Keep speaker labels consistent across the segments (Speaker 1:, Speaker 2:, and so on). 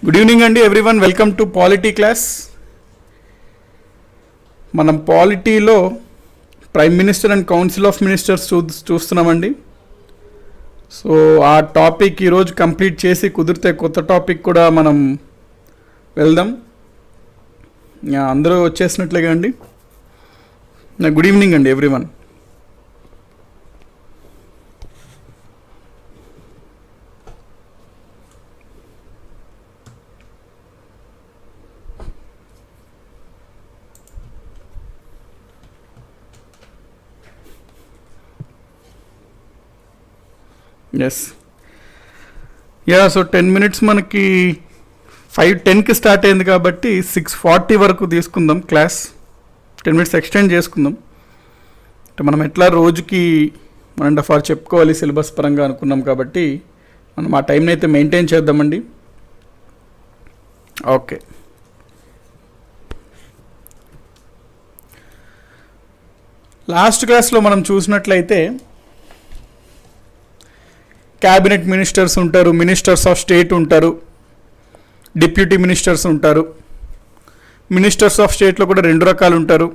Speaker 1: Good evening అండి everyone, welcome to polity class. మనం పాలిటీలో prime minister and council of ministers చూస్తున్నామండి. So ఆ టాపిక్ ఈరోజు కంప్లీట్ చేసి కుదిరితే కొత్త టాపిక్ కూడా మనం వెళ్దాం. అందరూ వచ్చేసినట్లుగా అండి. గుడ్ ఈవినింగ్ అండి ఎవ్రీవన్. ఎస్ సో 10 minutes మనకి 5:10కి స్టార్ట్ అయింది కాబట్టి 6:40 వరకు తీసుకుందాం క్లాస్. 10 minutes ఎక్స్టెండ్ చేసుకుందాం. అంటే మనం ఎట్లా రోజుకి 1.5 hours చెప్పుకోవాలి సిలబస్ పరంగా అనుకున్నాం కాబట్టి మనం ఆ టైంని అయితే మెయింటైన్ చేద్దామండి. ఓకే, లాస్ట్ క్లాస్లో మనం చూసినట్లయితే క్యాబినెట్ మినిస్టర్స్ ఉంటారు, మినిస్టర్స్ ఆఫ్ స్టేట్ ఉంటారు, డిప్యూటీ మినిస్టర్స్ ఉంటారు. మినిస్టర్స్ ఆఫ్ స్టేట్లో కూడా 2 రకాలు ఉంటారు,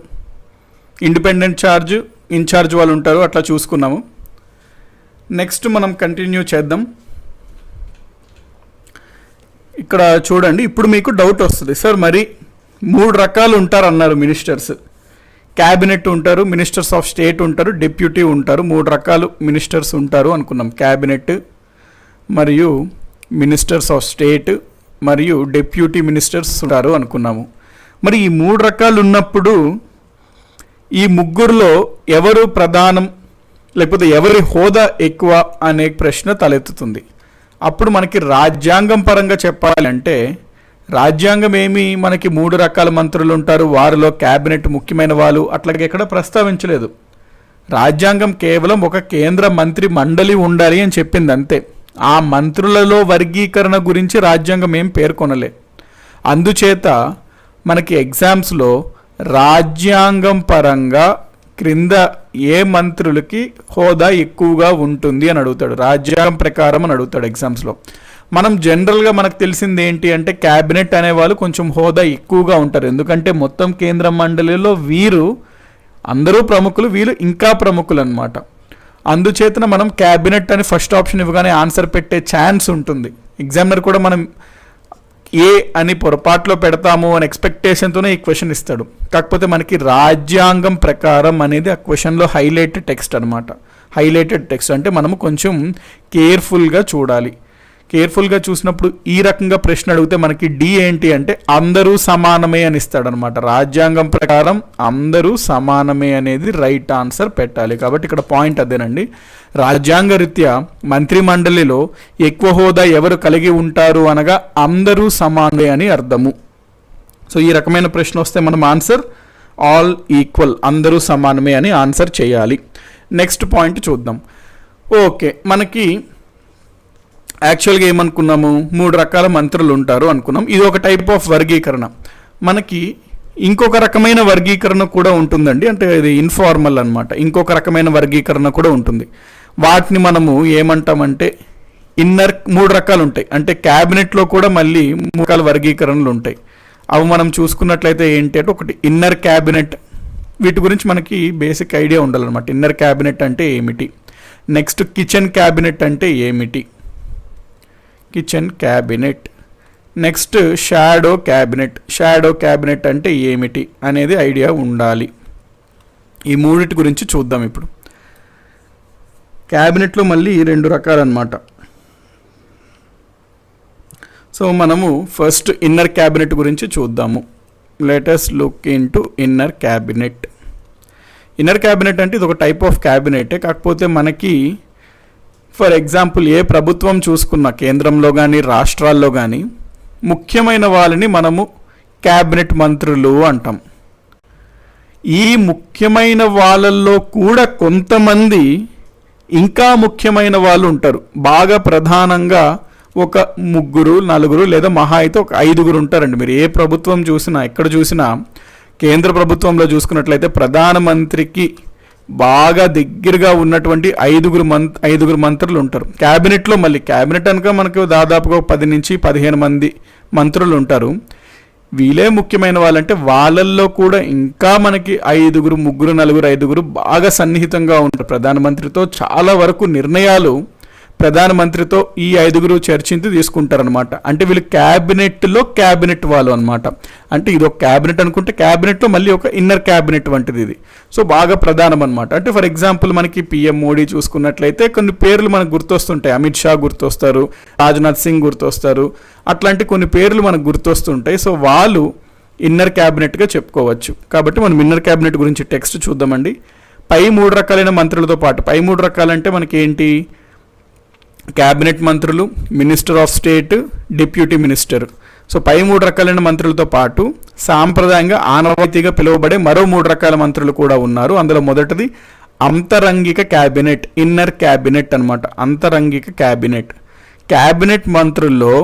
Speaker 1: ఇండిపెండెంట్ ఇన్ఛార్జ్ వాళ్ళు ఉంటారు. అట్లా చూసుకున్నాము. నెక్స్ట్ మనం కంటిన్యూ చేద్దాం. ఇక్కడ చూడండి, ఇప్పుడు మీకు డౌట్ వస్తుంది, సార్ మరి 3 రకాలు ఉంటారు అన్నారు మినిస్టర్స్. క్యాబినెట్ ఉంటారు, మినిస్టర్స్ ఆఫ్ స్టేట్ ఉంటారు, డిప్యూటీ ఉంటారు. 3 రకాలు మినిస్టర్స్ ఉంటారు అనుకున్నాం. క్యాబినెట్ మరియు మినిస్టర్స్ ఆఫ్ స్టేట్ మరియు డిప్యూటీ మినిస్టర్స్ ఉంటారు అనుకున్నాము. మరి ఈ 3 రకాలు ఉన్నప్పుడు ఈ ముగ్గురులో ఎవరు ప్రధానం, లేకపోతే ఎవరి హోదా ఎక్కువ అనే ప్రశ్న తలెత్తుతుంది. అప్పుడు మనకి రాజ్యాంగం పరంగా చెప్పాలంటే రాజ్యాంగం ఏమి మనకి 3 రకాల మంత్రులు ఉంటారు, వారిలో క్యాబినెట్ ముఖ్యమైన వాళ్ళు అట్లాగే ఎక్కడ ప్రస్తావించలేదు. రాజ్యాంగం కేవలం ఒక కేంద్ర మంత్రి మండలి ఉండాలి అని చెప్పింది అంతే. ఆ మంత్రులలో వర్గీకరణ గురించి రాజ్యాంగం ఏం పేర్కొనలే. అందుచేత మనకి ఎగ్జామ్స్లో రాజ్యాంగం పరంగా క్రింద ఏ మంత్రులకి హోదా ఎక్కువగా ఉంటుంది అని అడుగుతాడు, రాజ్యాంగం ప్రకారం అని అడుగుతాడు ఎగ్జామ్స్లో. మనం జనరల్గా మనకు తెలిసింది ఏంటి అంటే క్యాబినెట్ అనేవాళ్ళు కొంచెం హోదా ఎక్కువగా ఉంటారు. ఎందుకంటే మొత్తం కేంద్ర మండలిలో వీరు అందరూ ప్రముఖులు, వీళ్ళు ఇంకా ప్రముఖులు అనమాట. అందుచేతన మనం క్యాబినెట్ అని ఫస్ట్ ఆప్షన్ ఇవ్వగానే ఆన్సర్ పెట్టే ఛాన్స్ ఉంటుంది. ఎగ్జామినర్ కూడా మనం ఏ అని పొరపాట్లో పెడతాము అని ఎక్స్పెక్టేషన్తోనే ఈ క్వశ్చన్ ఇస్తాడు. కాకపోతే మనకి రాజ్యాంగం ప్రకారం అనేది ఆ క్వశ్చన్లో హైలైటెడ్ టెక్స్ట్ అనమాట. హైలైటెడ్ టెక్స్ట్ అంటే మనము కొంచెం కేర్ఫుల్గా చూడాలి. కేర్ఫుల్గా చూసినప్పుడు ఈ రకంగా ప్రశ్న అడిగితే మనకి డి ఏంటి అంటే అందరూ సమానమే అని ఇస్తాడనమాట. రాజ్యాంగం ప్రకారం అందరూ సమానమే అనేది రైట్ ఆన్సర్ పెట్టాలి. కాబట్టి ఇక్కడ పాయింట్ అదేనండి. రాజ్యాంగ రీత్యా మంత్రిమండలిలో ఎక్కువ హోదా ఎవరు కలిగి ఉంటారు అనగా అందరూ సమానమే అని అర్థము. సో ఈ రకమైన ప్రశ్న వస్తే మనం ఆన్సర్ ఆల్ ఈక్వల్, అందరూ సమానమే అని ఆన్సర్ చేయాలి. నెక్స్ట్ పాయింట్ చూద్దాం. ఓకే, మనకి యాక్చువల్గా ఏమనుకున్నాము, 3 రకాల మంత్రులు ఉంటారు అనుకున్నాం. ఇది ఒక టైప్ ఆఫ్ వర్గీకరణ. మనకి ఇంకొక రకమైన వర్గీకరణ కూడా ఉంటుందండి, అంటే ఇది ఇన్ఫార్మల్ అనమాట. ఇంకొక రకమైన వర్గీకరణ కూడా ఉంటుంది. వాటిని మనము ఏమంటామంటే ఇన్నర్ 3 రకాలు ఉంటాయి. అంటే క్యాబినెట్లో కూడా మళ్ళీ 3 రకాల వర్గీకరణలు ఉంటాయి. అవి మనం చూసుకున్నట్లయితే ఏంటి అంటే ఒకటి ఇన్నర్ క్యాబినెట్. వీటి గురించి మనకి బేసిక్ ఐడియా ఉండాలన్నమాట. ఇన్నర్ క్యాబినెట్ అంటే ఏమిటి, నెక్స్ట్ కిచెన్ క్యాబినెట్ అంటే ఏమిటి, kitchen cabinet. Next shadow cabinet అంటే ఏమిటి అనేది ఐడియా ఉండాలి. ఈ 3 గురించి చూద్దాం ఇప్పుడు. క్యాబినెట్లో మళ్ళీ 2 రకాలు అన్నమాట. సో మనము ఫస్ట్ ఇన్నర్ క్యాబినెట్ గురించి చూద్దాము. Let us look into inner cabinet. Inner cabinet అంటే ఇది ఒక టైప్ ఆఫ్ క్యాబినెటే. కాకపోతే మనకి ఫర్ ఎగ్జాంపుల్ ఏ ప్రభుత్వం చూసుకున్నా కేంద్రంలో కానీ రాష్ట్రాల్లో కానీ ముఖ్యమైన వాళ్ళని మనము క్యాబినెట్ మంత్రులు అంటాం. ఈ ముఖ్యమైన వాళ్ళల్లో కూడా కొంతమంది ఇంకా ముఖ్యమైన వాళ్ళు ఉంటారు. బాగా ప్రధానంగా ఒక 3, 4 లేదా మహా అయితే ఒక 5 ఉంటారండి. మీరు ఏ ప్రభుత్వం చూసినా, ఎక్కడ చూసినా కేంద్ర ప్రభుత్వంలో చూసుకున్నట్లయితే ప్రధానమంత్రికి బాగా దగ్గరగా ఉన్నటువంటి ఐదుగురు మంత్రులు ఉంటారు. క్యాబినెట్లో మళ్ళీ క్యాబినెట్ అనక మనకు దాదాపుగా 10 నుంచి 15 మంది మంత్రులు ఉంటారు. వీళ్ళే ముఖ్యమైన వాళ్ళంటే వాళ్ళల్లో కూడా ఇంకా మనకి ముగ్గురు నలుగురు ఐదుగురు బాగా సన్నిహితంగా ఉంటారు ప్రధానమంత్రితో. చాలా వరకు నిర్ణయాలు ప్రధానమంత్రితో ఈ 5గురు చర్చించి తీసుకుంటారనమాట. అంటే వీళ్ళు క్యాబినెట్ వాళ్ళు అనమాట. అంటే ఇది ఒక క్యాబినెట్ అనుకుంటే క్యాబినెట్లో మళ్ళీ ఒక ఇన్నర్ క్యాబినెట్ వంటిది ఇది. సో బాగా ప్రధానం అనమాట. అంటే ఫర్ ఎగ్జాంపుల్ మనకి పిఎం మోడీ చూసుకున్నట్లయితే కొన్ని పేర్లు మనకు గుర్తొస్తుంటాయి. అమిత్ షా గుర్తొస్తారు, రాజ్నాథ్ సింగ్ గుర్తొస్తారు, అట్లాంటి కొన్ని పేర్లు మనకు గుర్తొస్తుంటాయి. సో వాళ్ళు ఇన్నర్ క్యాబినెట్గా చెప్పుకోవచ్చు. కాబట్టి మనం ఇన్నర్ క్యాబినెట్ గురించి టెక్స్ట్ చూద్దామండి. పై 3 రకాలైన మంత్రులతో పాటు, పై 3 రకాలంటే మనకి ఏంటి, క్యాబినెట్ మంత్రులు, minister of state, deputy minister. So పై 3 రకాలైన మంత్రులతో పాటు సాంప్రదాయంగా ఆనవాయితీగా పిలువబడే మరో 3 రకాల మంత్రులు కూడా ఉన్నారు. అందులో మొదటిది అంతరంగిక క్యాబినెట్, ఇన్నర్ క్యాబినెట్ అనమాట. అంతరంగిక క్యాబినెట్. క్యాబినెట్ మంత్రుల్లో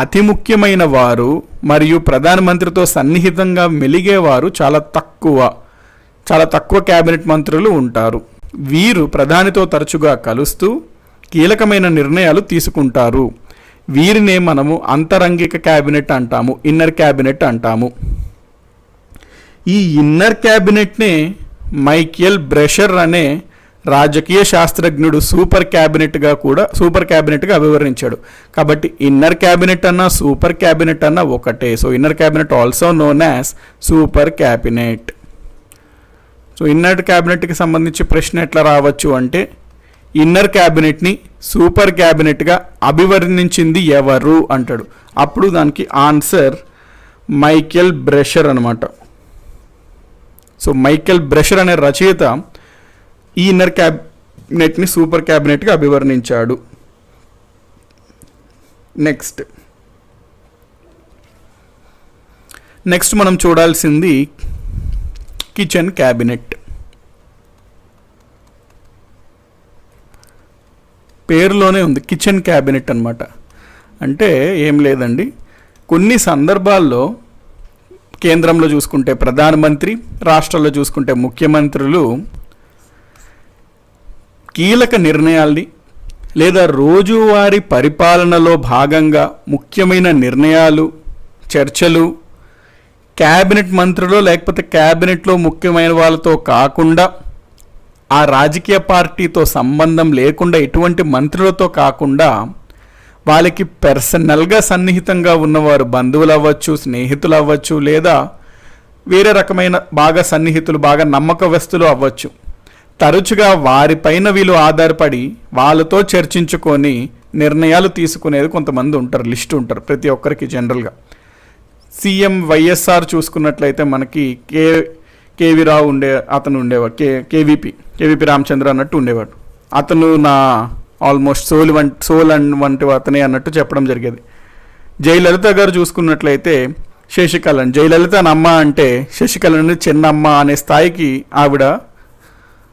Speaker 1: అతి ముఖ్యమైన వారు మరియు ప్రధానమంత్రితో సన్నిహితంగా మెలిగేవారు చాలా తక్కువ క్యాబినెట్ మంత్రులు ఉంటారు. వీరు ప్రధానితో తరచుగా కలుస్తూ కీలకమైన నిర్ణయాలు తీసుకుంటారు. వీరినే మనము అంతరంగిక క్యాబినెట్ అంటాము, ఇన్నర్ క్యాబినెట్ అంటాము. ఈ ఇన్నర్ క్యాబినెట్నే మైకేల్ బ్రెషర్ అనే రాజకీయ శాస్త్రజ్ఞుడు సూపర్ క్యాబినెట్గా వివరించాడు. కాబట్టి ఇన్నర్ క్యాబినెట్ అన్నా సూపర్ క్యాబినెట్ అన్నా ఒకటే. So inner cabinet also known as super cabinet. So inner క్యాబినెట్కి సంబంధించి ప్రశ్న ఎట్లా రావచ్చు అంటే, ఇన్నర్ క్యాబినెట్ని సూపర్ క్యాబినెట్గా అభివర్ణించింది ఎవరు అంటాడు. అప్పుడు దానికి ఆన్సర్ మైకేల్ బ్రెషర్ అనమాట. సో మైకేల్ బ్రెషర్ అనే రచయిత ఈ ఇన్నర్ క్యాబినెట్ని సూపర్ క్యాబినెట్గా అభివర్ణించాడు. నెక్స్ట్ మనం చూడాల్సింది కిచెన్ క్యాబినెట్. పేరులోనే ఉంది కిచెన్ క్యాబినెట్ అనమాట. అంటే ఏం లేదండి, కొన్ని సందర్భాల్లో కేంద్రంలో చూసుకుంటే ప్రధానమంత్రి, రాష్ట్రాల్లో చూసుకుంటే ముఖ్యమంత్రులు కీలక నిర్ణయాల్ని లేదా రోజువారీ పరిపాలనలో భాగంగా ముఖ్యమైన నిర్ణయాలు, చర్చలు క్యాబినెట్ మంత్రులు లేకపోతే క్యాబినెట్లో ముఖ్యమైన వాళ్ళతో కాకుండా, ఆ రాజకీయ పార్టీతో సంబంధం లేకుండా, ఎటువంటి మంత్రులతో కాకుండా వాళ్ళకి పర్సనల్గా సన్నిహితంగా ఉన్నవారు, బంధువులు అవ్వచ్చు, స్నేహితులు అవ్వచ్చు, లేదా వేరే రకమైన బాగా సన్నిహితులు, బాగా నమ్మకస్తులు అవ్వచ్చు, తరచుగా వారిపైన వీళ్ళు ఆధారపడి వాళ్ళతో చర్చించుకొని నిర్ణయాలు తీసుకునేది కొంతమంది ఉంటారు, లిస్ట్ ఉంటారు ప్రతి ఒక్కరికి. జనరల్గా సీఎం వైఎస్ఆర్ చూసుకున్నట్లయితే మనకి కేవీ రావు అతను ఉండేవాడు, కేవీపీ రామచంద్ర అన్నట్టు ఉండేవాడు. అతను నా ఆల్మోస్ట్ సోల్ వంటి అతనే అన్నట్టు చెప్పడం జరిగేది. జయలలిత గారు చూసుకున్నట్లయితే శశికళ, జయలలిత అమ్మ అంటే శశికళని చిన్నమ్మ అనే స్థాయికి ఆవిడ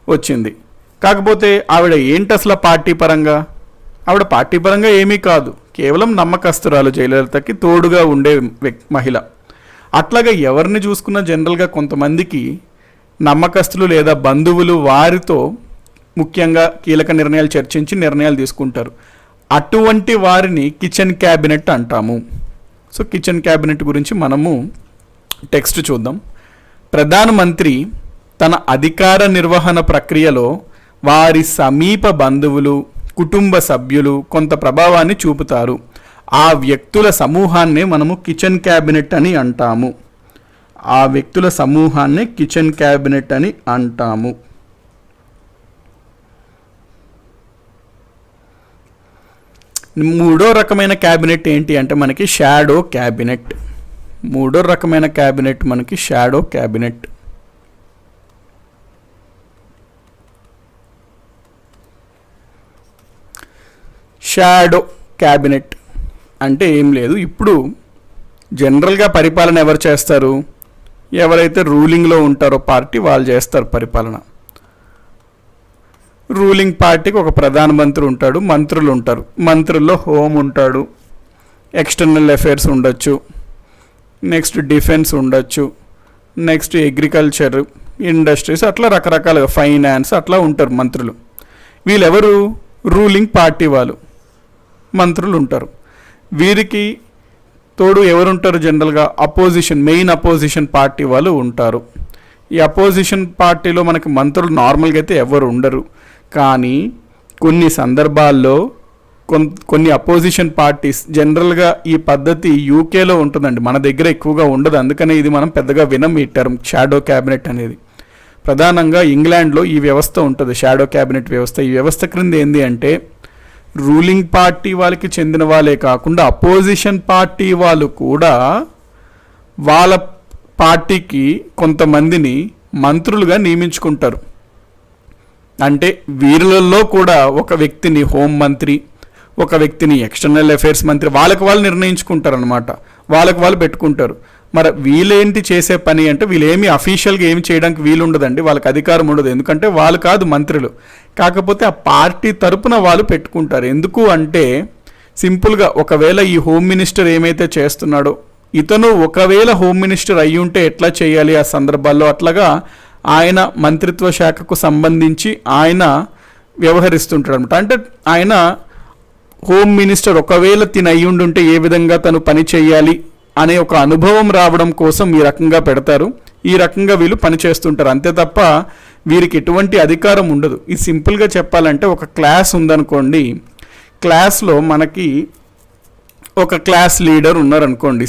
Speaker 1: వచ్చింది. కాకపోతే ఆవిడ ఏంటి అసలు పార్టీ పరంగా ఏమీ కాదు, కేవలం నమ్మకస్తురాలు, జయలలితకి తోడుగా ఉండే మహిళ. అట్లాగా ఎవరిని చూసుకున్నా జనరల్గా కొంతమందికి నమ్మకస్తులు లేదా బంధువులు వారితో ముఖ్యంగా కీలక నిర్ణయాలు చర్చించి నిర్ణయాలు తీసుకుంటారు. అటువంటి వారిని కిచెన్ క్యాబినెట్ అంటాము. సో కిచెన్ క్యాబినెట్ గురించి మనము టెక్స్ట్ చూద్దాం. ప్రధానమంత్రి తన అధికార నిర్వహణ ప్రక్రియలో వారి సమీప బంధువులు, కుటుంబ సభ్యులు కొంత ప్రభావాన్ని చూపుతారు. ఆ వ్యక్తుల సమూహాన్నే మనము కిచెన్ క్యాబినెట్ అని అంటాము. ఆ వ్యక్తుల సమూహాన్నే కిచెన్ క్యాబినెట్ అని అంటాము. మూడో రకమైన క్యాబినెట్ ఏంటి అంటే మనకి షాడో క్యాబినెట్. మూడో రకమైన క్యాబినెట్ మనకి షాడో క్యాబినెట్. షాడో క్యాబినెట్ అంటే ఏం లేదు, ఇప్పుడు జనరల్గా పరిపాలన ఎవరు చేస్తారు, ఎవరైతే రూలింగ్లో ఉంటారో పార్టీ వాళ్ళు చేస్తారు పరిపాలన. రూలింగ్ పార్టీకి ఒక ప్రధానమంత్రి ఉంటాడు, మంత్రులు ఉంటారు. మంత్రుల్లో హోమ్ ఉంటాడు, ఎక్స్టర్నల్ అఫైర్స్ ఉండొచ్చు, నెక్స్ట్ డిఫెన్స్ ఉండొచ్చు, నెక్స్ట్ అగ్రికల్చర్, ఇండస్ట్రీస్, అట్లా రకరకాలుగా ఫైనాన్స్ అట్లా ఉంటారు మంత్రులు. వీళ్ళెవరు? రూలింగ్ పార్టీ వాళ్ళు మంత్రులు ఉంటారు. వీరికి తోడు ఎవరుంటారు? జనరల్గా మెయిన్ అపోజిషన్ పార్టీ వాళ్ళు ఉంటారు. ఈ అపోజిషన్ పార్టీలో మనకి మంత్రులు నార్మల్గా అయితే ఎవరు ఉండరు. కానీ కొన్ని సందర్భాల్లో కొన్ని అపోజిషన్ పార్టీస్, జనరల్గా ఈ పద్ధతి యూకేలో ఉంటుందండి, మన దగ్గర ఎక్కువగా ఉండదు. అందుకనే ఇది మనం పెద్దగా వినం ఈ టర్మ్ షాడో క్యాబినెట్ అనేది. ప్రధానంగా ఇంగ్లాండ్లో ఈ వ్యవస్థ ఉంటుంది, షాడో క్యాబినెట్ వ్యవస్థ. ఈ వ్యవస్థ క్రింద ఏంది అంటే రూలింగ్ పార్టీ వాళ్ళకి చెందిన వాళ్ళే కాకుండా అపోజిషన్ పార్టీ వాళ్ళు కూడా వాళ్ళ పార్టీకి కొంతమందిని మంత్రులుగా నియమించుకుంటారు. అంటే వీళ్ళల్లో కూడా ఒక వ్యక్తిని హోం మంత్రి, ఒక వ్యక్తిని ఎక్స్టర్నల్ అఫైర్స్ మంత్రి, వాళ్ళకి వాళ్ళు నిర్ణయించుకుంటారు అనమాట, వాళ్ళకి వాళ్ళు పెట్టుకుంటారు. మరి వీళ్ళేంటి చేసే పని అంటే వీళ్ళేమి అఫీషియల్గా ఏమి చేయడానికి వీలు ఉండదండి, వాళ్ళకి అధికారం ఉండదు. ఎందుకంటే వాళ్ళు కాదు మంత్రులు, కాకపోతే ఆ పార్టీ తరపున వాళ్ళు పెట్టుకుంటారు. ఎందుకు అంటే సింపుల్గా ఒకవేళ ఈ హోమ్ మినిస్టర్ ఏమైతే చేస్తున్నాడో ఇతను ఒకవేళ హోమ్ మినిస్టర్ అయ్యి ఉంటే ఎట్లా చేయాలి ఆ సందర్భాల్లో, అట్లాగా ఆయన మంత్రిత్వ శాఖకు సంబంధించి ఆయన వ్యవహరిస్తుంటాడు అనమాట. అంటే ఆయన హోమ్ మినిస్టర్ ఒకవేళ తిన అయ్యుండుంటే ఏ విధంగా తను పని చేయాలి అనే ఒక అనుభవం రావడం కోసం ఈ రకంగా పెడతారు. ఈ రకంగా వీళ్ళు పనిచేస్తుంటారు, అంతే తప్ప వీరికి ఎటువంటి అధికారం ఉండదు. ఇది సింపుల్గా చెప్పాలంటే ఒక క్లాస్ ఉందనుకోండి, క్లాస్లో మనకి ఒక క్లాస్ లీడర్ ఉన్నారనుకోండి,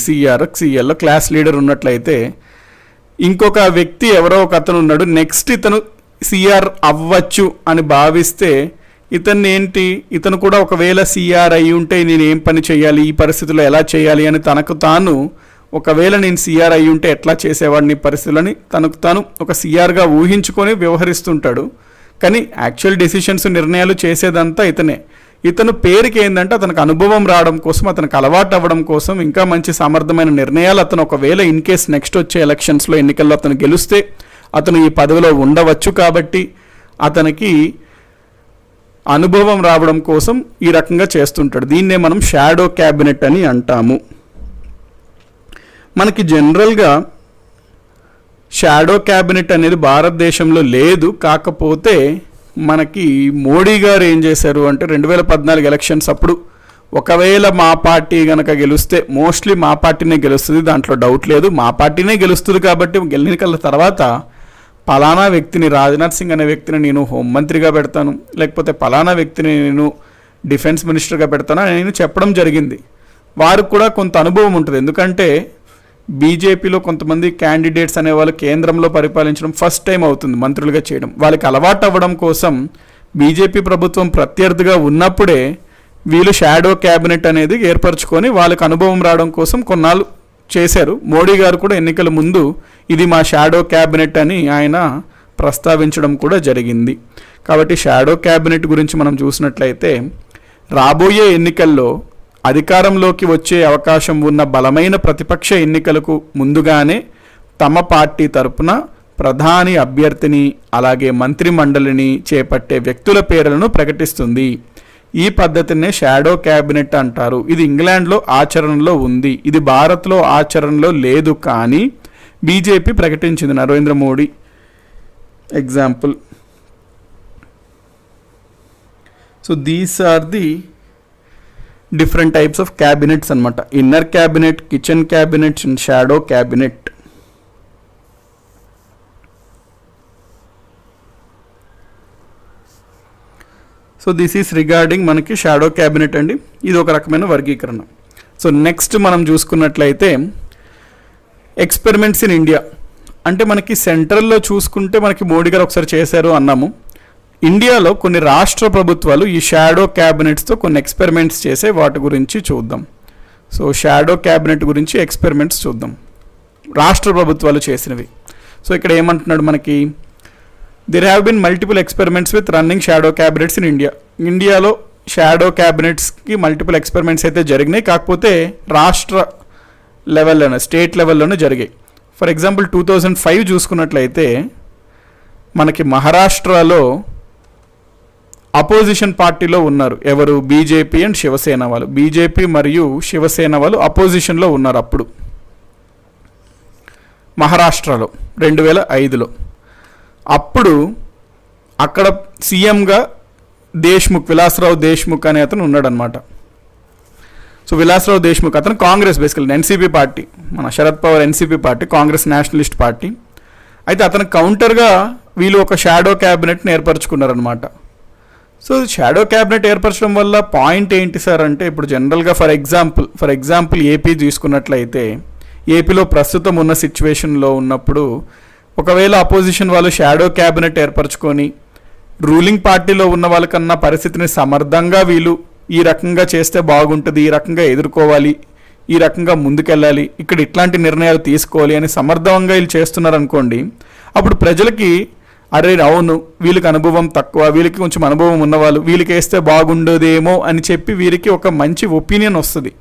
Speaker 1: సిఎల్లో క్లాస్ లీడర్ ఉన్నట్లయితే ఇంకొక వ్యక్తి ఎవరో ఒక అతను ఉన్నాడు, నెక్స్ట్ ఇతను సిఆర్ అవ్వచ్చు అని భావిస్తే ఇతను కూడా ఒకవేళ సిఆర్ అయి ఉంటే నేను ఏం పని చేయాలి, ఈ పరిస్థితుల్లో ఎలా చేయాలి అని తనకు తాను, ఒకవేళ నేను సిఆర్ అయి ఉంటే ఎట్లా చేసేవాడిని పరిస్థితులని తనకు తాను ఒక సిఆర్గా ఊహించుకొని వ్యవహరిస్తుంటాడు. కానీ యాక్చువల్ డెసిషన్స్ నిర్ణయాలు చేసేదంతా ఇతనే. ఇతను పేరుకి ఏంటంటే అతనికి అనుభవం రావడం కోసం, అతనికి అలవాటు అవ్వడం కోసం, ఇంకా మంచి సమర్థమైన నిర్ణయాలు అతను ఒకవేళ ఇన్ కేస్ నెక్స్ట్ వచ్చే ఎలక్షన్స్లో ఎన్నికల్లో అతను గెలిస్తే అతను ఈ పదవిలో ఉండవచ్చు. కాబట్టి అతనికి అనుభవం రావడం కోసం ఈ రకంగా చేస్తుంటాడు. దీన్నే మనం షాడో క్యాబినెట్ అని అంటాము. మనకి జనరల్గా షాడో క్యాబినెట్ అనేది భారతదేశంలో లేదు. కాకపోతే మనకి మోడీ గారు ఏం చేశారు అంటే 2014 ఎలక్షన్స్ అప్పుడు ఒకవేళ మా పార్టీ కనుక గెలిస్తే, మోస్ట్లీ మా పార్టీనే గెలుస్తుంది, దాంట్లో డౌట్ లేదు, మా పార్టీనే గెలుస్తుంది. కాబట్టి ఎన్నికల తర్వాత పలానా వ్యక్తిని, రాజ్నాథ్ సింగ్ అనే వ్యక్తిని నేను హోంమంత్రిగా పెడతాను, లేకపోతే పలానా వ్యక్తిని నేను డిఫెన్స్ మినిస్టర్గా పెడతాను అని నేను చెప్పడం జరిగింది. వారికి కూడా కొంత అనుభవం ఉంటుంది. ఎందుకంటే బీజేపీలో కొంతమంది క్యాండిడేట్స్ అనేవాళ్ళు కేంద్రంలో పరిపాలించడం ఫస్ట్ టైం అవుతుంది మంత్రులుగా చేయడం. వాళ్ళకి అలవాటు అవ్వడం కోసం బీజేపీ ప్రభుత్వం ప్రత్యర్థిగా ఉన్నప్పుడే వీళ్ళు షాడో క్యాబినెట్ అనేది ఏర్పరచుకొని వాళ్ళకి అనుభవం రావడం కోసం కొన్నాళ్ళు చేశారు. మోడీ గారు కూడా ఎన్నికల ముందు ఇది మా షాడో క్యాబినెట్ అని ఆయన ప్రస్తావించడం కూడా జరిగింది. కాబట్టి షాడో క్యాబినెట్ గురించి మనం చూసినట్లయితే రాబోయే ఎన్నికల్లో అధికారంలోకి వచ్చే అవకాశం ఉన్న బలమైన ప్రతిపక్ష ఎన్నికలకు ముందుగానే తమ పార్టీ తరపున ప్రధాని అభ్యర్థిని అలాగే మంత్రి మండలిని చేపట్టే వ్యక్తుల పేర్లను ప్రకటిస్తుంది. ఈ పద్ధతినే షాడో క్యాబినెట్ అంటారు. ఇది ఇంగ్లాండ్లో ఆచరణలో ఉంది, ఇది భారత్లో ఆచరణలో లేదు. కానీ బీజేపీ ప్రకటించింది, Narendra Modi example. So these are the different types of cabinets అనమాట. Inner cabinet, kitchen cabinet and shadow cabinet. So this is regarding మనకి షాడో క్యాబినెట్ అండి. ఇది ఒక రకమైన వర్గీకరణ. సో నెక్స్ట్ మనం చూసుకున్నట్లయితే ఎక్స్పెరిమెంట్స్ ఇన్ ఇండియా. అంటే మనకి సెంట్రల్లో చూసుకుంటే మనకి మోడీ గారు ఒకసారి చేశారు అన్నాము. ఇండియాలో కొన్ని రాష్ట్ర ప్రభుత్వాలు ఈ షాడో క్యాబినెట్స్తో కొన్ని ఎక్స్పెరిమెంట్స్ చేసే వాటి గురించి చూద్దాం. సో షాడో క్యాబినెట్ గురించి ఎక్స్పెరిమెంట్స్ చూద్దాం, రాష్ట్ర ప్రభుత్వాలు చేసినవి. సో ఇక్కడ ఏమంటున్నాడు మనకి, there have been multiple experiments with running shadow cabinets in India. ఇండియాలో షాడో క్యాబినెట్స్కి మల్టిపుల్ ఎక్స్పెరిమెంట్స్ అయితే జరిగినాయి, కాకపోతే రాష్ట్ర లెవెల్లోనే, స్టేట్ లెవెల్లోనే జరిగాయి. ఫర్ ఎగ్జాంపుల్ 2005 చూసుకున్నట్లయితే మనకి మహారాష్ట్రలో అపోజిషన్ పార్టీలో ఉన్నారు ఎవరు, బీజేపీ అండ్ శివసేన వాళ్ళు. బీజేపీ మరియు శివసేన వాళ్ళు అపోజిషన్లో ఉన్నారు అప్పుడు మహారాష్ట్రలో 2005లో. అప్పుడు అక్కడ సీఎంగా విలాసరావు దేశ్ముఖ్ అనే అతను ఉన్నాడనమాట. సో విలాసరావు దేశ్ముఖ్ అతను కాంగ్రెస్ బేసికల్ ఎన్సీపీ పార్టీ, మన Sharad Pawar NCP party, Congress Nationalist party. అయితే అతను కౌంటర్గా వీళ్ళు ఒక షాడో క్యాబినెట్ని ఏర్పరచుకున్నారనమాట. సో షాడో క్యాబినెట్ ఏర్పరచడం వల్ల పాయింట్ ఏంటి సార్ అంటే, ఇప్పుడు జనరల్గా ఫర్ ఎగ్జాంపుల్ ఏపీ తీసుకున్నట్లయితే, ఏపీలో ప్రస్తుతం ఉన్న సిచ్యువేషన్లో ఉన్నప్పుడు ఒకవేళ అపోజిషన్ వాళ్ళు షాడో క్యాబినెట్ ఏర్పరచుకొని రూలింగ్ పార్టీలో ఉన్న వాళ్ళకన్నా పరిస్థితిని సమర్థంగా వీళ్ళు ఈ రకంగా చేస్తే బాగుంటుంది, ఈ రకంగా ఎదుర్కోవాలి, ఈ రకంగా ముందుకెళ్ళాలి, ఇక్కడ ఇట్లాంటి నిర్ణయాలు తీసుకోవాలి అని సమర్థంగా వీళ్ళు చేస్తున్నారు అనుకోండి, అప్పుడు ప్రజలకి అరే అవును వీళ్ళకి అనుభవం తక్కువ, వీళ్ళకి కొంచెం అనుభవం ఉన్నవాళ్ళు, వీళ్ళకి వేస్తే బాగుండదేమో అని చెప్పి వీరికి ఒక మంచి ఒపీనియన్ వస్తుంది.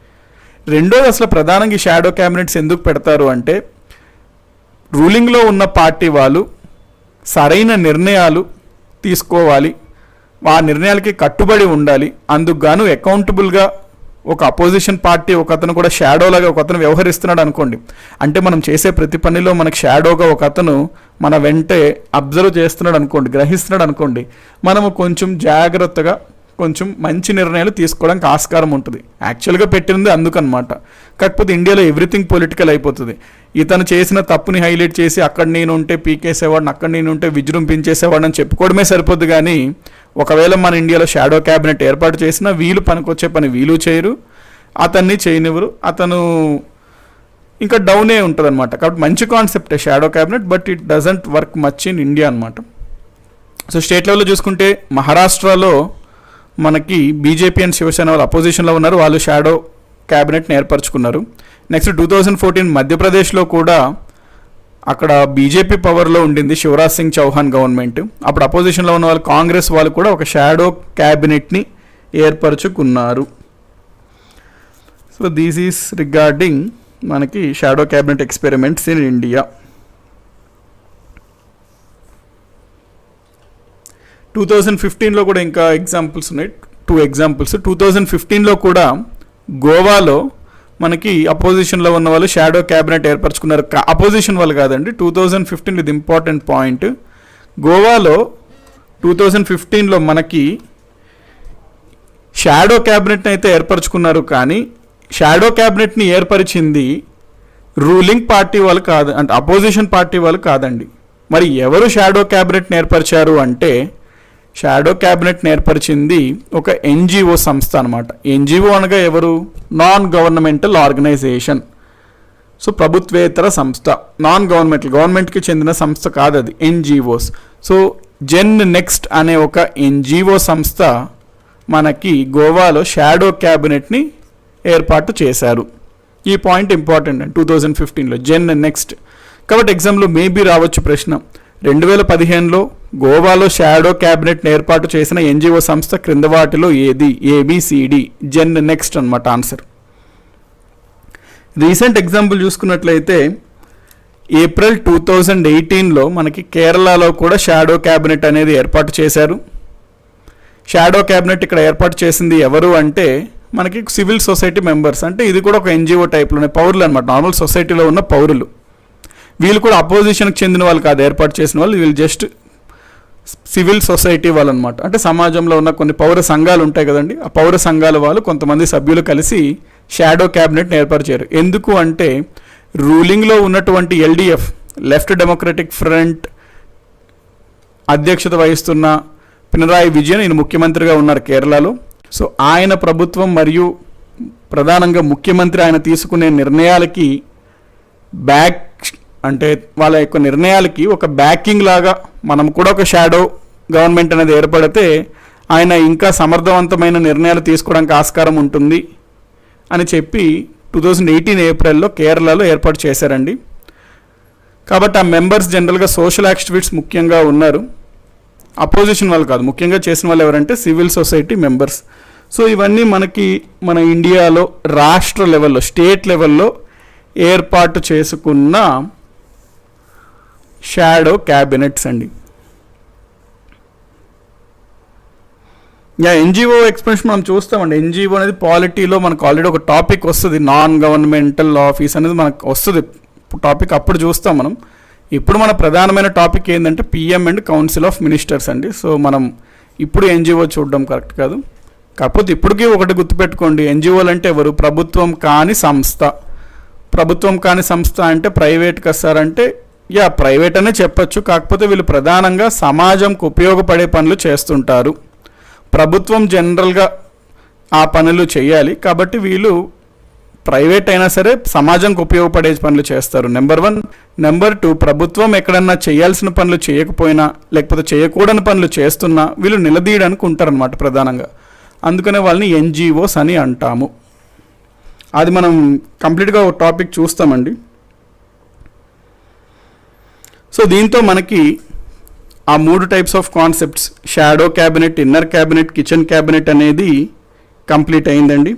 Speaker 1: రెండోది, అసలు ప్రధానంగా ఈ షాడో క్యాబినెట్స్ ఎందుకు పెడతారు అంటే, రూలింగ్లో ఉన్న పార్టీ వాళ్ళు సరైన నిర్ణయాలు తీసుకోవాలి, ఆ నిర్ణయాలకి కట్టుబడి ఉండాలి, అందుకు గాను అకౌంటబుల్గా ఒక అపోజిషన్ పార్టీ ఒకతను కూడా షాడోలాగా ఒకతను వ్యవహరిస్తున్నాడు అనుకోండి, అంటే మనం చేసే ప్రతి పనిలో మనకు షాడోగా ఒకతను మన వెంటే అబ్జర్వ్ చేస్తున్నాడు అనుకోండి, గ్రహిస్తున్నాడు అనుకోండి, మనము కొంచెం జాగ్రత్తగా కొంచెం మంచి నిర్ణయాలు తీసుకోవడానికి ఆస్కారం ఉంటుంది. యాక్చువల్గా పెట్టింది అందుకనమాట. కాకపోతే ఇండియాలో ఎవ్రీథింగ్ పొలిటికల్ అయిపోతుంది. ఇతను చేసిన తప్పుని హైలైట్ చేసి అక్కడ నేను ఉంటే పీకేసేవాడిని, అక్కడ నేను ఉంటే విజృంభించేసేవాడిని అని చెప్పుకోవడమే సరిపోద్ది. కానీ ఒకవేళ మన ఇండియాలో షాడో క్యాబినెట్ ఏర్పాటు చేసినా వీళ్ళు పనికొచ్చే పని వీళ్ళు చేయరు, అతన్ని చేయనివ్వరు, అతను ఇంకా డౌనే ఉంటుంది అనమాట. కాబట్టి మంచి కాన్సెప్టే shadow cabinet, but it doesn't work much in India అనమాట. సో స్టేట్ లెవెల్లో చూసుకుంటే మహారాష్ట్రలో మనకి బీజేపీ అండ్ శివసేన వాళ్ళు అపోజిషన్లో ఉన్నారు, వాళ్ళు షాడో క్యాబినెట్ని ఏర్పరచుకున్నారు. నెక్స్ట్ 2014 మధ్యప్రదేశ్లో కూడా అక్కడ బీజేపీ పవర్లో ఉండింది, శివరాజ్ సింగ్ చౌహాన్ గవర్నమెంట్. అప్పుడు అపోజిషన్లో ఉన్న వాళ్ళు కాంగ్రెస్ వాళ్ళు కూడా ఒక షాడో క్యాబినెట్ని ఏర్పరచుకున్నారు. సో దిస్ ఈస్ రిగార్డింగ్ మనకి shadow cabinet experiments in India. 2015లో కూడా ఇంకా ఎగ్జాంపుల్స్ ఉన్నాయి, 2 ఎగ్జాంపుల్స్. 2015లో కూడా గోవాలో మనకి అపోజిషన్లో ఉన్న వాళ్ళు షాడో క్యాబినెట్ ఏర్పరచుకున్నారు. అపోజిషన్ వాళ్ళు కాదండి, 2015 ఇది ఇంపార్టెంట్ పాయింట్. గోవాలో 2015లో మనకి షాడో క్యాబినెట్ని అయితే ఏర్పరచుకున్నారు, కానీ షాడో క్యాబినెట్ని ఏర్పరిచింది రూలింగ్ పార్టీ వాళ్ళు కాదు, అంటే అపోజిషన్ పార్టీ వాళ్ళు కాదండి. మరి ఎవరు షాడో క్యాబినెట్ని ఏర్పరిచారు అంటే, షాడో క్యాబినెట్ ఏర్పరిచింది ఒక ఎన్జిఓ సంస్థ అనమాట. ఎన్జిఓ అనగా ఎవరు? Non governmental organisation. సో ప్రభుత్వేతర సంస్థ, నాన్ గవర్నమెంట్కి చెందిన సంస్థ కాదు అది, ఎన్జిఓస్. సో జెన్ నెక్స్ట్ అనే ఒక ఎన్జిఓ సంస్థ మనకి గోవాలో షాడో క్యాబినెట్ని ఏర్పాటు చేశారు. ఈ పాయింట్ ఇంపార్టెంట్ అండి. 2015లో జెన్ నెక్స్ట్. కాబట్టి ఎగ్జామ్లో మేబీ రావచ్చు ప్రశ్న, 2015లో గోవాలో షాడో క్యాబినెట్ని ఏర్పాటు చేసిన ఎన్జిఓ సంస్థ క్రింద వాటిలో ఏది? ఏబిసిడి, జెన్ నెక్స్ట్ అనమాట ఆన్సర్. రీసెంట్ ఎగ్జాంపుల్ చూసుకున్నట్లయితే ఏప్రిల్ 2018లో మనకి కేరళలో కూడా షాడో క్యాబినెట్ అనేది ఏర్పాటు చేశారు. షాడో క్యాబినెట్ ఇక్కడ ఏర్పాటు చేసింది ఎవరు అంటే మనకి సివిల్ సొసైటీ మెంబర్స్, అంటే ఇది కూడా ఒక ఎన్జిఓ టైప్లోనే, పౌరులు అనమాట, నార్మల్ సొసైటీలో ఉన్న పౌరులు. వీళ్ళు కూడా అపోజిషన్కి చెందిన వాళ్ళు కాదు ఏర్పాటు చేసిన వాళ్ళు, వీళ్ళు జస్ట్ సివిల్ సొసైటీ వాళ్ళు అనమాట. అంటే సమాజంలో ఉన్న కొన్ని పౌర సంఘాలు ఉంటాయి కదండి, ఆ పౌర సంఘాల వాళ్ళు కొంతమంది సభ్యులు కలిసి షాడో క్యాబినెట్ని ఏర్పాటు చేయరు. ఎందుకు అంటే రూలింగ్లో ఉన్నటువంటి ఎల్డిఎఫ్, లెఫ్ట్ డెమోక్రటిక్ ఫ్రంట్ అధ్యక్షత వహిస్తున్న పినరాయి విజయన్, ఈయన ముఖ్యమంత్రిగా ఉన్నారు కేరళలో. సో ఆయన ప్రభుత్వం మరియు ప్రధానంగా ముఖ్యమంత్రి ఆయన తీసుకునే నిర్ణయాలకి అంటే వాళ్ళ యొక్క నిర్ణయాలకి ఒక బ్యాకింగ్ లాగా మనం కూడా ఒక షాడో గవర్నమెంట్ అనేది ఏర్పడితే ఆయన ఇంకా సమర్థవంతమైన నిర్ణయాలు తీసుకోవడానికి ఆస్కారం ఉంటుంది అని చెప్పి 2018 ఏప్రిల్లో కేరళలో ఏర్పాటు చేశారండి. కాబట్టి ఆ మెంబర్స్ జనరల్గా సోషల్ యాక్టివిస్ట్స్ ముఖ్యంగా ఉన్నారు, అపోజిషన్ వాళ్ళు కాదు. ముఖ్యంగా చేసిన వాళ్ళు ఎవరంటే సివిల్ సొసైటీ మెంబర్స్. సో ఇవన్నీ మనకి మన ఇండియాలో రాష్ట్ర లెవెల్లో, స్టేట్ లెవెల్లో ఏర్పాటు చేసుకున్న షాడో క్యాబినెట్స్ అండి. ఎన్జిఓ ఎక్స్పెన్షన్ మనం చూస్తామండి. ఎన్జిఓ అనేది పాలిటీలో మనకు ఆల్రెడీ ఒక టాపిక్ వస్తుంది, నాన్ గవర్నమెంటల్ ఆఫీస్ అనేది మనకు వస్తుంది టాపిక్, అప్పుడు చూస్తాం మనం. ఇప్పుడు మన ప్రధానమైన టాపిక్ ఏంటంటే PM and council of ministers అండి. సో మనం ఇప్పుడు ఎన్జిఓ చూడడం కరెక్ట్ కాదు. కాకపోతే ఇప్పటికీ ఒకటి గుర్తుపెట్టుకోండి, ఎన్జిఓలు అంటే ఎవరు? ప్రభుత్వం కాని సంస్థ. ప్రభుత్వం కాని సంస్థ అంటే ప్రైవేట్కి వస్తారంటే ప్రైవేట్ అనే చెప్పచ్చు. కాకపోతే వీళ్ళు ప్రధానంగా సమాజంకు ఉపయోగపడే పనులు చేస్తుంటారు. ప్రభుత్వం జనరల్గా ఆ పనులు చేయాలి, కాబట్టి వీళ్ళు ప్రైవేట్ అయినా సరే సమాజంకు ఉపయోగపడే పనులు చేస్తారు. నెంబర్ 1. నెంబర్ 2, ప్రభుత్వం ఎక్కడన్నా చేయాల్సిన పనులు చేయకపోయినా లేకపోతే చేయకూడని పనులు చేస్తున్నా వీళ్ళు నిలదీయడానికి ఉంటారనమాట ప్రధానంగా. అందుకనే వాళ్ళని ఎన్జిఓస్ అని అంటాము. అది మనం కంప్లీట్గా ఒక టాపిక్ చూస్తామండి. సో దీంతో మనకి ఆ 3 types of concepts, shadow cabinet, inner cabinet, kitchen cabinet అనేది కంప్లీట్ అయిందండి.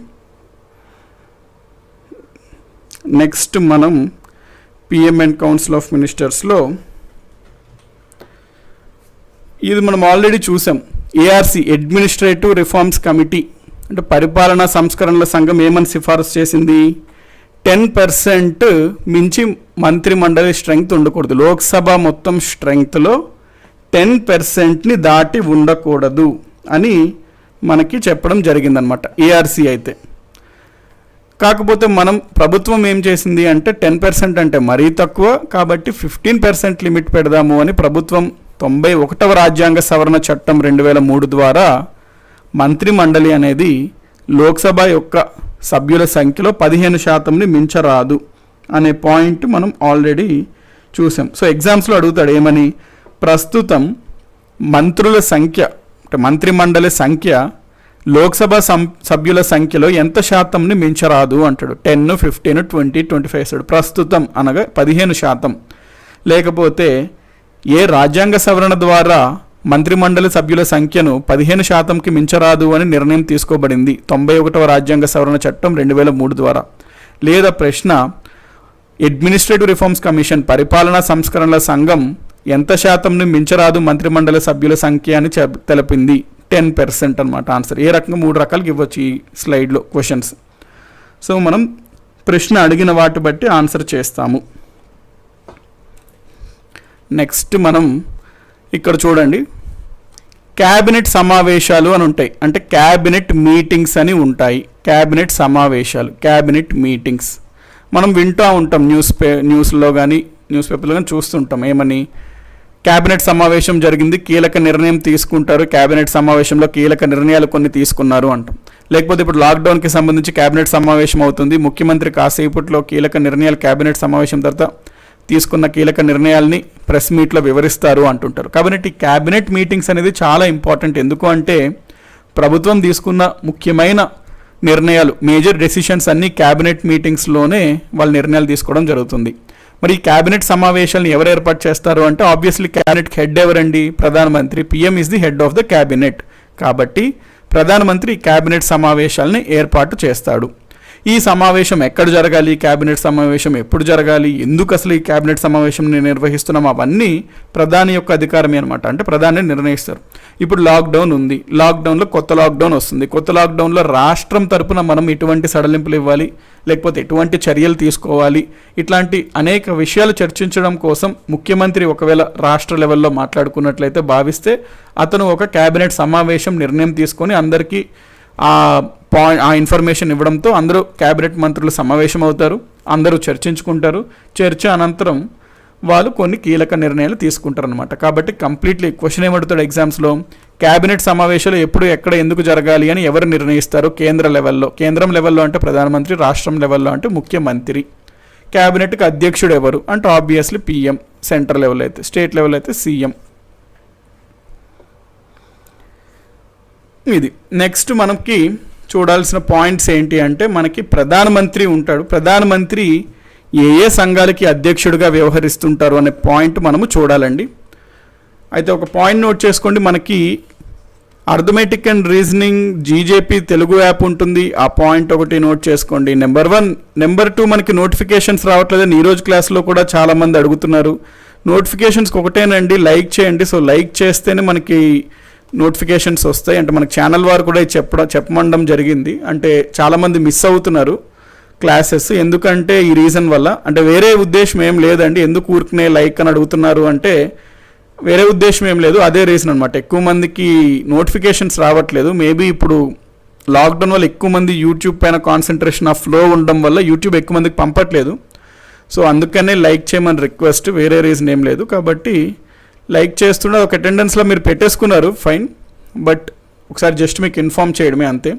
Speaker 1: నెక్స్ట్ మనం పిఎం అండ్ కౌన్సిల్ ఆఫ్ మినిస్టర్స్లో ఇది మనం ఆల్రెడీ చూసాం. ఏఆర్సి, అడ్మినిస్ట్రేటివ్ రిఫార్మ్స్ కమిటీ, అంటే పరిపాలనా సంస్కరణల సంఘం ఏమని సిఫారసు చేసింది? 10% మించి మంత్రి మండలి స్ట్రెంగ్త్ ఉండకూడదు. లోక్సభ మొత్తం స్ట్రెంగ్త్లో 10%ని దాటి ఉండకూడదు అని మనకి చెప్పడం జరిగిందనమాట ఏఆర్సి అయితే. కాకపోతే మనం ప్రభుత్వం ఏం చేసింది అంటే 10% అంటే మరీ తక్కువ, కాబట్టి 15% లిమిట్ పెడదాము అని ప్రభుత్వం 91వ రాజ్యాంగ సవరణ చట్టం 2003 ద్వారా మంత్రి మండలి అనేది లోక్సభ యొక్క సభ్యుల సంఖ్యలో 15%ని మించరాదు అనే పాయింట్ మనం ఆల్రెడీ చూసాం. సో ఎగ్జామ్స్లో అడుగుతాడు ఏమని? ప్రస్తుతం మంత్రుల సంఖ్య అంటే మంత్రి మండలి సంఖ్య లోక్సభ సభ్యుల సంఖ్యలో ఎంత శాతంని మించరాదు అంటాడు. 10, 15, 20, 25. ప్రస్తుతం అనగా 15%. లేకపోతే ఏ రాజ్యాంగ సవరణ ద్వారా మంత్రిమండలి సభ్యుల సంఖ్యను 15%కి మించరాదు అని నిర్ణయం తీసుకోబడింది 91వ రాజ్యాంగ సవరణ చట్టం 2003 ద్వారా. లేదా ప్రశ్న, అడ్మినిస్ట్రేటివ్ రిఫార్మ్స్ కమిషన్, పరిపాలనా సంస్కరణల సంఘం ఎంత శాతంని మించరాదు మంత్రిమండలి సభ్యుల సంఖ్య అని తెలిపింది? 10% అనమాట ఆన్సర్. ఏ రకంగా 3 రకాలకి ఇవ్వచ్చు ఈ స్లైడ్లో క్వశ్చన్స్. సో మనం ప్రశ్న అడిగిన వాటి బట్టి ఆన్సర్ చేస్తాము. నెక్స్ట్ మనం ఇక్కడ చూడండి, క్యాబినెట్ సమావేశాలు అని ఉంటాయి, అంటే క్యాబినెట్ మీటింగ్స్ అని ఉంటాయి. క్యాబినెట్ సమావేశాలు, క్యాబినెట్ మీటింగ్స్ మనం వింటూ ఉంటాం. న్యూస్లో కానీ న్యూస్ పేపర్లో కానీ చూస్తుంటాం. ఏమని? క్యాబినెట్ సమావేశం జరిగింది, కీలక నిర్ణయం తీసుకుంటారు, క్యాబినెట్ సమావేశంలో కీలక నిర్ణయాలు కొన్ని తీసుకున్నారు అంటాం. లేకపోతే ఇప్పుడు లాక్డౌన్కి సంబంధించి క్యాబినెట్ సమావేశం అవుతుంది, ముఖ్యమంత్రి కాసేపట్లో కీలక నిర్ణయాలు క్యాబినెట్ సమావేశం తర్వాత తీసుకున్న కీలక నిర్ణయాల్ని ప్రెస్ మీట్లో వివరిస్తారు అంటుంటారు. కాబట్టి ఈ క్యాబినెట్ మీటింగ్స్ అనేది చాలా ఇంపార్టెంట్. ఎందుకు అంటే ప్రభుత్వం తీసుకున్న ముఖ్యమైన నిర్ణయాలు, మేజర్ డెసిషన్స్ అన్నీ క్యాబినెట్ మీటింగ్స్లోనే వాళ్ళ నిర్ణయాలు తీసుకోవడం జరుగుతుంది. మరి ఈ క్యాబినెట్ సమావేశాలను ఎవరు ఏర్పాటు చేస్తారు అంటే ఆబ్వియస్లీ క్యాబినెట్కి హెడ్ ఎవరండి? ప్రధానమంత్రి. PM is the head of the cabinet. కాబట్టి ప్రధానమంత్రి ఈ క్యాబినెట్ సమావేశాలని ఏర్పాటు చేస్తాడు. ఈ సమావేశం ఎక్కడ జరగాలి, క్యాబినెట్ సమావేశం ఎప్పుడు జరగాలి, ఎందుకు అసలు ఈ క్యాబినెట్ సమావేశం నిర్వహిస్తున్నాం, అవన్నీ ప్రధాని యొక్క అధికారమే అనమాట. అంటే ప్రధాని నిర్ణయిస్తారు. ఇప్పుడు లాక్డౌన్ ఉంది, లాక్డౌన్లో కొత్త లాక్డౌన్ వస్తుంది, కొత్త లాక్డౌన్లో రాష్ట్రం తరపున మనం ఎటువంటి సడలింపులు ఇవ్వాలి, లేకపోతే ఎటువంటి చర్యలు తీసుకోవాలి, ఇట్లాంటి అనేక విషయాలు చర్చించడం కోసం ముఖ్యమంత్రి ఒకవేళ రాష్ట్ర లెవెల్లో మాట్లాడుకున్నట్లయితే భావిస్తే అతను ఒక క్యాబినెట్ సమావేశం నిర్ణయం తీసుకొని అందరికీ ఆ ఇన్ఫర్మేషన్ ఇవ్వడంతో అందరూ క్యాబినెట్ మంత్రులు సమావేశం అవుతారు, అందరూ చర్చించుకుంటారు. చర్చ అనంతరం వాళ్ళు కొన్ని కీలక నిర్ణయాలు తీసుకుంటారు అనమాట. కాబట్టి కంప్లీట్లీ క్వశ్చన్ ఏమడుతాడు ఎగ్జామ్స్లో, క్యాబినెట్ సమావేశాలు ఎప్పుడు, ఎక్కడ, ఎందుకు జరగాలి అని ఎవరు నిర్ణయిస్తారు? కేంద్ర లెవెల్లో. కేంద్రం లెవెల్లో అంటే ప్రధానమంత్రి, రాష్ట్రం లెవెల్లో అంటే ముఖ్యమంత్రి. క్యాబినెట్కి అధ్యక్షుడు ఎవరు అంటే ఆబ్వియస్లీ పిఎం, సెంట్రల్ లెవెల్ అయితే, స్టేట్ లెవెల్ అయితే సీఎం. ఇది నెక్స్ట్ మనకి చూడాల్సిన పాయింట్స్ ఏంటి అంటే మనకి ప్రధానమంత్రి ఉంటాడు. ప్రధానమంత్రి ఏ ఏ సంఘాలకి అధ్యక్షుడిగా వ్యవహరిస్తుంటారు అనే పాయింట్ మనము చూడాలండి. అయితే ఒక పాయింట్ నోట్ చేసుకోండి, మనకి arithmetic and reasoning GJP Telugu app ఉంటుంది, ఆ పాయింట్ ఒకటి నోట్ చేసుకోండి. నెంబర్ 1. నెంబర్ 2, మనకి నోటిఫికేషన్స్ రావట్లేదని ఈరోజు క్లాస్లో కూడా చాలామంది అడుగుతున్నారు. నోటిఫికేషన్స్కి ఒకటేనండి, లైక్ చేయండి. సో లైక్ చేస్తేనే మనకి నోటిఫికేషన్స్ వస్తాయి. అంటే మనకి ఛానల్ వారు కూడా చెప్పమండం జరిగింది, అంటే చాలామంది మిస్ అవుతున్నారు. క్లాసెస్. ఎందుకంటే ఈ రీజన్ వల్ల, అంటే వేరే ఉద్దేశం ఏం లేదండి, ఎందుకు ఊరికనే లైక్ అని అడుగుతున్నారు అంటే వేరే ఉద్దేశం ఏం లేదు, అదే రీజన్ అనమాట. ఎక్కువ మందికి నోటిఫికేషన్స్ రావట్లేదు. మేబీ ఇప్పుడు లాక్డౌన్ వల్ల ఎక్కువ మంది యూట్యూబ్ పైన కాన్సన్ట్రేషన్ ఆఫ్ ఫ్లో ఉండడం వల్ల యూట్యూబ్ ఎక్కువ మందికి పంపట్లేదు. సో అందుకనే లైక్ చేయమని రిక్వెస్ట్, వేరే రీజన్ ఏం లేదు. కాబట్టి లైక్ చేస్తున్న ఒక అటెండెన్స్లో మీరు పెట్టేసుకున్నారు, ఫైన్, బట్ ఒకసారి జస్ట్ మీకు ఇన్ఫామ్ చేయడమే అంతే.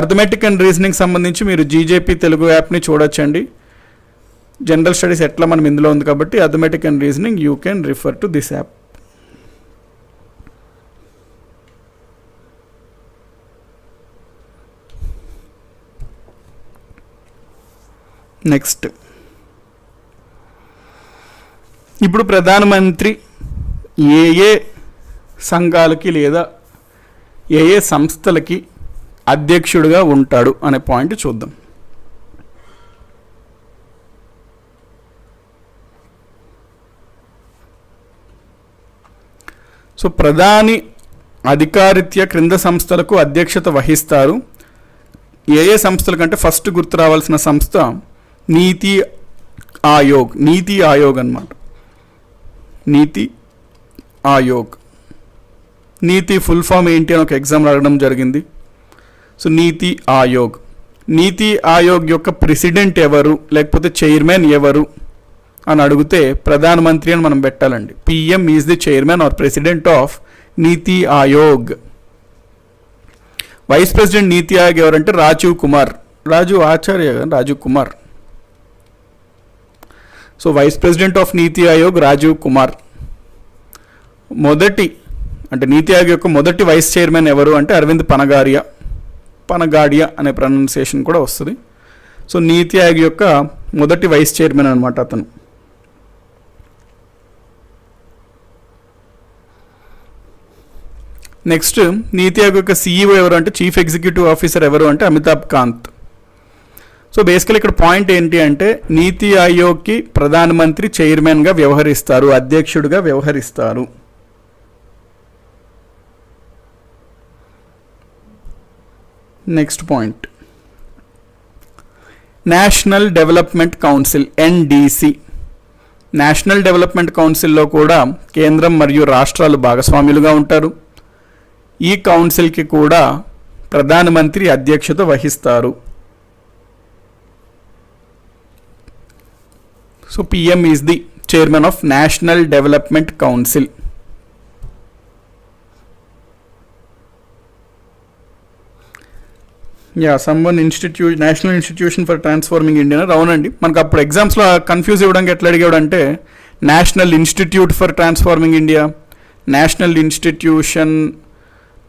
Speaker 1: అర్థమెటిక్ అండ్ రీజనింగ్ సంబంధించి మీరు జీజేపీ తెలుగు యాప్ని చూడొచ్చండి. జనరల్ స్టడీస్ ఎట్లా మనం ఇందులో ఉంది కాబట్టి arithmetic and reasoning you can refer to this app. Next, ఇప్పుడు ప్రధానమంత్రి ఏ ఏ సంఘాలకి లేదా ఏ ఏ సంస్థలకి అధ్యక్షుడిగా ఉంటాడు అనే పాయింట్ చూద్దాం. సో ప్రధాని అధికారిత్య క్రింద సంస్థలకు అధ్యక్షత వహిస్తారు. ఏ ఏ సంస్థలకంటే ఫస్ట్ గుర్తు రావాల్సిన సంస్థ నీతి ఆయోగ్. నీతి ఆయోగ్ అన్నమాట. నీతి ఆయోగ్. నీతి ఫుల్ ఫామ్ ఏంటి అని ఒక ఎగ్జామ్ అడగడం జరిగింది. సో నీతి ఆయోగ్. నీతి ఆయోగ్ యొక్క ప్రెసిడెంట్ ఎవరు లేకపోతే చైర్మన్ ఎవరు అని అడిగితే ప్రధానమంత్రి అని మనం పెట్టాలండి. PM is the chairman or president of Niti Aayog. Vice president Niti Aayog ఎవరంటే Rajiv Kumar. Raju Acharya Rajiv Kumar. So vice president of Niti Aayog Rajiv Kumar. నీతి ఆయోగ్ యొక్క మొదటి వైస్ చైర్మన్ ఎవరు అంటే అరవింద్ పనగాడియా అనే ప్రొనౌన్సియేషన్ కూడా వస్తుంది. సో నీతి ఆయోగ్ యొక్క మొదటి వైస్ చైర్మన్ అనమాట అతను. నెక్స్ట్, నీతి ఆయోగ్ యొక్క సీఈఓ ఎవరు అంటే చీఫ్ ఎగ్జిక్యూటివ్ ఆఫీసర్ ఎవరు అంటే అమితాబ్ కాంత్. సో బేసికలీ ఇక్కడ పాయింట్ ఏంటి అంటే నీతి ఆయోగ్కి ప్రధానమంత్రి చైర్మన్గా వ్యవహరిస్తారు, అధ్యక్షుడిగా వ్యవహరిస్తారు. Next point, national development council NDC. National development కౌన్సిల్లో కూడా కేంద్రం మరియు రాష్ట్రాలు భాగస్వాములుగా ఉంటారు. ఈ కౌన్సిల్కి కూడా ప్రధానమంత్రి అధ్యక్షత వహిస్తారు. So PM is the chairman of national development council. Someone institute, national institution for transforming India. అవునండి, మనకు అప్పుడు ఎగ్జామ్స్లో కన్ఫ్యూజ్ ఇవ్వడానికి ఎట్లా అడిగాడు అంటే national institute for transforming India, national institution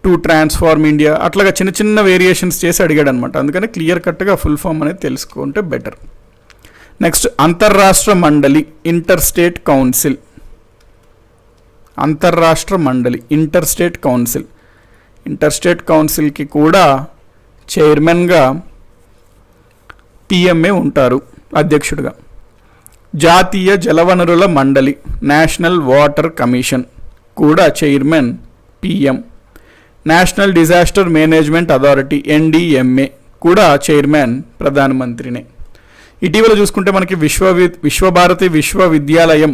Speaker 1: to transform India, అట్లాగా చిన్న చిన్న వేరియేషన్స్ చేసి అడిగాడు అనమాట. అందుకని క్లియర్ కట్గా ఫుల్ ఫామ్ అనేది తెలుసుకుంటే బెటర్. నెక్స్ట్, అంతర్రాష్ట్ర మండలి ఇంటర్ స్టేట్ కౌన్సిల్. అంతర్రాష్ట్ర మండలి inter state council. Inter state కౌన్సిల్కి కూడా చైర్మన్గా పిఎంఏ ఉంటారు అధ్యక్షుడిగా. జాతీయ జలవనరుల మండలి నేషనల్ వాటర్ కమిషన్ కూడా chairman PM. National disaster management authority NDMA కూడా చైర్మన్ ప్రధానమంత్రినే. ఇటీవల చూసుకుంటే మనకి విశ్వభారతి విశ్వవిద్యాలయం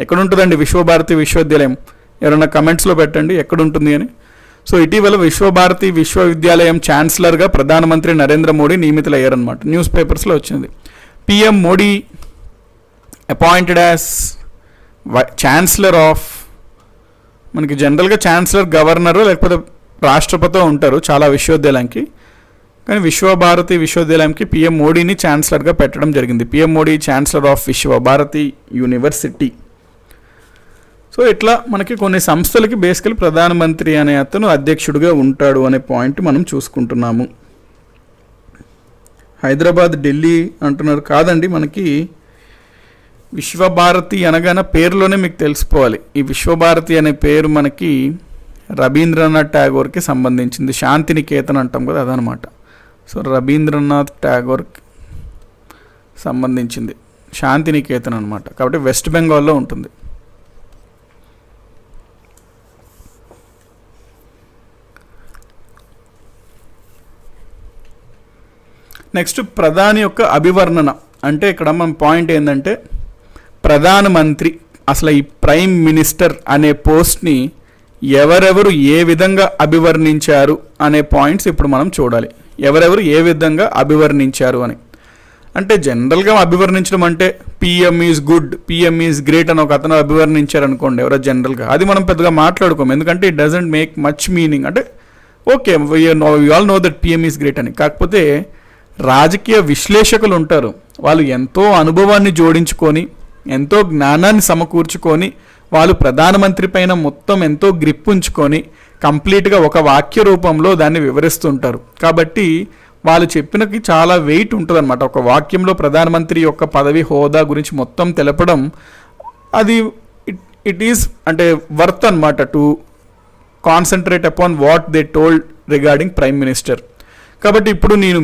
Speaker 1: ఎక్కడుంటుందండి? విశ్వభారతి విశ్వవిద్యాలయం ఎవరైనా కమెంట్స్లో పెట్టండి ఎక్కడుంటుంది అని. సో ఇటీవల విశ్వభారతి విశ్వవిద్యాలయం ఛాన్సలర్గా ప్రధానమంత్రి నరేంద్ర మోడీ నియమితులయ్యారనమాట. న్యూస్ పేపర్స్లో వచ్చింది. PM Modi appointed as chancellor of, మనకి జనరల్గా ఛాన్సలర్ గవర్నరు లేకపోతే రాష్ట్రపతి ఉంటారు చాలా విశ్వవిద్యాలయానికి, కానీ విశ్వభారతి విశ్వవిద్యాలయంకి పిఎం మోడీని ఛాన్సలర్గా పెట్టడం జరిగింది. PM Modi chancellor of Visva Bharati university. So ఇట్లా మనకి కొన్ని సంస్థలకి బేసికలీ ప్రధానమంత్రి అనే అతను అధ్యక్షుడిగా ఉంటాడు అనే పాయింట్ మనం చూసుకుంటున్నాము. హైదరాబాద్ ఢిల్లీ అంటున్నారు, కాదండి, మనకి విశ్వభారతి అనగానే పేరులోనే మీకు తెలిసిపోవాలి. ఈ విశ్వభారతి అనే పేరు మనకి రవీంద్రనాథ్ ట్యాగోర్కి సంబంధించింది. శాంతినికేతన్ అంటాం కదా, అదనమాట. సో రవీంద్రనాథ్ ట్యాగోర్కి సంబంధించింది శాంతినికేతన్ అనమాట. కాబట్టి వెస్ట్ బెంగాల్లో ఉంటుంది. నెక్స్ట్ ప్రధాని యొక్క అభివర్ణన అంటే ఇక్కడ మన పాయింట్ ఏంటంటే ప్రధానమంత్రి అసలు ఈ ప్రైమ్ మినిస్టర్ అనే పోస్ట్ని ఎవరెవరు ఏ విధంగా అభివర్ణించారు అనే పాయింట్స్ ఇప్పుడు మనం చూడాలి. ఎవరెవరు ఏ విధంగా అభివర్ణించారు అని అంటే జనరల్గా అభివర్ణించడం అంటే PM is good, PM is great అని ఒక అతను అభివర్ణించారు అనుకోండి ఎవరో జనరల్గా, అది మనం పెద్దగా మాట్లాడుకోము ఎందుకంటే it doesn't make much meaning. అంటే okay we all know that PM is great అని. కాకపోతే రాజకీయ విశ్లేషకులు ఉంటారు, వాళ్ళు ఎంతో అనుభవాన్ని జోడించుకొని ఎంతో జ్ఞానాన్ని సమకూర్చుకొని వాళ్ళు ప్రధానమంత్రి పైన మొత్తం ఎంతో గ్రిప్ ఉంచుకొని కంప్లీట్గా ఒక వాక్య రూపంలో దాన్ని వివరిస్తుంటారు. కాబట్టి వాళ్ళు చెప్పినకి చాలా వెయిట్ ఉంటుంది అనమాట. ఒక వాక్యంలో ప్రధానమంత్రి యొక్క పదవి హోదా గురించి మొత్తం తెలపడం అది ఇట్ ఈస్ అంటే వర్త్ అనమాట to concentrate upon what they told regarding prime minister. కాబట్టి ఇప్పుడు నేను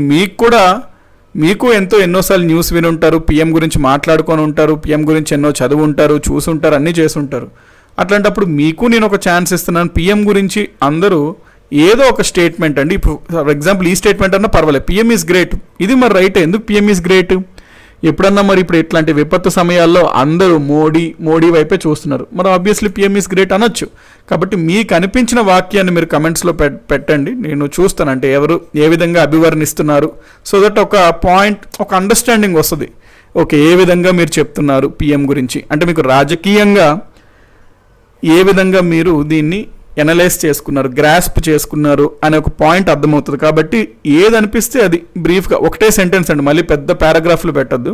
Speaker 1: మీకు ఎన్నోసార్లు న్యూస్ విని ఉంటారు, పిఎం గురించి మాట్లాడుకొని ఉంటారు, పిఎం గురించి ఎన్నో చదువు ఉంటారు, చూసుంటారు, అన్నీ చేసుంటారు. అట్లాంటప్పుడు మీకు నేను ఒక ఛాన్స్ ఇస్తున్నాను. పిఎం గురించి అందరూ ఏదో ఒక స్టేట్మెంట్ అండి, ఇప్పుడు ఫర్ ఎగ్జాంపుల్ ఈ స్టేట్మెంట్ అన్నా పర్వాలేదు, పిఎం ఈజ్ గ్రేట్, ఇది మరి రైట్. ఎందుకు పిఎం ఈజ్ గ్రేట్? ఎప్పుడన్నా మరి ఇప్పుడు ఇట్లాంటి విపత్తు సమయాల్లో అందరూ మోడీ వైపే చూస్తున్నారు, మరి ఆబ్వియస్లీ పిఎం ఈజ్ గ్రేట్ అనొచ్చు. కాబట్టి మీకు అనిపించిన వాక్యాన్ని మీరు కమెంట్స్లో పెట్టండి, నేను చూస్తాను అంటే ఎవరు ఏ విధంగా అభివర్ణిస్తున్నారు. సో దట్ ఒక పాయింట్, ఒక అండర్స్టాండింగ్ వస్తుంది. ఓకే, ఏ విధంగా మీరు చెప్తున్నారు పిఎం గురించి, అంటే మీకు రాజకీయంగా ఏ విధంగా మీరు దీన్ని ఎనలైజ్ చేసుకున్నారు, గ్రాస్ప్ చేసుకున్నారు అనే ఒక పాయింట్ అర్థమవుతుంది. కాబట్టి ఏది అనిపిస్తే అది బ్రీఫ్గా ఒకటే సెంటెన్స్ అండి, మళ్ళీ పెద్ద పారాగ్రాఫ్లు పెట్టద్దు,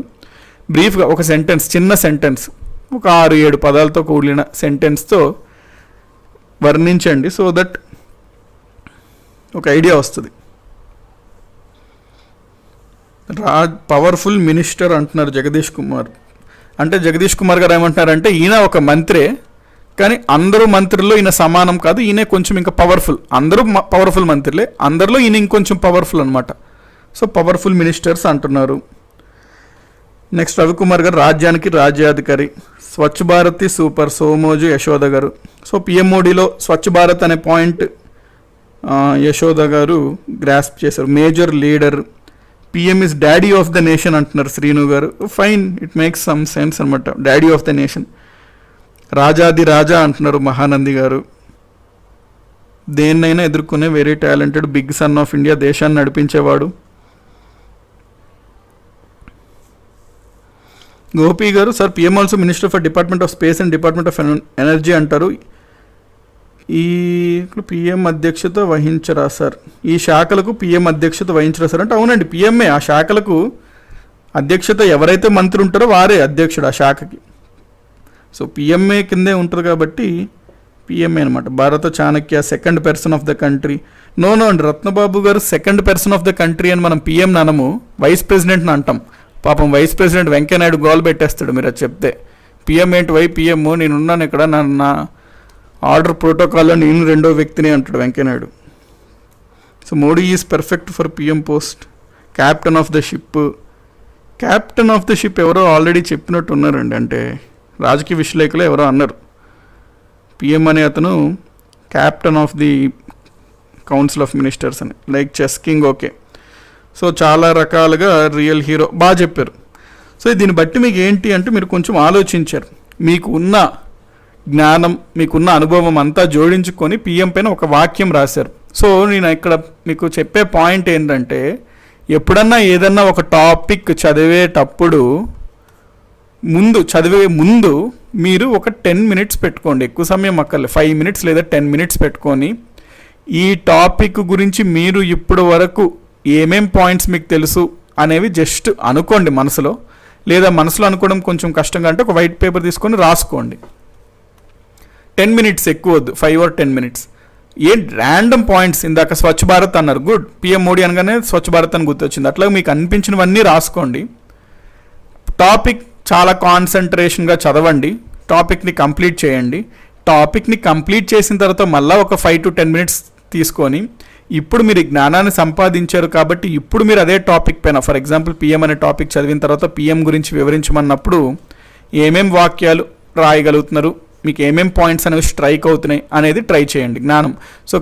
Speaker 1: బ్రీఫ్గా ఒక సెంటెన్స్, చిన్న సెంటెన్స్, ఒక 6-7 పదాలతో కూడిన సెంటెన్స్తో వర్ణించండి. సో దట్ ఒక ఐడియా వస్తుంది. పవర్ఫుల్ మినిస్టర్ అంటున్నారు జగదీష్ కుమార్. అంటే జగదీష్ కుమార్ గారు ఏమంటున్నారంటే ఈయన ఒక మంత్రే, కానీ అందరూ మంత్రుల్లో ఈయన సమానం కాదు, ఈయన కొంచెం ఇంకా పవర్ఫుల్. అందరూ పవర్ఫుల్ మంత్రులే, అందరిలో ఈయన ఇంకొంచెం పవర్ఫుల్ అనమాట. సో పవర్ఫుల్ మినిస్టర్స్ అంటున్నారు. నెక్స్ట్ రవికుమార్ గారు రాజ్యానికి రాజ్యాధికారి, స్వచ్ఛ భారత్ సూపర్, సోమోజు యశోద గారు. సో పిఎం మోడీలో స్వచ్ఛ భారత్ అనే పాయింట్ యశోద గారు గ్రాస్ప్ చేశారు. Major leader, PM is daddy of the nation అంటున్నారు శ్రీను గారు. Fine, it makes some sense అనమాట, డాడీ ఆఫ్ ద నేషన్. రాజాది రాజా అంటున్నారు మహానంది గారు. దేన్నైనా ఎదుర్కొనే very talented, big son of India, దేశాన్ని నడిపించేవాడు. గోపి గారు sir PM also minister for department of space and department of energy అంటారు. ఈ పిఎం అధ్యక్షత వహించరా సార్, ఈ శాఖలకు పిఎం అధ్యక్షత వహించరా సార్ అంటే అవునండి, పిఎంఏ ఆ శాఖలకు అధ్యక్షత, ఎవరైతే మంత్రి ఉంటారో వారే అధ్యక్షుడు ఆ శాఖకి. సో పిఎంఏ కిందే ఉంటుంది కాబట్టి పిఎంఏ అనమాట. భారత Chanakya second person of the country. No అండి, రత్నబాబు గారు second person of the country అని మనం పిఎం అనము, వైస్ ప్రెసిడెంట్ని అంటాం. పాపం వైస్ ప్రెసిడెంట్ వెంకయ్యనాయుడు గోల్ పెట్టేస్తాడు మీరు అది చెప్తే. పిఎం ఏంటి వై పిఎం, నేనున్నాను ఇక్కడ, నా ఆర్డర్ ప్రోటోకాల్లో నేను రెండో వ్యక్తిని అంటాడు Venkaiah Naidu. So Modi is perfect for PM post. Captain of the ship, captain of the ship ఎవరో ఆల్రెడీ చెప్పినట్టు ఉన్నారండి, అంటే రాజకీయ విశ్లేషకులు ఎవరో అన్నారు పిఎం అనే అతను captain of the council of ministers అని, like chess king. Okay, so చాలా రకాలుగా రియల్ హీరో బాగా చెప్పారు. సో దీన్ని బట్టి మీకు ఏంటి అంటే మీరు కొంచెం ఆలోచించారు, మీకు ఉన్న జ్ఞానం, మీకున్న అనుభవం అంతా జోడించుకొని పిఎం పైన ఒక వాక్యం రాశారు. సో నేను ఇక్కడ మీకు చెప్పే పాయింట్ ఏంటంటే ఎప్పుడన్నా ఏదన్నా ఒక టాపిక్ చదివే ముందు మీరు ఒక 10 minutes పెట్టుకోండి, ఎక్కువ సమయం అక్కర్లే, 5 minutes లేదా 10 minutes పెట్టుకొని ఈ టాపిక్ గురించి మీరు ఇప్పుడు వరకు ఏమేం పాయింట్స్ మీకు తెలుసు అనేవి జస్ట్ అనుకోండి మనసులో, లేదా మనసులో అనుకోవడం కొంచెం కష్టంగా అంటే ఒక వైట్ పేపర్ తీసుకొని రాసుకోండి. 10 minutes ఎక్కువ వద్దు, 5 or 10 minutes. ఏం ర్యాండమ్ పాయింట్స్, ఇందాక స్వచ్ఛ భారత్ అన్నారు, గుడ్, పిఎం మోడీ అనగానే స్వచ్ఛ భారత్ అని గుర్తొచ్చింది, అట్లా మీకు అనిపించినవన్నీ రాసుకోండి. టాపిక్ చాలా కాన్సన్ట్రేషన్గా చదవండి, టాపిక్ని కంప్లీట్ చేయండి. టాపిక్ని కంప్లీట్ చేసిన తర్వాత మళ్ళీ ఒక 5 to 10 minutes తీసుకొని ఇప్పుడు మీరు జ్ఞానాన్ని సంపాదించారు కాబట్టి ఇప్పుడు మీరు అదే టాపిక్ పైన, ఫర్ ఎగ్జాంపుల్ పిఎం అనే టాపిక్ చదివిన తర్వాత పిఎం గురించి వివరించమన్నప్పుడు ఏమేం వాక్యాలు రాయగలుగుతున్నారు, మీకు ఏమేం పాయింట్స్ అనేవి స్ట్రైక్ అవుతున్నాయి అనేది ట్రై చేయండి.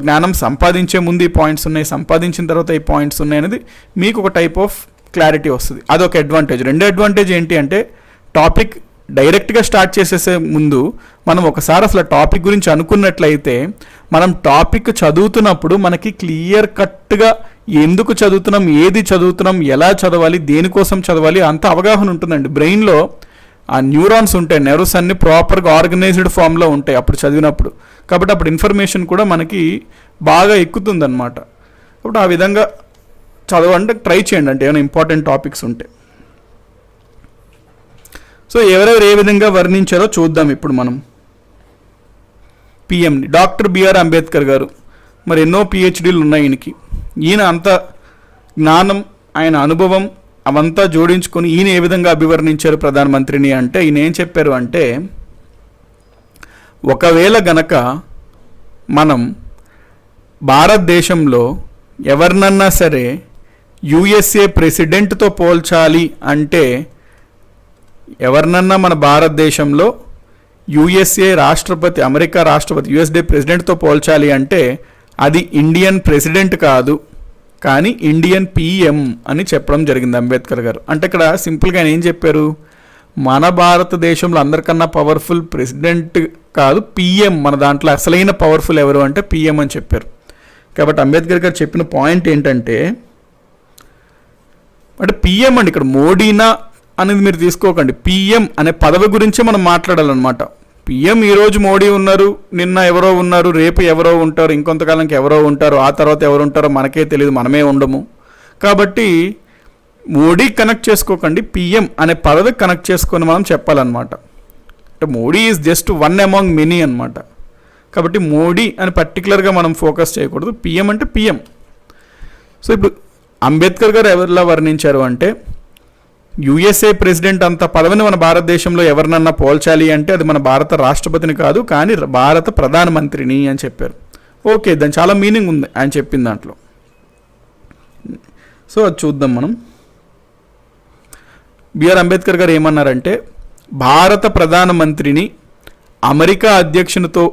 Speaker 1: జ్ఞానం సంపాదించే ముందు ఈ పాయింట్స్ ఉన్నాయి, సంపాదించిన తర్వాత ఈ పాయింట్స్ ఉన్నాయి అనేది మీకు ఒక టైప్ ఆఫ్ క్లారిటీ వస్తుంది. అదొక అడ్వాంటేజ్. రెండో అడ్వాంటేజ్ ఏంటి అంటే టాపిక్ డైరెక్ట్గా స్టార్ట్ చేసేసే ముందు మనం ఒకసారి అసలు టాపిక్ గురించి అనుకున్నట్లయితే మనం టాపిక్ చదువుతున్నప్పుడు మనకి క్లియర్ కట్గా ఎందుకు చదువుతున్నాం, ఏది చదువుతున్నాం, ఎలా చదవాలి, దేనికోసం చదవాలి అంత అవగాహన ఉంటుందండి. బ్రెయిన్లో ఆ న్యూరాన్స్ ఉంటాయి, నెర్వ్స్ అన్ని ప్రాపర్గా ఆర్గనైజ్డ్ ఫామ్లో ఉంటాయి అప్పుడు చదివినప్పుడు. కాబట్టి అప్పుడు ఇన్ఫర్మేషన్ కూడా మనకి బాగా ఎక్కుతుందన్నమాట. కాబట్టి ఆ విధంగా చదవండి, ట్రై చేయండి అంటే ఏమైనా ఇంపార్టెంట్ టాపిక్స్ ఉంటే. సో ఎవరెవరు ఏ విధంగా వర్ణించారో చూద్దాం ఇప్పుడు మనం. పిఎంని డాక్టర్ బిఆర్ అంబేద్కర్ గారు, మరి ఎన్నో పిహెచ్డీలు ఉన్నాయి ఈయనకి. ఈయన అంత జ్ఞానం, ఆయన అనుభవం అవంతా జోడించుకొని ఈయన ఏ విధంగా అభివర్ణించారు ప్రధానమంత్రిని అంటే ఈయన ఏం చెప్పారు అంటే, ఒకవేళ గనక మనం భారతదేశంలో ఎవరినన్నా సరే యుఎస్ఏ ప్రెసిడెంట్తో పోల్చాలి అంటే, ఎవరినన్నా మన భారతదేశంలో యుఎస్ఏ రాష్ట్రపతి, అమెరికా రాష్ట్రపతి, యుఎస్ఏ ప్రెసిడెంట్తో పోల్చాలి అంటే అది ఇండియన్ ప్రెసిడెంట్ కాదు, కానీ ఇండియన్ పిఎం అని చెప్పడం జరిగింది అంబేద్కర్ గారు. అంటే ఇక్కడ సింపుల్గా ఆయన ఏం చెప్పారు, మన భారతదేశంలో అందరికన్నా పవర్ఫుల్ ప్రెసిడెంట్ కాదు, పిఎం మన దాంట్లో అసలైన పవర్ఫుల్ ఎవరు అంటే పిఎం అని చెప్పారు. కాబట్టి అంబేద్కర్ గారు చెప్పిన పాయింట్ ఏంటంటే, అంటే పిఎం అండి, ఇక్కడ మోడీనా అనేది మీరు తీసుకోకండి, పిఎం అనే పదవి గురించే మనం మాట్లాడాలన్నమాట. పిఎం ఈరోజు మోడీ ఉన్నారు, నిన్న ఎవరో ఉన్నారు, రేపు ఎవరో ఉంటారు, ఇంకొంతకాలంకి ఎవరో ఉంటారు, ఆ తర్వాత ఎవరు ఉంటారో మనకే తెలియదు, మనమే ఉండము. కాబట్టి మోడీ కనెక్ట్ చేసుకోకండి, పిఎం అనే పదవి కనెక్ట్ చేసుకొని మనం చెప్పాలన్నమాట. అంటే Modi is just one among many అనమాట. కాబట్టి మోడీ అని పర్టికులర్గా మనం ఫోకస్ చేయకూడదు, పిఎం అంటే పిఎం. సో ఇప్పుడు అంబేద్కర్ గారు ఎవరిలా వర్ణించారు అంటే, యుఎస్ఏ ప్రెసిడెంట్ అంత పదవిని మన భారతదేశంలో ఎవరినన్నా పోల్చాలి అంటే అది మన భారత రాష్ట్రపతిని కాదు, కానీ భారత ప్రధానమంత్రిని అని చెప్పారు. ఓకే, దాని చాలా మీనింగ్ ఉంది ఆయన చెప్పిన దాంట్లో. సో అది చూద్దాం మనం. బిఆర్ అంబేద్కర్ గారు ఏమన్నారంటే, భారత ప్రధానమంత్రిని అమెరికా అధ్యక్షునితో,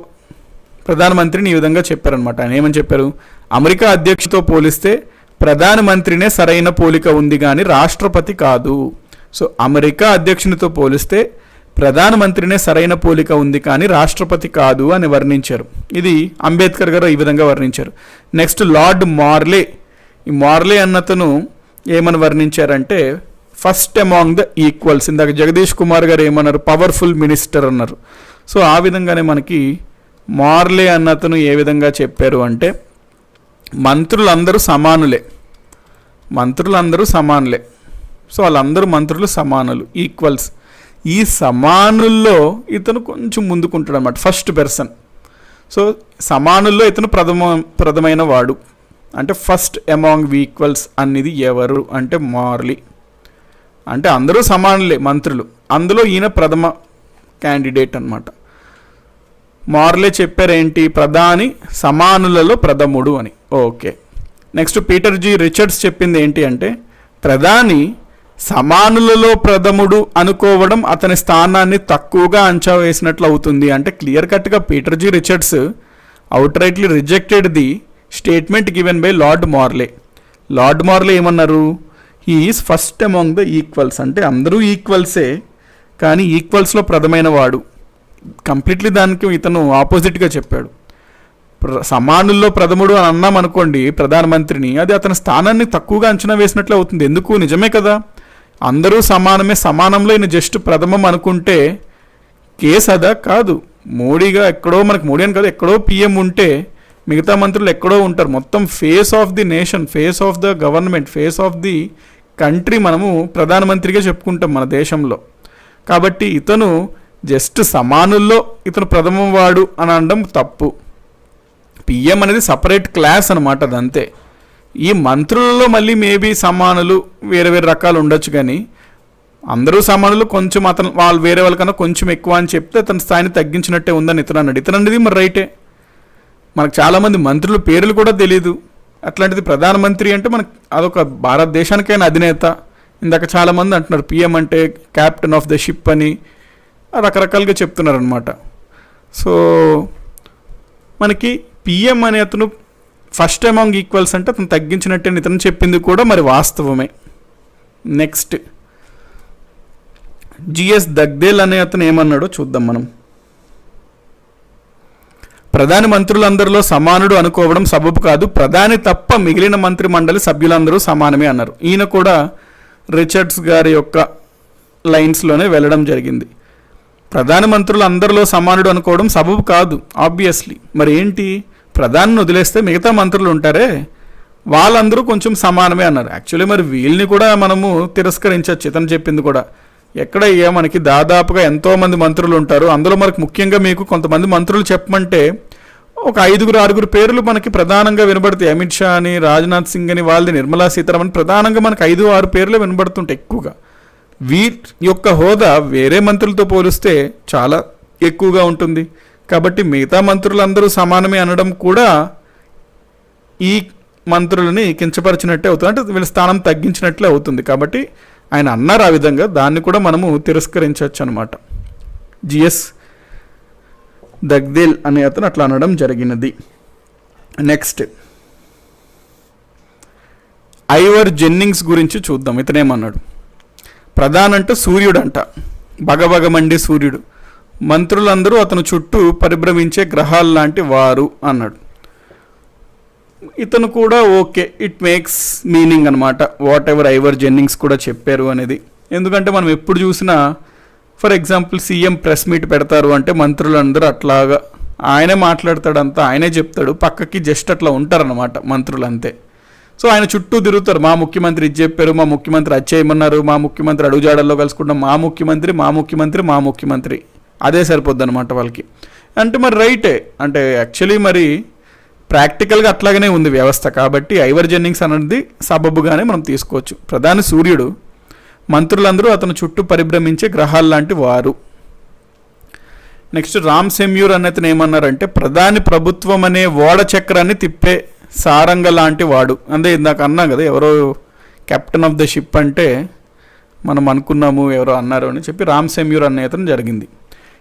Speaker 1: ప్రధానమంత్రిని ఈ విధంగా చెప్పారనమాట. ఆయన ఏమని చెప్పారు, అమెరికా అధ్యక్షుతో పోలిస్తే ప్రధానమంత్రినే సరైన పోలిక ఉంది కానీ రాష్ట్రపతి కాదు. సో అమెరికా అధ్యక్షునితో పోలిస్తే ప్రధానమంత్రినే సరైన పోలిక ఉంది కానీ రాష్ట్రపతి కాదు అని వర్ణించారు. ఇది అంబేద్కర్ గారు ఈ విధంగా వర్ణించారు. నెక్స్ట్ లార్డ్ మార్లే, ఈ మార్లే అన్నతను ఏమని వర్ణించారంటే, ఫస్ట్ అమాంగ్ ద ఈక్వల్స్. ఇందాక జగదీష్ కుమార్ గారు ఏమన్నారు, పవర్ఫుల్ మినిస్టర్ అన్నారు. సో ఆ విధంగానే మనకి మార్లే అన్నతను ఏ విధంగా చెప్పారు అంటే, మంత్రులందరూ సమానులే, మంత్రులందరూ సమానులే. సో వాళ్ళందరూ మంత్రులు సమానులు, ఈక్వల్స్. ఈ సమానుల్లో ఇతను కొంచెం ముందుకుంటాడు అన్నమాట, ఫస్ట్ పర్సన్. సో సమానుల్లో ఇతను ప్రథమైన వాడు. అంటే ఫస్ట్ అమాంగ్ ఈక్వల్స్ అనేది ఎవరు అంటే మార్లీ. అంటే అందరూ సమానులే మంత్రులు, అందులో ఈయన ప్రథమ క్యాండిడేట్ అన్నమాట. మార్లే చెప్పారేంటి, ప్రధాని సమానులలో ప్రథముడు అని. Okay. Next Peter G Richards చెప్పింది ఏంటి అంటే, ప్రధాని సమానులలో ప్రథముడు అనుకోవడం అతని స్థానాన్ని తక్కువగా అంచనా వేసినట్లు అవుతుంది. అంటే క్లియర్ కట్గా Peter G Richards outrightly rejected the statement given by Lord Morley. Lord Morley ఏమన్నారు, he is first among the equals. అంటే అందరూ ఈక్వల్సే, కానీ ఈక్వల్స్లో ప్రథమైన వాడు. కంప్లీట్లీ దానికి ఇతను ఆపోజిట్గా చెప్పాడు. సమానుల్లో ప్రథముడు అని అన్నాం అనుకోండి ప్రధానమంత్రిని, అది అతని స్థానాన్ని తక్కువగా అంచనా వేసినట్లు అవుతుంది. ఎందుకు, నిజమే కదా, అందరూ సమానమే, సమానంలో ఈయన జస్ట్ ప్రథమం అనుకుంటే కేసు అదా కాదు. మోడీగా ఎక్కడో, మనకు మోడీ అని కాదు, ఎక్కడో పిఎం ఉంటే మిగతా మంత్రులు ఎక్కడో ఉంటారు. మొత్తం face of the nation, face of the government, face of the country మనము ప్రధానమంత్రిగా చెప్పుకుంటాం మన దేశంలో. కాబట్టి ఇతను జస్ట్ సమానుల్లో ఇతను ప్రథమ వాడు అని అనడం తప్పు. పిఎం అనేది సపరేట్ క్లాస్ అనమాట, అదంతే. ఈ మంత్రులలో మళ్ళీ మేబీ సమానులు వేరే వేరే రకాలు ఉండొచ్చు, కానీ అందరూ సమానులు, కొంచెం అతను వాళ్ళు వేరే వాళ్ళకన్నా కొంచెం ఎక్కువ అని చెప్తే అతని స్థాయిని తగ్గించినట్టే ఉందని ఇతను అన్నాడు. ఇతను అనేది మరి రైటే. మనకు చాలామంది మంత్రుల పేర్లు కూడా తెలియదు. అట్లాంటిది ప్రధానమంత్రి అంటే మనకు అదొక భారతదేశానికైనా అధినేత. ఇందాక చాలామంది అంటున్నారు పిఎం అంటే క్యాప్టెన్ ఆఫ్ ద షిప్ అని రకరకాలుగా చెప్తున్నారనమాట. సో మనకి పిఎం అనే అతను ఫస్ట్ అమాంగ్ ఈక్వల్స్ అంటే అతను తగ్గించినట్టే ఇతను చెప్పింది కూడా మరి వాస్తవమే. నెక్స్ట్ జిఎస్ దగ్దేల్ అనే అతను ఏమన్నాడో చూద్దాం మనం. ప్రధాని మంత్రులందరిలో సమానుడు అనుకోవడం సబబు కాదు, ప్రధాని తప్ప మిగిలిన మంత్రి మండలి సభ్యులందరూ సమానమే అన్నారు. ఈయన కూడా రిచర్డ్స్ గారి యొక్క లైన్స్లోనే వెళ్ళడం జరిగింది. ప్రధాన మంత్రులు అందరిలో సమానుడు అనుకోవడం సబబు కాదు ఆబ్వియస్లీ. మరి ఏంటి, ప్రధానిని వదిలేస్తే మిగతా మంత్రులు ఉంటారే వాళ్ళందరూ కొంచెం సమానమే అన్నారు. యాక్చువల్లీ మరి వీళ్ళని కూడా మనము తిరస్కరించవచ్చు. ఇతను చెప్పింది కూడా ఎక్కడ మనకి దాదాపుగా ఎంతోమంది మంత్రులు ఉంటారు, అందులో మనకు ముఖ్యంగా మీకు కొంతమంది మంత్రులు చెప్పమంటే ఒక 5-6 పేర్లు మనకి ప్రధానంగా వినబడతాయి. అమిత్ షా అని, రాజ్నాథ్ సింగ్ అని, వాళ్ళది నిర్మలా సీతారామన్, ప్రధానంగా మనకు 5-6 పేర్లే వినబడుతుంటాయి ఎక్కువగా. వీటి యొక్క హోదా వేరే మంత్రులతో పోలిస్తే చాలా ఎక్కువగా ఉంటుంది. కాబట్టి మిగతా మంత్రులందరూ సమానమే అనడం కూడా ఈ మంత్రులని కించపరిచినట్టే అవుతుంది, అంటే వీళ్ళ స్థానం తగ్గించినట్లే అవుతుంది. కాబట్టి ఆయన అన్నారు ఆ విధంగా, దాన్ని కూడా మనము తిరస్కరించవచ్చు అనమాట. జిఎస్ దగ్దేల్ అనే అతను అట్లా అనడం జరిగినది. నెక్స్ట్ ఐవర్ జెన్నింగ్స్ గురించి చూద్దాం. ఇతనేమన్నాడు, ప్రధానంటే సూర్యుడంట, బగబగమండి సూర్యుడు, మంత్రులందరూ అతను చుట్టూ పరిభ్రమించే గ్రహాలు లాంటి వారు అన్నాడు. ఇతను కూడా ఓకే, ఇట్ మేక్స్ మీనింగ్ అనమాట వాట్ ఎవర్ ఐవర్ జెన్నింగ్స్ కూడా చెప్పారు అనేది. ఎందుకంటే మనం ఎప్పుడు చూసినా for example CM press meet పెడతారు అంటే మంత్రులందరూ అట్లాగా ఆయనే మాట్లాడతాడంతా, ఆయనే చెప్తాడు, పక్కకి జస్ట్ అట్లా ఉంటారనమాట మంత్రులు అంతే. సో ఆయన చుట్టూ తిరుగుతారు, మా ముఖ్యమంత్రి ఇది చెప్పారు, మా ముఖ్యమంత్రి అది చేయమన్నారు, మా ముఖ్యమంత్రి అడుగుజాడల్లో కలుసుకుంటాం, మా ముఖ్యమంత్రి మా ముఖ్యమంత్రి మా ముఖ్యమంత్రి, అదే సరిపోద్ది అనమాట వాళ్ళకి. అంటే మరి రైటే, అంటే యాక్చువల్లీ మరి ప్రాక్టికల్గా అట్లాగనే ఉంది వ్యవస్థ. కాబట్టి ఐవర్ జెన్నింగ్స్ అనేది సబబుగానే మనం తీసుకోవచ్చు. ప్రధాని సూర్యుడు, మంత్రులందరూ అతను చుట్టూ పరిభ్రమించే గ్రహాలు లాంటి వారు. నెక్స్ట్ రామ్ సెమ్యూర్ అతను ఏమన్నారంటే, ప్రధాని ప్రభుత్వం అనే ఓడ చక్రాన్ని తిప్పే సారంగ లాంటి వాడు. అంటే ఇందాక అన్నా కదా ఎవరో కెప్టెన్ ఆఫ్ ద షిప్ అంటే మనం అనుకున్నాము ఎవరో అన్నారు అని చెప్పి రామ్ సెమ్యూర్ అనే అతను జరిగింది.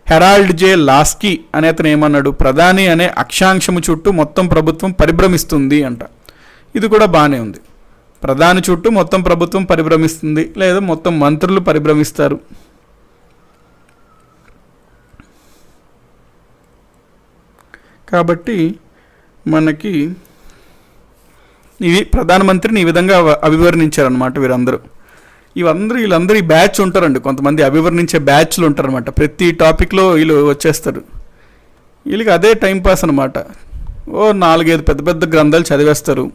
Speaker 1: హెరాల్డ్ జే లాస్కీ అనే అతను ఏమన్నాడు, ప్రధాని అనే అక్షాంశము చుట్టూ మొత్తం ప్రభుత్వం పరిభ్రమిస్తుంది అంట. ఇది కూడా బాగానే ఉంది, ప్రధాని చుట్టూ మొత్తం ప్రభుత్వం పరిభ్రమిస్తుంది, లేదా మొత్తం మంత్రులు పరిభ్రమిస్తారు. కాబట్టి మనకి ఇవి ప్రధానమంత్రిని ఈ విధంగా అభివర్ణించారనమాట వీళ్ళందరూ ఈ బ్యాచ్ ఉంటారండి. కొంతమంది అభివర్ణించే బ్యాచ్లు ఉంటారనమాట. ప్రతి టాపిక్లో వీళ్ళు వచ్చేస్తారు. వీళ్ళకి అదే టైంపాస్ అనమాట. 4-5 పెద్ద పెద్ద గ్రంథాలు చదివేస్తారు,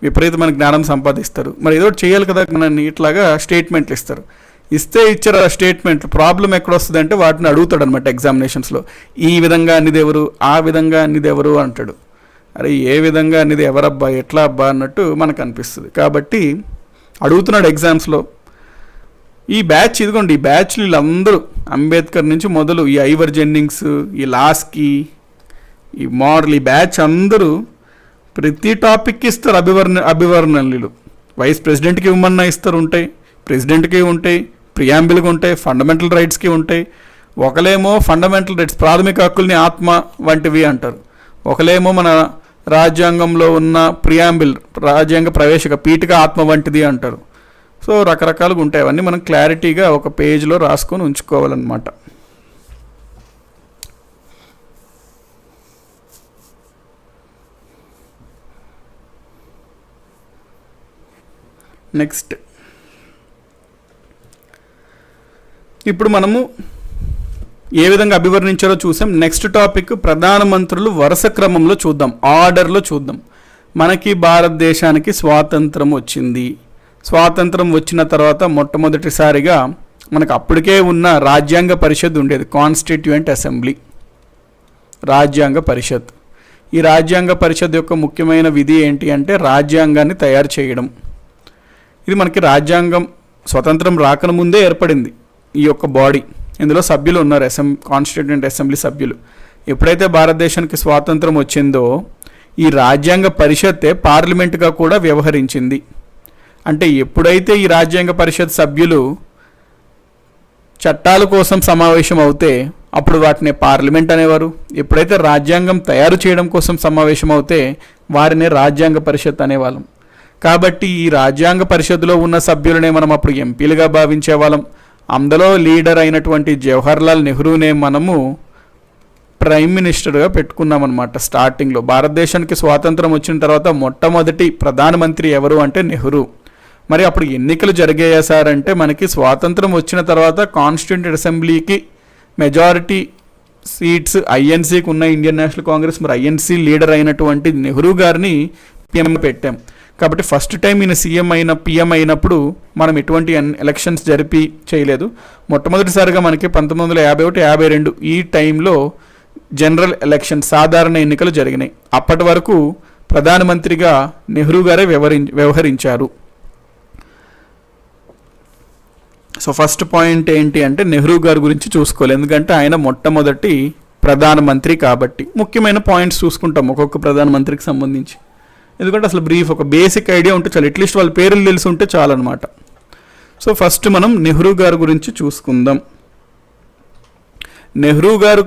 Speaker 1: విపరీతమైన జ్ఞానం సంపాదిస్తారు. మరి ఏదో చేయాలి కదా, మనల్ని ఇట్లాగా స్టేట్మెంట్లు ఇస్తారు. ఇచ్చారు ఆ స్టేట్మెంట్లు. ప్రాబ్లం ఎక్కడ వస్తుంది అంటే వాటిని అడుగుతాడు అనమాట ఎగ్జామినేషన్స్లో. ఈ విధంగా అన్నిది ఎవరు, ఆ విధంగా అన్నిది ఎవరు అంటాడు. అరే ఏ విధంగా అన్నిది ఎవరబ్బా, ఎట్లా అబ్బా అన్నట్టు మనకు అనిపిస్తుంది. కాబట్టి అడుగుతున్నాడు ఎగ్జామ్స్లో. ఈ బ్యాచ్ ఇదిగోండి, ఈ బ్యాచ్లు వీళ్ళందరూ అంబేద్కర్ నుంచి మొదలు ఈ ఐవర్ జెన్నింగ్స్, ఈ లాస్కీ, ఈ మోడల్, ఈ బ్యాచ్ అందరూ ప్రతి టాపిక్కి ఇస్తారు అభివర్ణనలు. వైస్ ప్రెసిడెంట్కి ఇవ్వమన్నా ఇస్తారు, ఉంటాయి, ప్రెసిడెంట్కి ఉంటాయి, ప్రియాంబిల్కి ఉంటాయి, ఫండమెంటల్ రైట్స్కి ఉంటాయి. ఒకలేమో ఫండమెంటల్ రైట్స్ ప్రాథమిక హక్కుల్ని ఆత్మ వంటివి అంటారు, ఒకలేమో మన రాజ్యాంగంలో ఉన్న ప్రియాంబిల్ రాజ్యాంగ ప్రవేశక పీఠిక ఆత్మ వంటిది అంటారు. సో రకరకాలుగా ఉంటాయి. అవన్నీ మనం క్లారిటీగా ఒక పేజ్లో రాసుకొని ఉంచుకోవాలన్నమాట. నెక్స్ట్ ఇప్పుడు మనము ఏ విధంగా అభివర్ణించారో చూసాం. నెక్స్ట్ టాపిక్ ప్రధానమంత్రులు వరుస క్రమంలో చూద్దాం, ఆర్డర్లో చూద్దాం. మనకి భారతదేశానికి స్వాతంత్రం వచ్చింది. స్వాతంత్రం వచ్చిన తర్వాత మొట్టమొదటిసారిగా మనకు అప్పటికే ఉన్న రాజ్యాంగ పరిషత్ ఉండేది, కాన్స్టిట్యూయెంట్ అసెంబ్లీ, రాజ్యాంగ పరిషత్. ఈ రాజ్యాంగ పరిషత్ యొక్క ముఖ్యమైన విధి ఏంటి అంటే రాజ్యాంగాన్ని తయారు చేయడం. ఇది మనకి రాజ్యాంగం స్వతంత్రం రాకముందే ఏర్పడింది ఈ యొక్క బాడీ. ఇందులో సభ్యులు ఉన్నారు, కాన్స్టిట్యూయెంట్ అసెంబ్లీ సభ్యులు. ఎప్పుడైతే భారతదేశానికి స్వాతంత్రం వచ్చిందో ఈ రాజ్యాంగ పరిషత్తే పార్లమెంటుగా కూడా వ్యవహరించింది. అంటే ఎప్పుడైతే ఈ రాజ్యాంగ పరిషత్ సభ్యులు చట్టాల కోసం సమావేశం అవుతే అప్పుడు వాటిని పార్లమెంట్ అనేవారు. ఎప్పుడైతే రాజ్యాంగం తయారు చేయడం కోసం సమావేశం అవుతే వారిని రాజ్యాంగ పరిషత్ అనేవాళ్ళం. కాబట్టి ఈ రాజ్యాంగ పరిషత్తులో ఉన్న సభ్యులనే మనం అప్పుడు ఎంపీలుగా భావించే వాళ్ళం. అందులో లీడర్ అయినటువంటి జవహర్లాల్ నెహ్రూనే మనము ప్రైమ్ మినిస్టర్గా పెట్టుకున్నామన్నమాట. స్టార్టింగ్లో భారతదేశానికి స్వాతంత్రం వచ్చిన తర్వాత మొట్టమొదటి ప్రధానమంత్రి ఎవరు అంటే నెహ్రూ. మరి అప్పుడు ఎన్నికలు జరిగాయా సార్ అంటే మనకి స్వాతంత్రం వచ్చిన తర్వాత కాన్స్టిట్యూంట్ అసెంబ్లీకి మెజారిటీ సీట్స్ ఐఎన్సీకి ఉన్న ఇండియన్ నేషనల్ కాంగ్రెస్, మరి ఐఎన్సీ లీడర్ అయినటువంటి నెహ్రూ గారిని పిఎం పెట్టాం. కాబట్టి ఫస్ట్ టైం ఈయన సీఎం అయిన పిఎం అయినప్పుడు మనం ఎటువంటి ఎలక్షన్స్ జరిపి చేయలేదు. మొట్టమొదటిసారిగా మనకి 1951-52 ఈ టైంలో జనరల్ ఎలక్షన్ సాధారణ ఎన్నికలు జరిగినాయి. అప్పటి వరకు ప్రధానమంత్రిగా నెహ్రూ గారే వ్యవహరించారు. సో ఫస్ట్ పాయింట్ ఏంటి అంటే నెహ్రూ గారి గురించి చూసుకోవాలి, ఎందుకంటే ఆయన మొట్టమొదటి ప్రధానమంత్రి కాబట్టి. ముఖ్యమైన పాయింట్స్ చూసుకుంటాం ఒక్కొక్క ప్రధానమంత్రికి సంబంధించి, ఎందుకంటే అసలు బ్రీఫ్ ఒక బేసిక్ ఐడియా ఉంటే చాలు, అట్లీస్ట్ వాళ్ళ పేర్లు తెలిసి ఉంటే చాలన్నమాట. సో ఫస్ట్ మనం నెహ్రూ గారి గురించి చూసుకుందాం. నెహ్రూ గారు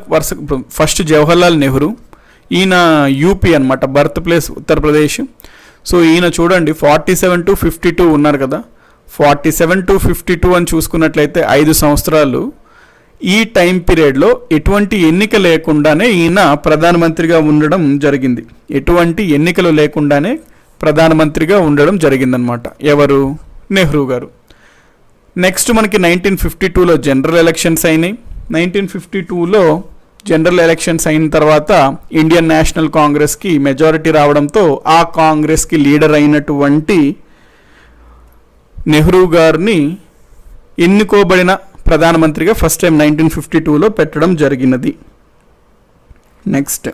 Speaker 1: ఫస్ట్ జవహర్లాల్ నెహ్రూ, ఈయన యూపీ అనమాట, బర్త్ ప్లేస్ ఉత్తరప్రదేశ్. సో ఈయన చూడండి 47 to 52 ఉన్నారు కదా, 47 to 52 అని చూసుకున్నట్లయితే 5 సంవత్సరాలు. ఈ టైం పీరియడ్లో ఎటువంటి ఎన్నిక లేకుండానే ఈయన ప్రధానమంత్రిగా ఉండడం జరిగింది. ఎటువంటి ఎన్నికలు లేకుండానే ప్రధానమంత్రిగా ఉండడం జరిగిందనమాట. ఎవరు? నెహ్రూ గారు. నెక్స్ట్ మనకి 1952లో జనరల్ ఎలక్షన్స్ అయినాయి. 1952లో జనరల్ ఎలక్షన్స్ అయిన తర్వాత ఇండియన్ నేషనల్ కాంగ్రెస్కి మెజారిటీ రావడంతో ఆ కాంగ్రెస్కి లీడర్ అయినటువంటి నెహ్రూ గారిని ఎన్నుకోబడిన ప్రధానమంత్రిగా ఫస్ట్ టైం 1952లో పెట్టడం జరిగినది. నెక్స్ట్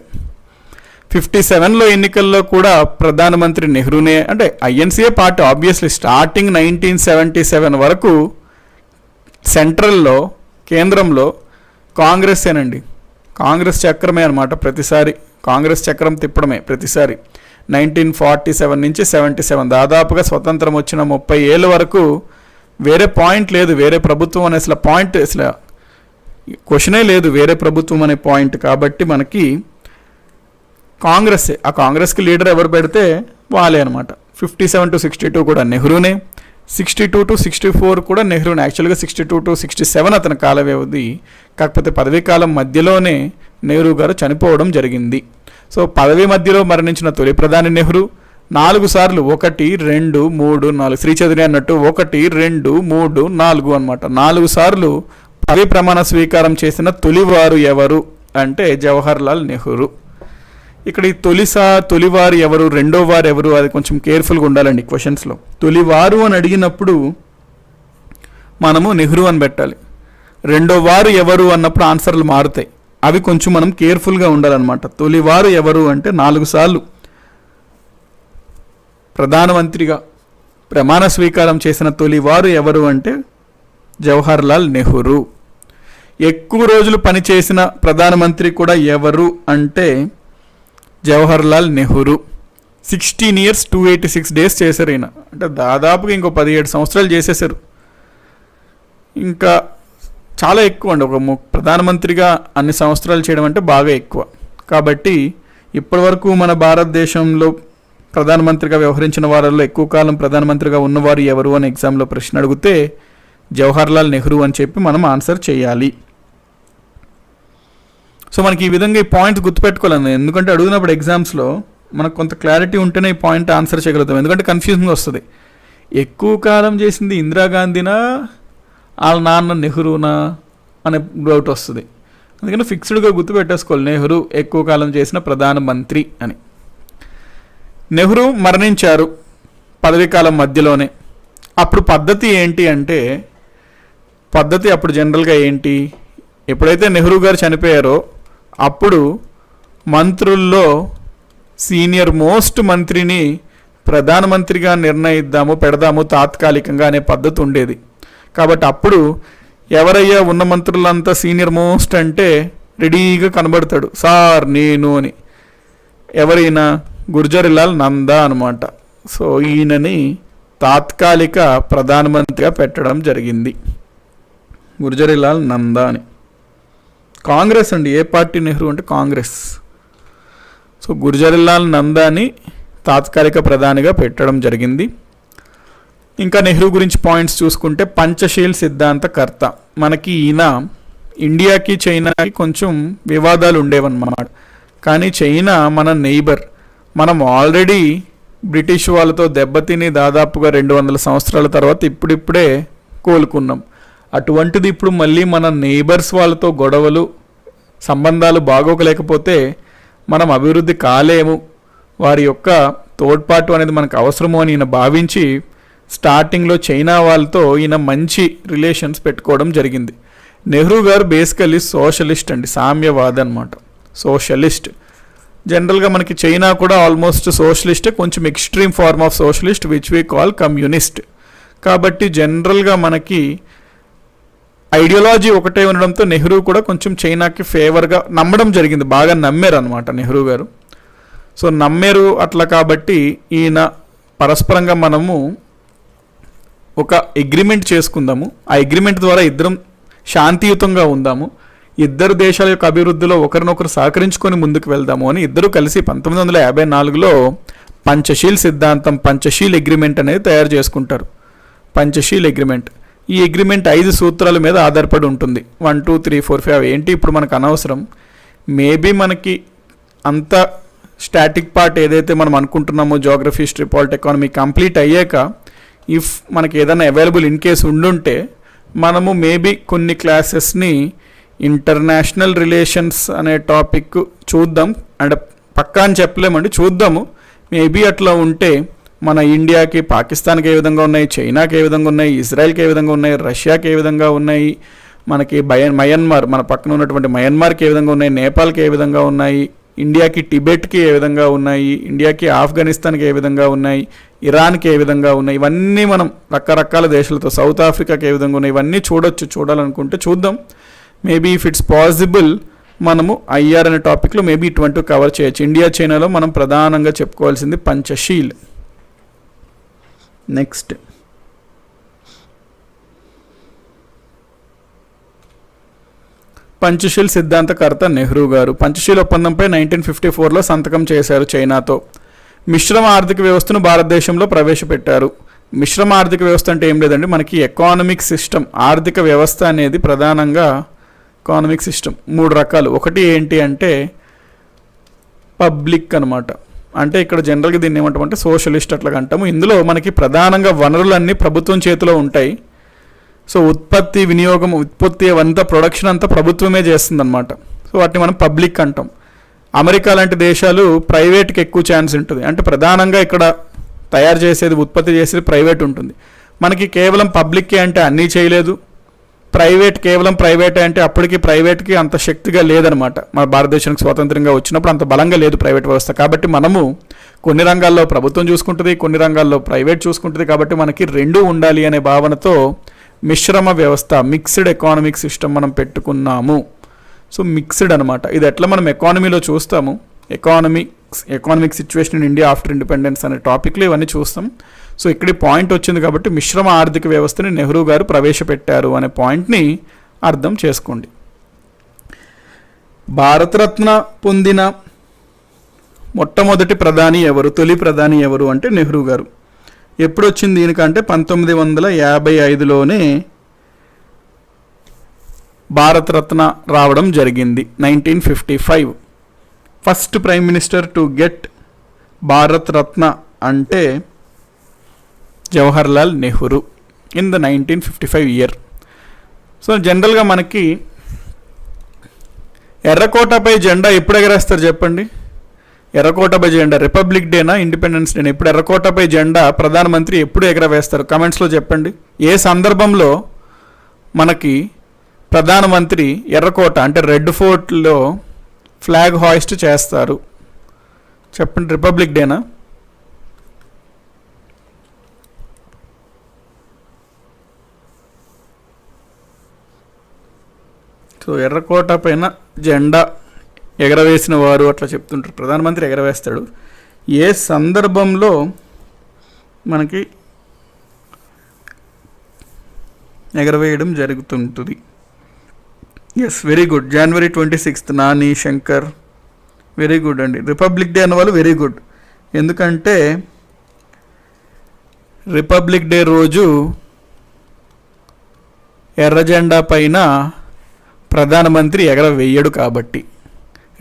Speaker 1: 57లో ఎన్నికల్లో కూడా ప్రధానమంత్రి నెహ్రూనే, అంటే ఐఎన్సీఏ పార్టీ ఆబ్వియస్లీ స్టార్టింగ్ 1977 వరకు సెంట్రల్లో కేంద్రంలో కాంగ్రెస్సేనండి, కాంగ్రెస్ చక్రమే అనమాట. ప్రతిసారి కాంగ్రెస్ చక్రం తిప్పడమే ప్రతిసారి. 1947 నుంచి 77 దాదాపుగా స్వతంత్రం వచ్చిన 30 ఏళ్ళ వరకు వేరే పాయింట్ లేదు, వేరే ప్రభుత్వం అనే అసలు పాయింట్, అసలు క్వశ్చనే లేదు వేరే ప్రభుత్వం అనే పాయింట్. కాబట్టి మనకి కాంగ్రెస్సే, ఆ కాంగ్రెస్కి లీడర్ ఎవరు పెడితే వాళ్ళే అనమాట. 57 to 62 కూడా నెహ్రూనే, 62 to 64 కూడా నెహ్రూనే. యాక్చువల్గా 62 to 67 అతని కాల వ్యవధి, కాకపోతే పదవీ కాలం మధ్యలోనే నెహ్రూ గారు చనిపోవడం జరిగింది. సో పదవి మధ్యలో మరణించిన తొలి ప్రధాని నెహ్రూ. 4 సార్లు 1, 2, 3, 4 శ్రీ చౌదరి అన్నట్టు 1, 2, 3, 4 అనమాట. 4 సార్లు పదవి ప్రమాణ స్వీకారం చేసిన తొలివారు ఎవరు అంటే జవహర్లాల్ నెహ్రూ. ఇక్కడ ఈ తొలివారు ఎవరు, రెండో వారు ఎవరు, అది కొంచెం కేర్ఫుల్గా ఉండాలండి క్వశ్చన్స్లో. తొలివారు అని అడిగినప్పుడు మనము నెహ్రూ అని పెట్టాలి. రెండో వారు ఎవరు అన్నప్పుడు ఆన్సర్లు మారుతాయి, అవి కొంచెం మనం కేర్ఫుల్గా ఉండాలన్నమాట. తొలివారు ఎవరు అంటే 4 సార్లు ప్రధానమంత్రిగా ప్రమాణ స్వీకారం చేసిన తొలివారు ఎవరు అంటే జవహర్లాల్ నెహ్రూ. ఎక్కువ రోజులు పనిచేసిన ప్రధానమంత్రి కూడా ఎవరు అంటే జవహర్లాల్ నెహ్రూ. 16 years 286 days చేశారు ఈయన, అంటే దాదాపుగా ఇంకో 17 సంవత్సరాలు చేసేసారు. ఇంకా చాలా ఎక్కువ అండి, ఒక ప్రధానమంత్రిగా అన్ని సంవత్సరాలు చేయడం అంటే బాగా ఎక్కువ. కాబట్టి ఇప్పటివరకు మన భారతదేశంలో ప్రధానమంత్రిగా వ్యవహరించిన వారిలో ఎక్కువ కాలం ప్రధానమంత్రిగా ఉన్నవారు ఎవరు అని ఎగ్జామ్లో ప్రశ్న అడిగితే జవహర్లాల్ నెహ్రూ అని చెప్పి మనం ఆన్సర్ చేయాలి. సో మనకి ఈ విధంగా ఈ పాయింట్స్ గుర్తుపెట్టుకోవాలి, ఎందుకంటే అడిగినప్పుడు ఎగ్జామ్స్లో మనకు కొంత క్లారిటీ ఉంటేనే ఈ పాయింట్ ఆన్సర్ చేయగలుగుతాం. ఎందుకంటే కన్ఫ్యూజన్ వస్తుంది, ఎక్కువ కాలం చేసింది ఇందిరాగాంధీనా వాళ్ళ నాన్న నెహ్రూనా అనే డౌట్ వస్తుంది. అందుకని ఫిక్స్డ్గా గుర్తుపెట్టేసుకోవాలి నెహ్రూ ఎక్కువ కాలం చేసిన ప్రధానమంత్రి అని. నెహ్రూ మరణించారు పదవీ కాలం మధ్యలోనే. అప్పుడు పద్ధతి ఏంటి అంటే, పద్ధతి అప్పుడు జనరల్గా ఏంటి, ఎప్పుడైతే నెహ్రూ గారు చనిపోయారో అప్పుడు మంత్రుల్లో సీనియర్ మోస్ట్ మంత్రిని ప్రధానమంత్రిగా పెడదాము తాత్కాలికంగా అనే పద్ధతి ఉండేది. కాబట్టి అప్పుడు ఎవరయ్యా ఉన్న మంత్రులంతా సీనియర్ మోస్ట్ అంటే రెడీగా కనబడతాడు, సార్ నేను అని. ఎవరైనా గుర్జరీలాల్ నందా అనమాట. సో ఈయనని తాత్కాలిక ప్రధానమంత్రిగా పెట్టడం జరిగింది, గుర్జరీలాల్ నందా అని. కాంగ్రెస్ అండి, ఏ పార్టీ నెహ్రూ అంటే కాంగ్రెస్. సో గుర్జరీలాల్ నందాని తాత్కాలిక ప్రధానిగా పెట్టడం జరిగింది. ఇంకా నెహ్రూ గురించి పాయింట్స్ చూసుకుంటే పంచశీల్ సిద్ధాంతకర్త. మనకి ఈయన ఇండియాకి చైనాకి కొంచెం వివాదాలు ఉండేవన్నమాట. కానీ చైనా మన నెయిబర్. మనం ఆల్రెడీ బ్రిటిష్ వాళ్ళతో దెబ్బతిని దాదాపుగా 200 సంవత్సరాల తర్వాత ఇప్పుడిప్పుడే కోలుకున్నాం. అటువంటిది ఇప్పుడు మళ్ళీ మన నెయిబర్స్ వాళ్ళతో గొడవలు, సంబంధాలు బాగోకలేకపోతే మనం అభివృద్ధి కాలేము, వారి యొక్క తోడ్పాటు అనేది మనకు అవసరము అని ఈయన భావించి స్టార్టింగ్లో చైనా వాళ్ళతో ఈయన మంచి రిలేషన్స్ పెట్టుకోవడం జరిగింది. నెహ్రూ గారు బేసికలీ సోషలిస్ట్ అండి, సామ్యవాది అనమాట, సోషలిస్ట్. జనరల్గా మనకి చైనా కూడా ఆల్మోస్ట్ సోషలిస్టే, కొంచెం extreme form of socialist which we call communist. కాబట్టి జనరల్గా మనకి ఐడియాలజీ ఒకటే ఉండడంతో నెహ్రూ కూడా కొంచెం చైనాకి ఫేవర్గా నమ్మడం జరిగింది, బాగా నమ్మారు అనమాట నెహ్రూ గారు. సో నమ్మారు అట్లా. కాబట్టి ఈయన పరస్పరంగా మనము ఒక అగ్రిమెంట్ చేసుకుందాము, ఆ అగ్రిమెంట్ ద్వారా ఇద్దరం శాంతియుతంగా ఉందాము, ఇద్దరు దేశాల యొక్క అభివృద్ధిలో ఒకరినొకరు సహకరించుకొని ముందుకు వెళ్దాము అని ఇద్దరు కలిసి 1954లో పంచశీల్ సిద్ధాంతం, పంచశీల్ అగ్రిమెంట్ అనేది తయారు చేసుకుంటారు. పంచశీల్ అగ్రిమెంట్. ఈ అగ్రిమెంట్ 5 సూత్రాల మీద ఆధారపడి ఉంటుంది. 1 2 3 4 5 ఏంటి ఇప్పుడు మనకు అనవసరం. మేబీ మనకి అంత స్టాటిక్ పార్ట్ ఏదైతే మనం అనుకుంటున్నామో geography, history, polity, economy complete అయ్యాక ఇఫ్ మనకి ఏదైనా అవైలబుల్ ఇన్ కేస్ ఉండుంటే మనము మేబీ కొన్ని క్లాసెస్ని ఇంటర్నేషనల్ రిలేషన్స్ అనే టాపిక్ చూద్దాం. అంటే పక్కా అని చెప్పలేమండి, చూద్దాము. మేబీ అట్లా ఉంటే మన ఇండియాకి, పాకిస్తాన్కి ఏ విధంగా ఉన్నాయి, చైనాకి ఏ విధంగా ఉన్నాయి, ఇజ్రాయెల్కి ఏ విధంగా ఉన్నాయి, రష్యాకి ఏ విధంగా ఉన్నాయి, మనకి మయన్మార్, మన పక్కన ఉన్నటువంటి మయన్మార్కి ఏ విధంగా ఉన్నాయి, నేపాల్కి ఏ విధంగా ఉన్నాయి, ఇండియాకి టిబెట్కి ఏ విధంగా ఉన్నాయి, ఇండియాకి ఆఫ్ఘనిస్తాన్కి ఏ విధంగా ఉన్నాయి, ఇరాన్కి ఏ విధంగా ఉన్నాయి, ఇవన్నీ మనం రకరకాల దేశాలతో, సౌత్ ఆఫ్రికాకి ఏ విధంగా ఉన్నాయి, ఇవన్నీ చూడొచ్చు. చూడాలనుకుంటే చూద్దాం. మేబీ ఇఫ్ ఇట్స్ పాసిబుల్ మనము ఐఆర్ అనే టాపిక్లో మేబీ ఇటువంటివి కవర్ చేయొచ్చు. ఇండియా చైనాలో మనం ప్రధానంగా చెప్పుకోవాల్సింది పంచశీల్. నెక్స్ట్ పంచశీల్ సిద్ధాంతకర్త నెహ్రూ గారు. పంచశీల్ ఒప్పందంపై 1954లో సంతకం చేశారు చైనాతో. మిశ్రమ ఆర్థిక వ్యవస్థను భారతదేశంలో ప్రవేశపెట్టారు. మిశ్రమ ఆర్థిక వ్యవస్థ అంటే ఏం లేదండి, మనకి ఎకానమిక్ సిస్టమ్, ఆర్థిక వ్యవస్థ అనేది ప్రధానంగా ఎకానమిక్ సిస్టమ్ 3 రకాలు. ఒకటి ఏంటి అంటే పబ్లిక్ అనమాట. అంటే ఇక్కడ జనరల్గా దీన్ని ఏమంటామంటే సోషలిస్ట్ అట్లాగా అంటాము. ఇందులో మనకి ప్రధానంగా వనరులన్నీ ప్రభుత్వం చేతిలో ఉంటాయి. సో ఉత్పత్తి, వినియోగం, ఉత్పత్తి అంతా, ప్రొడక్షన్ అంతా ప్రభుత్వమే చేస్తుందన్నమాట. సో వాటిని మనం పబ్లిక్ అంటాం. అమెరికా లాంటి దేశాలు ప్రైవేట్కి ఎక్కువ ఛాన్స్ ఉంటుంది. అంటే ప్రధానంగా ఇక్కడ తయారు చేసేది, ఉత్పత్తి చేసేది ప్రైవేట్ ఉంటుంది. మనకి కేవలం పబ్లిక్కే అంటే అన్నీ చేయలేదు, ప్రైవేట్ కేవలం ప్రైవేట్ అంటే అప్పటికి ప్రైవేట్కి అంత శక్తిగా లేదనమాట. మన భారతదేశానికి స్వాతంత్రంగా వచ్చినప్పుడు అంత బలంగా లేదు ప్రైవేట్ వ్యవస్థ. కాబట్టి మనము కొన్ని రంగాల్లో ప్రభుత్వం చూసుకుంటుంది, కొన్ని రంగాల్లో ప్రైవేట్ చూసుకుంటుంది. కాబట్టి మనకి 2 ఉండాలి అనే భావనతో మిశ్రమ వ్యవస్థ, మిక్స్డ్ ఎకానమిక్ సిస్టమ్ మనం పెట్టుకున్నాము. సో మిక్స్డ్ అనమాట. ఇది ఎట్లా మనం ఎకానమీలో చూస్తాము, economic situation in India after independence అనే టాపిక్లో ఇవన్నీ చూస్తాం. సో ఇక్కడ పాయింట్ వచ్చింది కాబట్టి మిశ్రమ ఆర్థిక వ్యవస్థని నెహ్రూ గారు ప్రవేశపెట్టారు అనే పాయింట్ని అర్థం చేసుకోండి. భారతరత్న పొందిన మొట్టమొదటి ప్రధాని ఎవరు, తొలి ప్రధాని ఎవరు అంటే నెహ్రూ గారు. ఎప్పుడు వచ్చింది దీనికంటే 1955లోనే భారతరత్న రావడం జరిగింది. 1955 first prime minister to get Bharat Ratna అంటే Jawaharlal Nehru in the 1955 year. So జనరల్గా మనకి ఎర్రకోటపై జెండా ఎప్పుడు ఎగరేస్తారు చెప్పండి? ఎర్రకోటపై జెండా రిపబ్లిక్ డేనా, ఇండిపెండెన్స్ డేనా? ఇప్పుడు ఎర్రకోటపై జెండా ప్రధానమంత్రి ఎప్పుడు ఎగరవేస్తారు? కమెంట్స్లో చెప్పండి. ఏ సందర్భంలో మనకి ప్రధానమంత్రి ఎర్రకోట అంటే రెడ్ ఫోర్ట్లో ఫ్లాగ్ హాయిస్ట్ చేస్తారు చెప్పండి? రిపబ్లిక్ డేనా? సో ఎర్రకోట పైన జెండా ఎగరవేసిన వారు అట్లా చెప్తుంటారు. ప్రధానమంత్రి ఎగరవేస్తాడు. ఏ సందర్భంలో మనకి ఎగరవేయడం జరుగుతుంటుంది? Yes, very good. January 26th Nani, Shankar, very good అండి. రిపబ్లిక్ డే అన్నవాళ్ళు వెరీ గుడ్. ఎందుకంటే రిపబ్లిక్ డే రోజు ఎర్ర జెండా పైన ప్రధానమంత్రి ఎగరవేయడు కాబట్టి.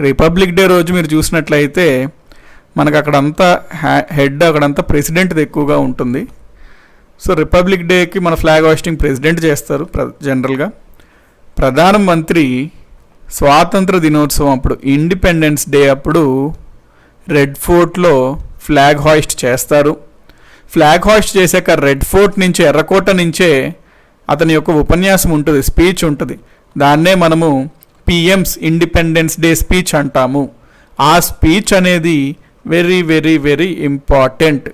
Speaker 1: రిపబ్లిక్ డే రోజు మీరు చూసినట్లయితే మనకు అక్కడంతా హెడ్ అక్కడంతా ప్రెసిడెంట్ది ఎక్కువగా ఉంటుంది. సో రిపబ్లిక్ డేకి మన ఫ్లాగ్ హోస్టింగ్ ప్రెసిడెంట్ చేస్తారు జనరల్గా. ప్రధానమంత్రి స్వాతంత్ర దినోత్సవం అప్పుడు, ఇండిపెండెన్స్ డే అప్పుడు రెడ్ ఫోర్ట్లో ఫ్లాగ్ హాయిస్ట్ చేస్తారు. ఫ్లాగ్ హాయిస్ట్ చేశాక రెడ్ ఫోర్ట్ నుంచి, ఎర్రకోట నుంచే అతని యొక్క ఉపన్యాసం ఉంటుంది, స్పీచ్ ఉంటుంది. దాన్నే మనము పిఎంస్ ఇండిపెండెన్స్ డే స్పీచ్ అంటాము. ఆ స్పీచ్ అనేది వెరీ వెరీ వెరీ ఇంపార్టెంట్.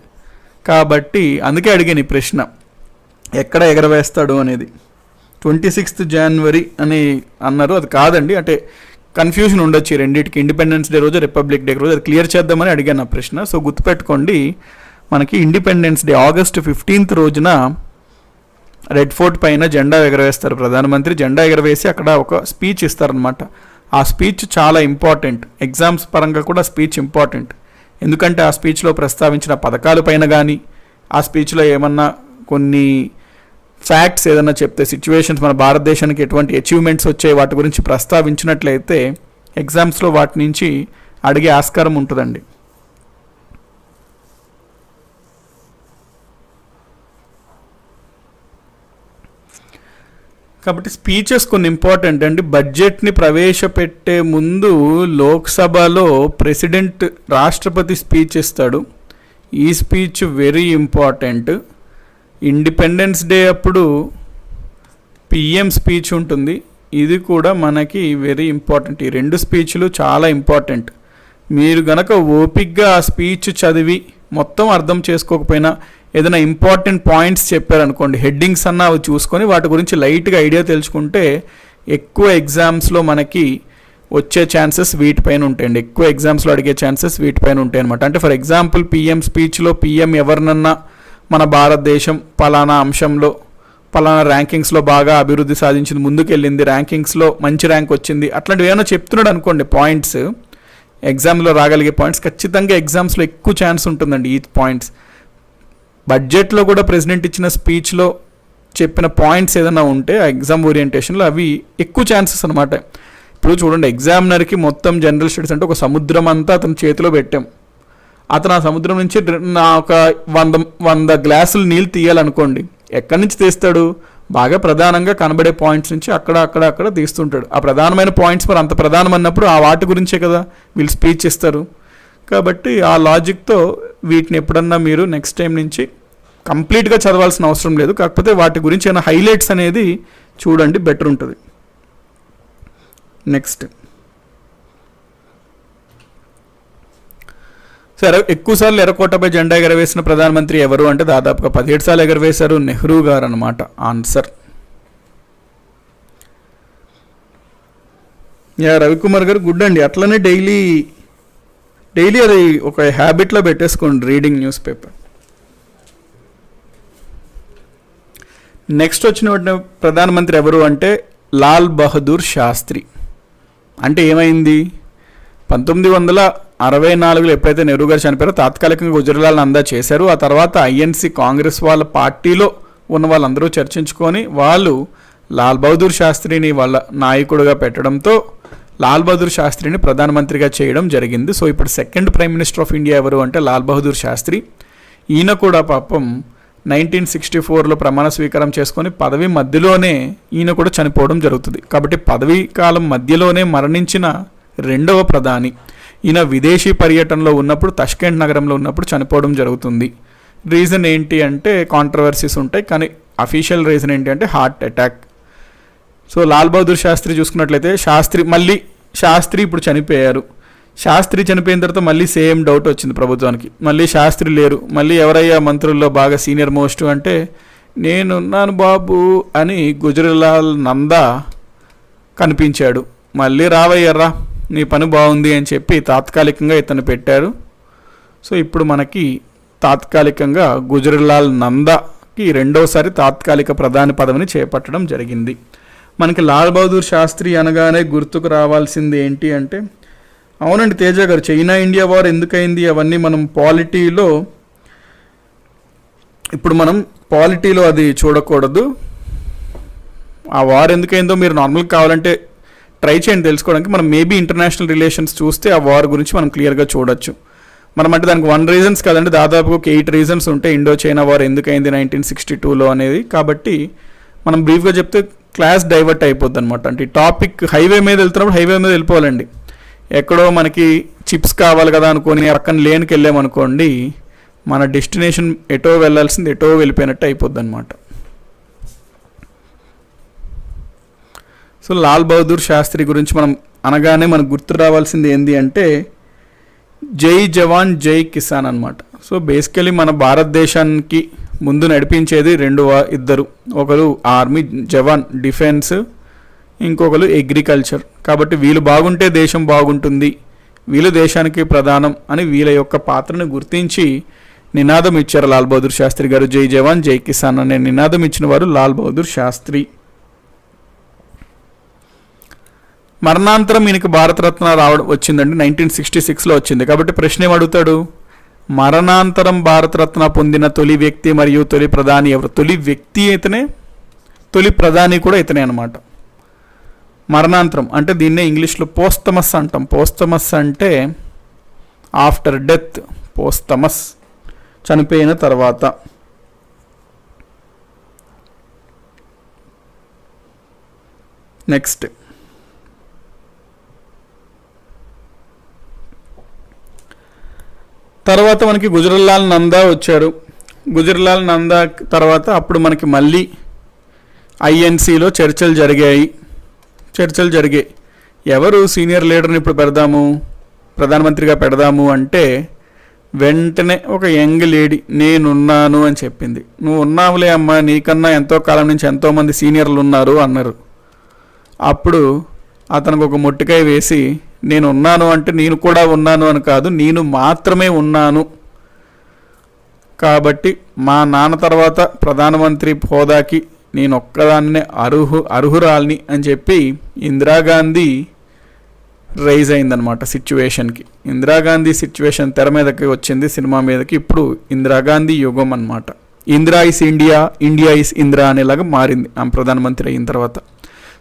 Speaker 1: కాబట్టి అందుకే అడిగాను ఈ ప్రశ్న, ఎక్కడ ఎగరవేస్తాడు అనేది. 26th January అని అన్నారు, అది కాదండి. అంటే కన్ఫ్యూజన్ ఉండొచ్చు రెండింటికి, ఇండిపెండెన్స్ డే రోజు రిపబ్లిక్ డే రోజు. అది క్లియర్ చేద్దామని అడిగాను ఆ ప్రశ్న. సో గుర్తుపెట్టుకోండి, మనకి ఇండిపెండెన్స్ డే August 15th రోజున రెడ్ ఫోర్ట్ పైన జెండా ఎగరవేస్తారు ప్రధానమంత్రి. జెండా ఎగరవేసి అక్కడ ఒక స్పీచ్ ఇస్తారనమాట. ఆ స్పీచ్ చాలా ఇంపార్టెంట్, ఎగ్జామ్స్ పరంగా కూడా స్పీచ్ ఇంపార్టెంట్. ఎందుకంటే ఆ స్పీచ్లో ప్రస్తావించిన పథకాల పైన కానీ, ఆ స్పీచ్లో ఏమన్నా కొన్ని ఫ్యాక్ట్స్ ఏదన్నా చెప్తే, సిచ్యువేషన్స్, మన భారతదేశానికి ఎటువంటి అచీవ్మెంట్స్ వచ్చాయి వాటి గురించి ప్రస్తావించినట్లయితే ఎగ్జామ్స్లో వాటి నుంచి అడిగే ఆస్కారం ఉంటుందండి. కాబట్టి స్పీచెస్ కొన్ని ఇంపార్టెంట్ అండి. బడ్జెట్ని ప్రవేశపెట్టే ముందు లోక్సభలో ప్రెసిడెంట్, రాష్ట్రపతి స్పీచ్ ఇస్తాడు. ఈ speech very important. Independence day అప్పుడు పిఎం స్పీచ్ ఉంటుంది, ఇది కూడా మనకి వెరీ ఇంపార్టెంట్. ఈ రెండు స్పీచ్లు చాలా ఇంపార్టెంట్. మీరు గనక ఓపిక్గా ఆ స్పీచ్ చదివి మొత్తం అర్థం చేసుకోకపోయినా ఏదైనా ఇంపార్టెంట్ పాయింట్స్ చెప్పారనుకోండి, హెడ్డింగ్స్ అన్న అవి చూసుకొని వాటి గురించి లైట్గా ఐడియా తెలుసుకుంటే ఎక్కువ ఎగ్జామ్స్లో మనకి వచ్చే ఛాన్సెస్ వీటిపైన ఉంటాయండి. ఎక్కువ ఎగ్జామ్స్లో అడిగే ఛాన్సెస్ వీటిపైన ఉంటాయి అనమాట. అంటే ఫర్ ఎగ్జాంపుల్ పిఎం స్పీచ్లో పిఎం ఎవరినన్నా మన భారతదేశం పలానా అంశంలో, పలానా ర్యాంకింగ్స్లో బాగా అభివృద్ధి సాధించింది, ముందుకెళ్ళింది, ర్యాంకింగ్స్లో మంచి ర్యాంక్ వచ్చింది, అట్లాంటివి ఏమైనా చెప్తున్నాడు అనుకోండి పాయింట్స్, ఎగ్జామ్లో రాగలిగే పాయింట్స్, ఖచ్చితంగా ఎగ్జామ్స్లో ఎక్కువ ఛాన్స్ ఉంటుందండి ఈ పాయింట్స్. బడ్జెట్లో కూడా ప్రెసిడెంట్ ఇచ్చిన స్పీచ్లో చెప్పిన పాయింట్స్ ఏదైనా ఉంటే ఆ ఎగ్జామ్ ఓరియంటేషన్లో అవి ఎక్కువ ఛాన్సెస్ అనమాట. ఇప్పుడు చూడండి, ఎగ్జామినర్కి మొత్తం జనరల్ స్టడీస్ అంటే ఒక సముద్రం అంతా అతని చేతిలో పెట్టాం. అతను ఆ సముద్రం నుంచి ఒక 100 గ్లాసులు నీళ్ళు తీయాలనుకోండి, ఎక్కడి నుంచి తీస్తాడు? బాగా ప్రధానంగా కనబడే పాయింట్స్ నుంచి అక్కడ తీస్తుంటాడు. ఆ ప్రధానమైన పాయింట్స్ మరి అంత ప్రధానం అన్నప్పుడు ఆ వాటి గురించే కదా వీళ్ళు స్పీచ్ ఇస్తారు. కాబట్టి ఆ లాజిక్తో వీటిని ఎప్పుడన్నా మీరు నెక్స్ట్ టైం నుంచి కంప్లీట్గా చదవాల్సిన అవసరం లేదు, కాకపోతే వాటి గురించి ఏమైనా హైలైట్స్ అనేది చూడండి, బెటర్ ఉంటుంది. నెక్స్ట్, సరే, ఎక్కువసార్లు ఎర్రకోటపై జెండా ఎగరవేసిన ప్రధానమంత్రి ఎవరు అంటే దాదాపుగా 17 సార్లు ఎగరవేశారు, నెహ్రూ గారు అనమాట ఆన్సర్. రవికుమార్ గారు గుడ్ అండి. అట్లనే డైలీ అది ఒక హ్యాబిట్లో పెట్టేసుకోండి, రీడింగ్ న్యూస్ పేపర్. నెక్స్ట్ వచ్చిన ప్రధానమంత్రి ఎవరు అంటే లాల్ బహదూర్ శాస్త్రి. అంటే ఏమైంది, 1964లో ఎప్పుడైతే నెహ్రూ గారు చనిపోయారో తాత్కాలికంగా గుజరాల్ నందా చేశారు. ఆ తర్వాత ఐఎన్సీ కాంగ్రెస్ వాళ్ళ పార్టీలో ఉన్న వాళ్ళందరూ చర్చించుకొని వాళ్ళు లాల్ బహదూర్ శాస్త్రిని వాళ్ళ నాయకుడిగా పెట్టడంతో లాల్ బహదూర్ శాస్త్రిని ప్రధానమంత్రిగా చేయడం జరిగింది. సో ఇప్పుడు second prime minister of India ఎవరు అంటే లాల్ బహదూర్ శాస్త్రి. ఈయన కూడా పాపం 1964లో ప్రమాణ స్వీకారం చేసుకొని పదవి మధ్యలోనే ఈయన కూడా చనిపోవడం జరుగుతుంది. కాబట్టి పదవీ కాలం మధ్యలోనే మరణించిన రెండవ ప్రధాని. ఈయన విదేశీ పర్యటనలో ఉన్నప్పుడు, తష్కెంట్ నగరంలో ఉన్నప్పుడు చనిపోవడం జరుగుతుంది. రీజన్ ఏంటి అంటే కాంట్రవర్సీస్ ఉంటాయి, కానీ అఫీషియల్ రీజన్ ఏంటి అంటే heart attack. So Lal Bahadur Shastri చూసుకున్నట్లయితే శాస్త్రి ఇప్పుడు చనిపోయారు. శాస్త్రి చనిపోయిన తర్వాత మళ్ళీ సేమ్ డౌట్ వచ్చింది ప్రభుత్వానికి, మళ్ళీ శాస్త్రి లేరు, మళ్ళీ ఎవరయ్యా మంత్రుల్లో బాగా సీనియర్ మోస్ట్ అంటే నేనున్నాను బాబు అని గుజరాల్ నందా కనిపించాడు. మళ్ళీ రావయ్యర్రా, నీ పని బాగుంది అని చెప్పి తాత్కాలికంగా ఇతను పెట్టారు. సో ఇప్పుడు మనకి తాత్కాలికంగా గుజరాల్ నందాకి రెండోసారి తాత్కాలిక ప్రధాని పదవిని చేపట్టడం జరిగింది. మనకి లాల్ బహదూర్ శాస్త్రి అనగానే గుర్తుకు రావాల్సింది ఏంటి అంటే అవునండి తేజ గారు, చైనా ఇండియా వార్ ఎందుకైంది అవన్నీ మనం పాలిటీలో, ఇప్పుడు మనం పాలిటీలో అది చూడకూడదు. ఆ వార్ ఎందుకైందో మీరు నార్మల్గా కావాలంటే ట్రై చేయండి తెలుసుకోవడానికి. మనం మేబీ ఇంటర్నేషనల్ రిలేషన్స్ చూస్తే ఆ వార్ గురించి మనం క్లియర్గా చూడొచ్చు. మనం అంటే దానికి 1 రీజన్స్ కదండి, దాదాపు ఒక 8 రీజన్స్ ఉంటాయి ఇండో చైనా వార్ ఎందుకైంది 1962లో అనేది. కాబట్టి మనం బ్రీఫ్గా చెప్తే క్లాస్ డైవర్ట్ అయిపోద్ది అనమాట. అంటే ఈ టాపిక్ హైవే మీద వెళ్తున్నప్పుడు హైవే మీద వెళ్ళిపోవాలండి. ఎక్కడో మనకి చిప్స్ కావాలి కదా అనుకొని పక్కన లేన్కి వెళ్ళామనుకోండి, మన డెస్టినేషన్ ఎటో వెళ్ళాల్సింది ఎటో వెళ్ళిపోయినట్టు అయిపోద్ది అనమాట. సో లాల్ బహదూర్ శాస్త్రి గురించి మనం అనగానే మనకు గుర్తు రావాల్సింది ఏంటి అంటే జై జవాన్ జై కిసాన్ అనమాట. సో బేసికలీ మన భారతదేశానికి ముందు నడిపించేది ఇద్దరు, ఒకరు ఆర్మీ జవాన్ డిఫెన్స్, ఇంకొకరు అగ్రికల్చర్. కాబట్టి వీళ్ళు బాగుంటే దేశం బాగుంటుంది, వీళ్ళు దేశానికి ప్రధానం అని వీళ్ళ యొక్క పాత్రను గుర్తించి నినాదం ఇచ్చారు లాల్ బహదూర్ శాస్త్రి గారు. జై జవాన్ జై కిసాన్ అనే నినాదం ఇచ్చిన వారు లాల్ బహదూర్ శాస్త్రి. మరణాంతరం ఈయనకి భారతరత్న వచ్చిందండి, 1966లో వచ్చింది. కాబట్టి ప్రశ్న ఏమడుగుతాడు, మరణాంతరం భారతరత్న పొందిన తొలి వ్యక్తి మరియు తొలి ప్రధాని ఎవరు? తొలి వ్యక్తి ఇతనే, తొలి ప్రధాని కూడా ఇతనే అనమాట. మరణాంతరం అంటే దీన్నే ఇంగ్లీష్లో పోస్తమస్ అంటాం. పోస్తమస్ అంటే ఆఫ్టర్ డెత్, పోస్తమస్ చనిపోయిన తర్వాత. నెక్స్ట్ తర్వాత మనకి గుజరాలాల్ నందా వచ్చారు. గుజరాలాల్ నందా తర్వాత అప్పుడు మనకి మళ్ళీ ఐఎన్సీలో చర్చలు జరిగాయి. ఎవరు సీనియర్ లీడర్ని ఇప్పుడు పెడదాము, ప్రధానమంత్రిగా పెడదాము అంటే వెంటనే ఒక యంగ్ లేడీ నేనున్నాను అని చెప్పింది. నువ్వు ఉన్నావులే అమ్మా, నీకన్నా ఎంతో కాలం నుంచి ఎంతోమంది సీనియర్లు ఉన్నారు అన్నారు. అప్పుడు అతనికి ఒక మొట్టికాయ వేసి నేను ఉన్నాను అంటే నేను కూడా ఉన్నాను అని కాదు, నేను మాత్రమే ఉన్నాను. కాబట్టి మా నాన్న తర్వాత ప్రధానమంత్రి హోదాకి నేను ఒక్కదాన్నే అర్హురాల్ని అని చెప్పి ఇందిరాగాంధీ రైజ్ అయిందనమాట సిచ్యువేషన్కి. ఇందిరాగాంధీ సిచ్యువేషన్ తెర మీదకి వచ్చింది, సినిమా మీదకి. ఇప్పుడు ఇందిరాగాంధీ యుగం అనమాట. Indira is India, India is Indira అనేలాగా మారింది ఆమె ప్రధానమంత్రి అయిన తర్వాత.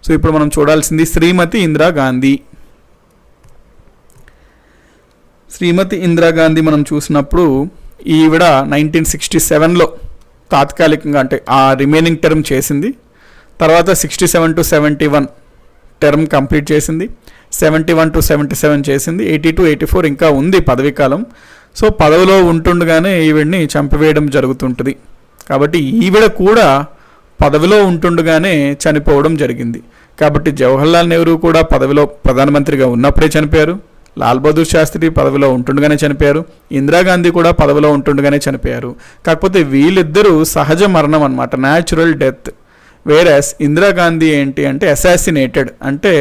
Speaker 1: సో ఇప్పుడు మనం చూడాల్సింది శ్రీమతి ఇందిరాగాంధీ. శ్రీమతి ఇందిరాగాంధీ మనం చూసినప్పుడు ఈవిడ 1967లో తాత్కాలికంగా అంటే ఆ రిమైనింగ్ టర్మ్ చేసింది. తర్వాత 67 to 71 టర్మ్ కంప్లీట్ చేసింది. 71 to 77 చేసింది. 80 to 84 ఇంకా ఉంది పదవీ కాలం. సో పదవిలో ఉంటుండగానే ఈవిడ్ని చంపివేయడం జరుగుతుంటుంది. కాబట్టి ఈవిడ కూడా పదవిలో ఉంటుండగానే చనిపోవడం జరిగింది. కాబట్టి జవహర్లాల్ నెహ్రూ కూడా పదవిలో ప్రధానమంత్రిగా ఉన్నప్పుడే చనిపోయారు. లాల్ బహదూర్ శాస్త్రి పదవిలో ఉంటుండగానే చనిపోయారు. ఇందిరాగాంధీ కూడా పదవిలో ఉంటుండగానే చనిపోయారు. కాకపోతే వీళ్ళిద్దరూ సహజ మరణం అన్నమాట, న్యాచురల్ డెత్. వేరస్ ఇందిరాగాంధీ ఏంటి అంటే అసాసినేటెడ్, అంటే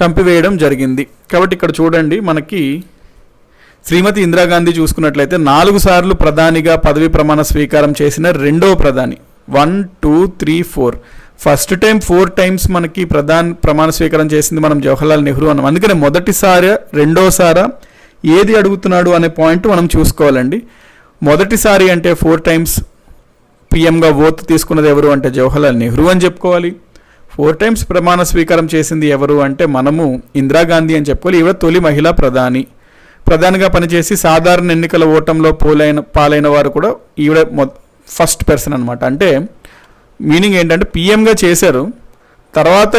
Speaker 1: చంపివేయడం జరిగింది. కాబట్టి ఇక్కడ చూడండి, మనకి శ్రీమతి ఇందిరాగాంధీ చూసుకున్నట్లయితే 4 సార్లు ప్రధానిగా పదవి ప్రమాణ స్వీకారం చేసిన రెండవ ప్రధాని. 1, 2, 3, 4. ఫస్ట్ టైం 4 times మనకి ప్రమాణ స్వీకారం చేసింది మనం జవహర్లాల్ నెహ్రూ అన్నాం. అందుకనే మొదటిసారి రెండోసారి ఏది అడుగుతున్నాడు అనే పాయింట్ మనం చూసుకోవాలండి. మొదటిసారి అంటే 4 times పిఎంగా ఓత్ తీసుకున్నది ఎవరు అంటే జవహర్లాల్ నెహ్రూ అని చెప్పుకోవాలి. 4 times ప్రమాణ స్వీకారం చేసింది ఎవరు అంటే మనము ఇందిరాగాంధీ అని చెప్పుకోవాలి. ఈవిడ తొలి మహిళా ప్రధానిగా పనిచేసి సాధారణ ఎన్నికల ఓటంలో పాలైన వారు కూడా ఈవిడ ఫస్ట్ పర్సన్ అనమాట. అంటే మీనింగ్ ఏంటంటే పిఎంగా చేశారు, తర్వాత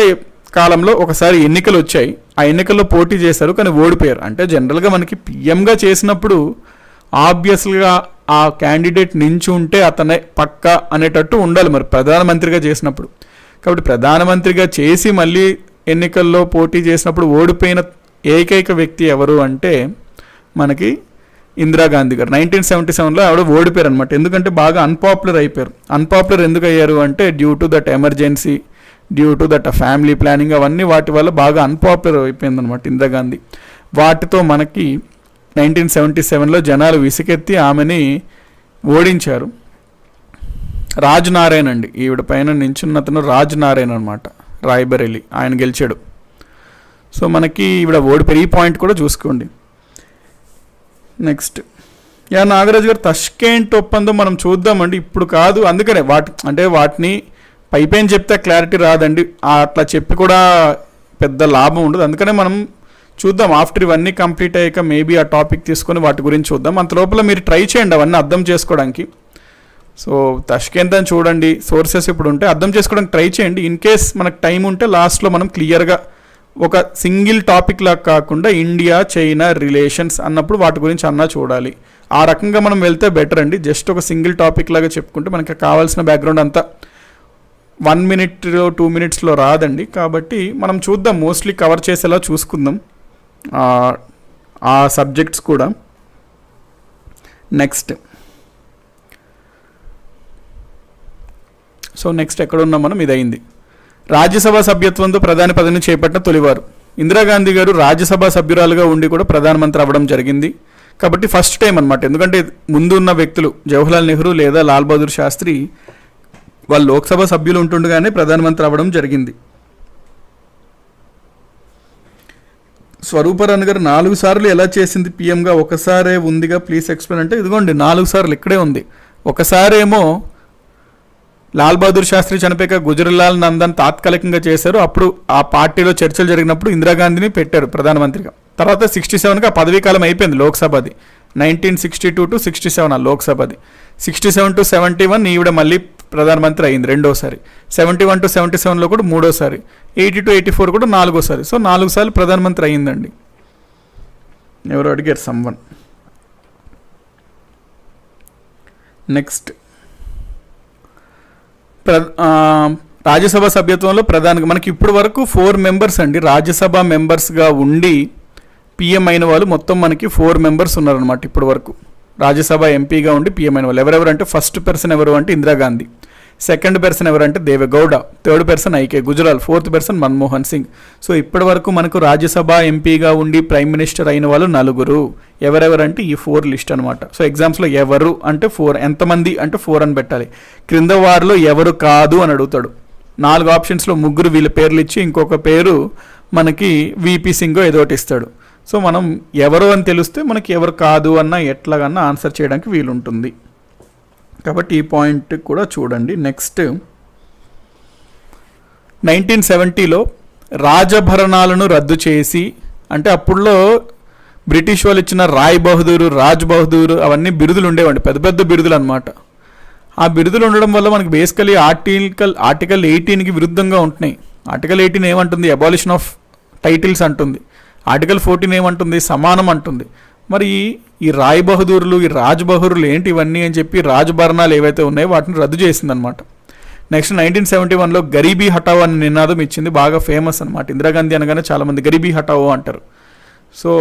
Speaker 1: కాలంలో ఒకసారి ఎన్నికలు వచ్చాయి, ఆ ఎన్నికల్లో పోటీ చేశారు కానీ ఓడిపోయారు. అంటే జనరల్గా మనకి పిఎంగా చేసినప్పుడు ఆబ్వియస్గా ఆ క్యాండిడేట్ నించి ఉంటే అతనే పక్కా అనేటట్టు ఉండాలి మరి ప్రధానమంత్రిగా చేసినప్పుడు. కాబట్టి ప్రధానమంత్రిగా చేసి మళ్ళీ ఎన్నికల్లో పోటీ చేసినప్పుడు ఓడిపోయిన ఏకైక వ్యక్తి ఎవరు అంటే మనకి ఇందిరాగాంధీ గారు. 1977లో ఆవిడ ఓడిపోయారు అనమాట. ఎందుకంటే బాగా అన్పాపులర్ అయిపోయారు. అన్పాపులర్ ఎందుకు అయ్యారు అంటే due to that emergency, due to that family planning, అవన్నీ వాటి వల్ల బాగా అన్పాపులర్ అయిపోయింది అనమాట ఇందిరాగాంధీ. వాటితో మనకి 1977లో జనాలు విసికెత్తి ఆమెని ఓడించారు. రాజ్ నారాయణ్ అండి ఈవిడ పైన నించున్న అతను, రాజ్ నారాయణ్ అనమాట. రాయ్బరేలీ, ఆయన గెలిచాడు. సో మనకి ఇక్కడ ఓడిపోయి ఈ పాయింట్ కూడా చూసుకోండి. నెక్స్ట్ నాగరాజు గారు తష్కెంట్ ఒప్పందం మనం చూద్దామండి, ఇప్పుడు కాదు. అందుకనే వాటిని పైపైన చెప్తే క్లారిటీ రాదండి, అట్లా చెప్పి కూడా పెద్ద లాభం ఉండదు. అందుకనే మనం చూద్దాం ఆఫ్టర్ ఇవన్నీ కంప్లీట్ అయ్యాక మేబీ ఆ టాపిక్ తీసుకొని వాటి గురించి చూద్దాం. అంత లోపల మీరు ట్రై చేయండి అవన్నీ అర్థం చేసుకోవడానికి. సో తష్కెంట్ అని చూడండి, సోర్సెస్ ఇప్పుడు ఉంటే అర్థం చేసుకోవడానికి ట్రై చేయండి. ఇన్ కేస్ మనకు టైం ఉంటే లాస్ట్లో మనం క్లియర్గా ఒక సింగిల్ టాపిక్ లాగా కాకుండా ఇండియా చైనా రిలేషన్స్ అన్నప్పుడు వాటి గురించి అన్నా చూడాలి. ఆ రకంగా మనం వెళ్తే బెటర్ అండి. జస్ట్ ఒక సింగిల్ టాపిక్ లాగా చెప్పుకుంటే మనకి కావాల్సిన బ్యాక్గ్రౌండ్ అంతా 1 minute 2 minutesలో రాదండి. కాబట్టి మనం చూద్దాం, మోస్ట్లీ కవర్ చేసేలా చూసుకుందాం ఆ సబ్జెక్ట్స్ కూడా. నెక్స్ట్ ఎక్కడ ఉన్నాం మనం, ఇదైంది. రాజ్యసభ సభ్యత్వంతో ప్రధాని పదవిని చేపట్టిన తొలివారు ఇందిరాగాంధీ గారు రాజ్యసభ సభ్యురాలుగా ఉండి కూడా ప్రధానమంత్రి అవ్వడం జరిగింది. కాబట్టి ఫస్ట్ టైం అనమాట. ఎందుకంటే ముందు ఉన్న వ్యక్తులు జవహర్లాల్ నెహ్రూ లేదా లాల్ బహదూర్ శాస్త్రి వాళ్ళు లోక్సభ సభ్యులు ఉంటుండగానే ప్రధానమంత్రి అవ్వడం జరిగింది. స్వరూపరాణి గారు 4 సార్లు ఎలా చేసింది పీఎంగా, ఒకసారే ఉందిగా ప్లీజ్ ఎక్స్ప్లెయిన్ అంటే, ఇదిగోండి 4 సార్లు ఇక్కడే ఉంది. ఒకసారేమో లాల్ బహదూర్ శాస్త్రి చనిపోయాక గుజరీలాల్ నందన్ తాత్కాలికంగా చేశారు. అప్పుడు ఆ పార్టీలో చర్చలు జరిగినప్పుడు ఇందిరాగాంధీని పెట్టారు ప్రధానమంత్రిగా. తర్వాత 67కి ఆ పదవీ కాలం అయిపోయింది లోక్సభది. 1962 to 67 ఆ లోక్సభది. 67 to 71 ఈవిడ మళ్ళీ ప్రధానమంత్రి అయింది రెండోసారి. 71 to 77లో కూడా మూడోసారి. 80 to 84 కూడా నాలుగోసారి. సో 4 సార్లు ప్రధానమంత్రి అయిందండి. ఎవరు అడిగారు సమ్వన్. నెక్స్ట్ రాజ్యసభ సభ్యత్వంలో ప్రధానంగా మనకి ఇప్పటి వరకు 4 members అండి రాజ్యసభ మెంబర్స్గా ఉండి పిఎం అయిన వాళ్ళు. మొత్తం మనకి 4 members ఉన్నారనమాట ఇప్పటి వరకు రాజ్యసభ ఎంపీగా ఉండి పిఎం అయిన వాళ్ళు. ఎవరెవరంటే ఫస్ట్ పర్సన్ ఎవరు అంటే ఇందిరాగాంధీ, సెకండ్ పర్సన్ ఎవరంటే Deve Gowda, third person IK Gujral, fourth person Manmohan Singh. So ఇప్పటి వరకు మనకు రాజ్యసభ ఎంపీగా ఉండి ప్రైమ్ మినిస్టర్ అయిన వాళ్ళు 4. ఎవరెవరంటే ఈ 4 లిస్ట్ అనమాట. సో ఎగ్జామ్స్లో ఎవరు అంటే 4, ఎంతమంది అంటే 4 అని పెట్టాలి. క్రింద వారిలో ఎవరు కాదు అని అడుగుతాడు. 4 ఆప్షన్స్లో 3 వీళ్ళ పేర్లు ఇచ్చి ఇంకొక పేరు మనకి విపి సింగో ఏదోటి ఇస్తాడు. సో మనం ఎవరు అని తెలిస్తే మనకి ఎవరు కాదు అన్న ఎట్లాగన్నా ఆన్సర్ చేయడానికి వీలుంటుంది. కాబట్టి ఈ పాయింట్ కూడా చూడండి. నెక్స్ట్ 1970లో రాజభరణాలను రద్దు చేసి, అంటే అప్పుడులో బ్రిటిష్ వాళ్ళు ఇచ్చిన రాయ్ బహదూరు, రాజ్ బహదూరు అవన్నీ బిరుదులు ఉండేవండి, పెద్ద పెద్ద బిరుదులు అనమాట. ఆ బిరుదులు ఉండడం వల్ల మనకి బేసికలీ ఆర్టికల్ 18కి విరుద్ధంగా ఉంటున్నాయి. ఆర్టికల్ 18 ఏమంటుంది, అబాలిషన్ ఆఫ్ టైటిల్స్ అంటుంది. ఆర్టికల్ 14 ఏమంటుంది, సమానం అంటుంది. మరి ఈ రాయ్ బహదూర్లు, ఈ రాజ్ బహదూర్లు ఏంటి ఇవన్నీ అని చెప్పి రాజభరణాలు ఏవైతే ఉన్నాయో వాటిని రద్దు చేసిందనమాట. నెక్స్ట్ 1971లో గరీబీ హటావో అనే నినాదం ఇచ్చింది, బాగా ఫేమస్ అనమాట. ఇందిరాగాంధీ అనగానే చాలామంది గరీబీ హటావో అంటారు. సో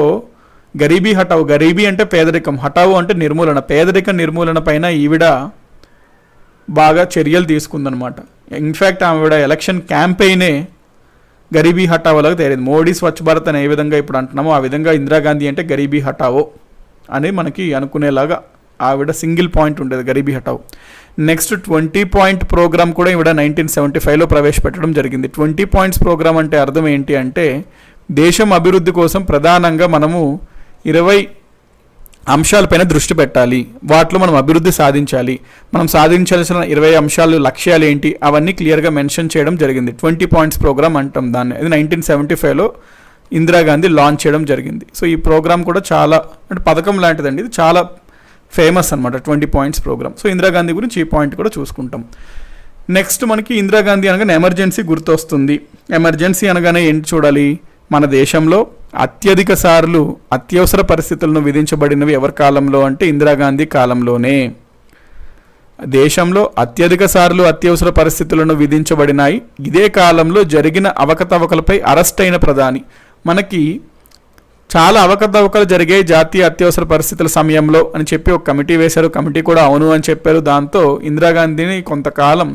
Speaker 1: గరీబీ హటావో, గరీబీ అంటే పేదరికం, హటావో అంటే నిర్మూలన, పేదరిక నిర్మూలన పైన ఈవిడ బాగా చర్యలు తీసుకుందనమాట. ఇన్ఫ్యాక్ట్ ఆవిడ ఎలక్షన్ క్యాంపెయినే గరీబీ హటావోలాగా తయారైంది. మోడీ స్వచ్ఛ భారత్ అని ఏ విధంగా ఇప్పుడు అంటున్నామో ఆ విధంగా ఇందిరాగాంధీ అంటే గరీబీ హటావో అని మనకి అనుకునేలాగా ఆవిడ సింగిల్ పాయింట్ ఉండేది, గరీబీ హటావో. నెక్స్ట్ 20 point ప్రోగ్రామ్ కూడా ఈవిడ 1975లో ప్రవేశపెట్టడం జరిగింది. 20 points ప్రోగ్రామ్ అంటే అర్థం ఏంటి అంటే, దేశం అభివృద్ధి కోసం ప్రధానంగా మనము 20 అంశాలపైన దృష్టి పెట్టాలి, వాటిలో మనం అభివృద్ధి సాధించాలి, మనం సాధించాల్సిన 20 అంశాలు లక్ష్యాలు ఏంటి అవన్నీ క్లియర్గా మెన్షన్ చేయడం జరిగింది. 20 points ప్రోగ్రామ్ అంటాం దాన్ని. అది 1975లో ఇందిరాగాంధీ లాంచ్ చేయడం జరిగింది. సో ఈ ప్రోగ్రామ్ కూడా చాలా అంటే పథకం లాంటిదండి, ఇది చాలా ఫేమస్ అనమాట 20 points ప్రోగ్రామ్. సో ఇందిరాగాంధీ గురించి ఈ పాయింట్ కూడా చూసుకుంటాం. నెక్స్ట్ మనకి ఇందిరాగాంధీ అనగానే ఎమర్జెన్సీ గుర్తొస్తుంది. ఎమర్జెన్సీ అనగానే ఏంటి చూడాలి, మన దేశంలో అత్యధిక సార్లు అత్యవసర పరిస్థితులను విధించబడినవి ఎవరి కాలంలో అంటే ఇందిరాగాంధీ కాలంలోనే. దేశంలో అత్యధిక సార్లు అత్యవసర పరిస్థితులను విధించబడినాయి. ఇదే కాలంలో జరిగిన అవకతవకలపై అరెస్ట్ అయిన ప్రధాని. మనకి చాలా అవకతవకలు జరిగాయి జాతీయ అత్యవసర పరిస్థితుల సమయంలో అని చెప్పి ఒక కమిటీ వేశారు. కమిటీ కూడా అవును అని చెప్పారు. దాంతో ఇందిరాగాంధీని కొంతకాలం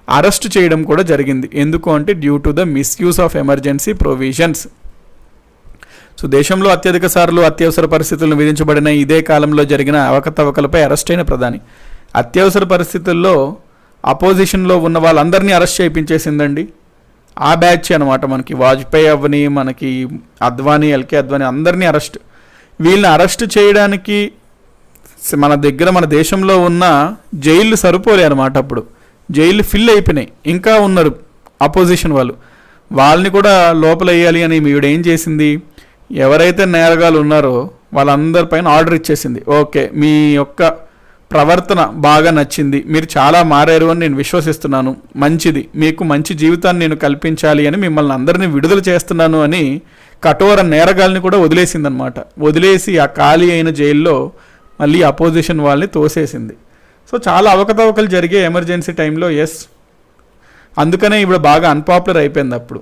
Speaker 1: అరెస్ట్ చేయడం కూడా జరిగింది. ఎందుకు అంటే due to the misuse of emergency provisions. So దేశంలో అత్యధిక సార్లు అత్యవసర పరిస్థితులను విధించబడిన ఇదే కాలంలో జరిగిన అవకతవకలపై అరెస్ట్ అయిన ప్రధాని. అత్యవసర పరిస్థితుల్లో అపోజిషన్లో ఉన్న వాళ్ళందరినీ అరెస్ట్ చేయించేసిందండి. ఆ బ్యాచ్ అనమాట. మనకి వాజ్పేయి అవ్వని, మనకి అద్వానీ, ఎల్కే అద్వానీ అందరినీ వీళ్ళని అరెస్ట్ చేయడానికి మన దగ్గర మన దేశంలో ఉన్న జైళ్ళు సరిపోలే అనమాట. అప్పుడు జైళ్ళు ఫిల్ అయిపోయినాయి, ఇంకా ఉన్నారు అపోజిషన్ వాళ్ళని కూడా లోపల వేయాలి అని ఏం చేసింది, ఎవరైతే నేరగాలు ఉన్నారో వాళ్ళందరిపైన ఆర్డర్ ఇచ్చేసింది. ఓకే, మీ యొక్క ప్రవర్తన బాగా నచ్చింది, మీరు చాలా మారారు అని నేను విశ్వసిస్తున్నాను, మంచిది, మీకు మంచి జీవితాన్ని నేను కల్పించాలి అని మిమ్మల్ని అందరినీ విడుదల చేస్తున్నాను అని కఠోర నేరగాల్ని కూడా వదిలేసిందనమాట. వదిలేసి ఆ ఖాళీ అయిన జైల్లో మళ్ళీ అపోజిషన్ వాళ్ళని తోసేసింది. సో చాలా అవకతవకలు జరిగే ఎమర్జెన్సీ టైంలో. అందుకనే ఇప్పుడు బాగా అన్పాపులర్ అయిపోయింది. అప్పుడు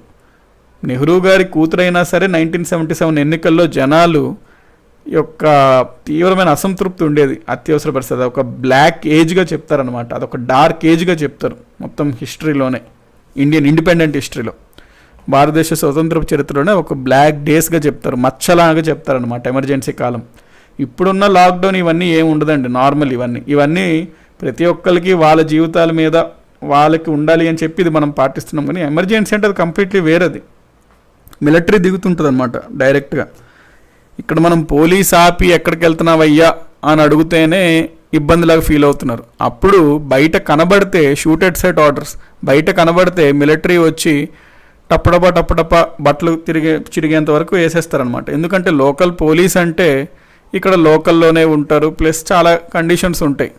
Speaker 1: నెహ్రూ గారి కూతురైనా సరే 1977 ఎన్నికల్లో జనాలు యొక్క తీవ్రమైన అసంతృప్తి ఉండేది. అత్యవసర పరిస్థితి ఒక బ్లాక్ ఏజ్గా చెప్తారనమాట, అదొక డార్క్ ఏజ్గా చెప్తారు మొత్తం హిస్టరీలోనే, ఇండియన్ ఇండిపెండెంట్ హిస్టరీలో, భారతదేశ స్వతంత్ర చరిత్రలోనే ఒక బ్లాక్ డేస్గా చెప్తారు, మచ్చలాగా చెప్తారనమాట ఎమర్జెన్సీ కాలం. ఇప్పుడున్న లాక్డౌన్ ఇవన్నీ ఏమి ఉండదండి, నార్మల్. ఇవన్నీ ప్రతి ఒక్కరికి వాళ్ళ జీవితాల మీద వాళ్ళకి ఉండాలి అని చెప్పి ఇది మనం పాటిస్తున్నాం. కానీ ఎమర్జెన్సీ అంటే అది కంప్లీట్లీ వేరేది. మిలిటరీ దిగుతుంటుంది అనమాట డైరెక్ట్గా. ఇక్కడ మనం పోలీస్ ఆపి ఎక్కడికి వెళ్తున్నావయ్యా అని అడిగితేనే ఇబ్బందిలాగా ఫీల్ అవుతున్నారు. అప్పుడు బయట కనబడితే షూటెడ్ సెట్ ఆర్డర్స్, బయట కనబడితే మిలిటరీ వచ్చి టప్పడప బట్టలు చిరిగేంత వరకు వేసేస్తారనమాట. ఎందుకంటే లోకల్ పోలీస్ అంటే ఇక్కడ లోకల్లోనే ఉంటారు, ప్లస్ చాలా కండిషన్స్ ఉంటాయి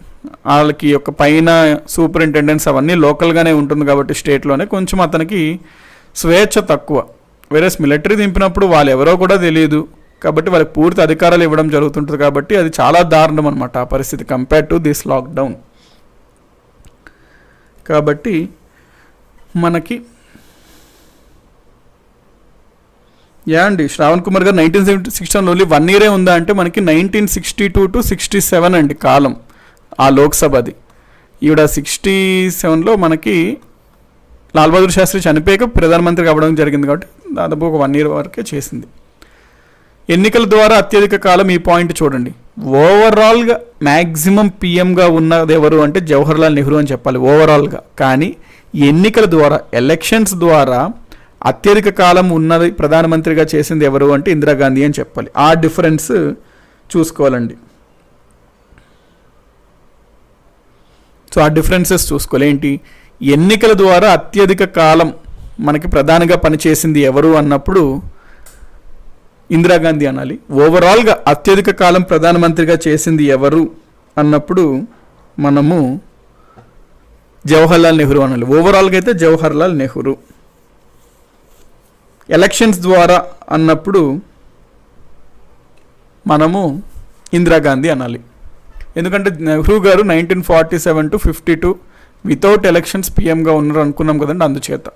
Speaker 1: వాళ్ళకి. యొక్క పైన సూపరింటెండెన్స్ అవన్నీ లోకల్గానే ఉంటుంది కాబట్టి స్టేట్లోనే కొంచెం అతనికి స్వేచ్ఛ తక్కువ. వేరేస్ మిలిటరీ దింపినప్పుడు వాళ్ళు ఎవరో కూడా తెలియదు కాబట్టి వాళ్ళకి పూర్తి అధికారాలు ఇవ్వడం జరుగుతుంటుంది. కాబట్టి అది చాలా దారుణం అనమాట ఆ పరిస్థితి కంపేర్ టు దిస్ లాక్డౌన్. కాబట్టి మనకి అండి శ్రావణ్ కుమార్ గారు 1967 ఓన్లీ 1 year ఉందా అంటే మనకి 1962 to 67 అండి కాలం ఆ లోక్సభది. ఈవిడ 67లో మనకి లాల్ బహదూర్ శాస్త్రి చనిపోయాక ప్రధానమంత్రికి అవ్వడం జరిగింది కాబట్టి దాదాపు ఒక 1 year వరకే చేసింది. ఎన్నికల ద్వారా అత్యధిక కాలం, ఈ పాయింట్ చూడండి, ఓవరాల్గా మ్యాక్సిమం పిఎంగా ఉన్నది ఎవరు అంటే జవహర్లాల్ నెహ్రూ అని చెప్పాలి ఓవరాల్గా. కానీ ఎన్నికల ద్వారా, ఎలక్షన్స్ ద్వారా అత్యధిక కాలం ఉన్నది ప్రధానమంత్రిగా చేసింది ఎవరు అంటే ఇందిరాగాంధీ అని చెప్పాలి. ఆ డిఫరెన్స్ చూసుకోవాలండి. సో ఆ డిఫరెన్సెస్ చూసుకోవాలి. ఏంటి, ఎన్నికల ద్వారా అత్యధిక కాలం మనకి ప్రధానిగా పనిచేసింది ఎవరు అన్నప్పుడు ఇందిరాగాంధీ అనాలి. ఓవరాల్గా అత్యధిక కాలం ప్రధానమంత్రిగా చేసింది ఎవరు అన్నప్పుడు మనము జవహర్లాల్ నెహ్రూ అనాలి. ఓవరాల్గా అయితే జవహర్లాల్ నెహ్రూ. ఎలక్షన్స్ ద్వారా అన్నప్పుడు మనము ఇందిరాగాంధీ అనాలి. ఎందుకంటే నెహ్రూ గారు 1947 to 52 వితౌట్ ఎలక్షన్స్ పిఎంగా ఉన్నారు అనుకున్నాం కదండి, అందుచేత.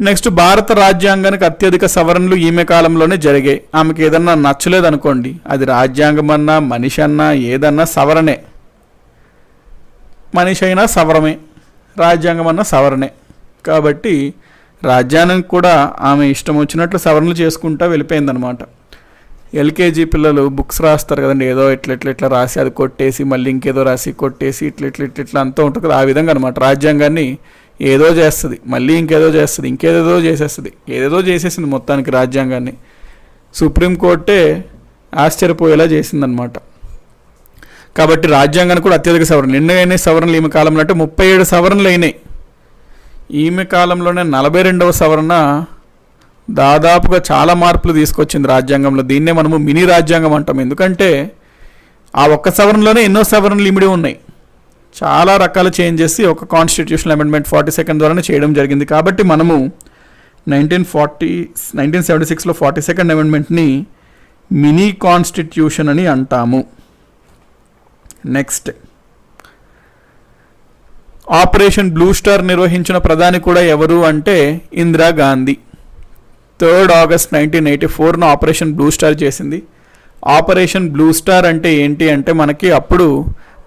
Speaker 1: నెక్స్ట్, భారత రాజ్యాంగానికి అత్యధిక సవరణలు ఈమె కాలంలోనే జరిగాయి. ఆమెకి ఏదన్నా నచ్చలేదు అనుకోండి, అది రాజ్యాంగం అన్నా మనిషి అన్నా ఏదన్నా సవరణే. మనిషి అయినా సవరమే, రాజ్యాంగం అన్నా సవరణే. కాబట్టి రాజ్యాంగం కూడా ఆమె ఇష్టం వచ్చినట్లు సవరణలు చేసుకుంటా వెళ్ళిపోయిందనమాట. ఎల్కేజీ పిల్లలు బుక్స్ రాస్తారు కదండి, ఏదో ఇట్లా రాసి అది కొట్టేసి మళ్ళీ ఇంకేదో రాసి కొట్టేసి ఇట్లా అంతా ఉంటుంది కదా, ఆ విధంగా అనమాట. రాజ్యాంగాన్ని ఏదో చేస్తుంది, మళ్ళీ ఇంకేదో చేస్తుంది, ఇంకేదేదో చేసేస్తుంది, ఏదేదో చేసేసింది మొత్తానికి రాజ్యాంగాన్ని. సుప్రీంకోర్టే ఆశ్చర్యపోయేలా చేసిందనమాట. కాబట్టి రాజ్యాంగాన్ని కూడా అత్యధిక సవరణలు. ఎన్ని అయినాయి సవరణలు ఈమె కాలంలో అంటే 37 సవరణలు అయినాయి. ఈమె కాలంలోనే 42వ సవరణ దాదాపుగా చాలా మార్పులు తీసుకొచ్చింది రాజ్యాంగంలో. దీన్నే మనము మినీ రాజ్యాంగం అంటాం. ఎందుకంటే ఆ ఒక్క సవరణలోనే ఎన్నో సవరణలు ఇమిడి ఉన్నాయి. చాలా రకాల చేంజెస్ ఒక కాన్స్టిట్యూషనల్ అమెండ్మెంట్ 42nd ద్వారానే చేయడం జరిగింది. కాబట్టి మనము 1976లో 42nd అమెండ్మెంట్ని మినీ కాన్స్టిట్యూషన్ అని అంటాము. నెక్స్ట్, ఆపరేషన్ బ్లూ స్టార్ నిర్వహించిన ప్రధాని కూడా ఎవరు అంటే Indira Gandhi. 3rd August 1984 operation blue star చేసింది. ఆపరేషన్ బ్లూ స్టార్ అంటే ఏంటి అంటే మనకి అప్పుడు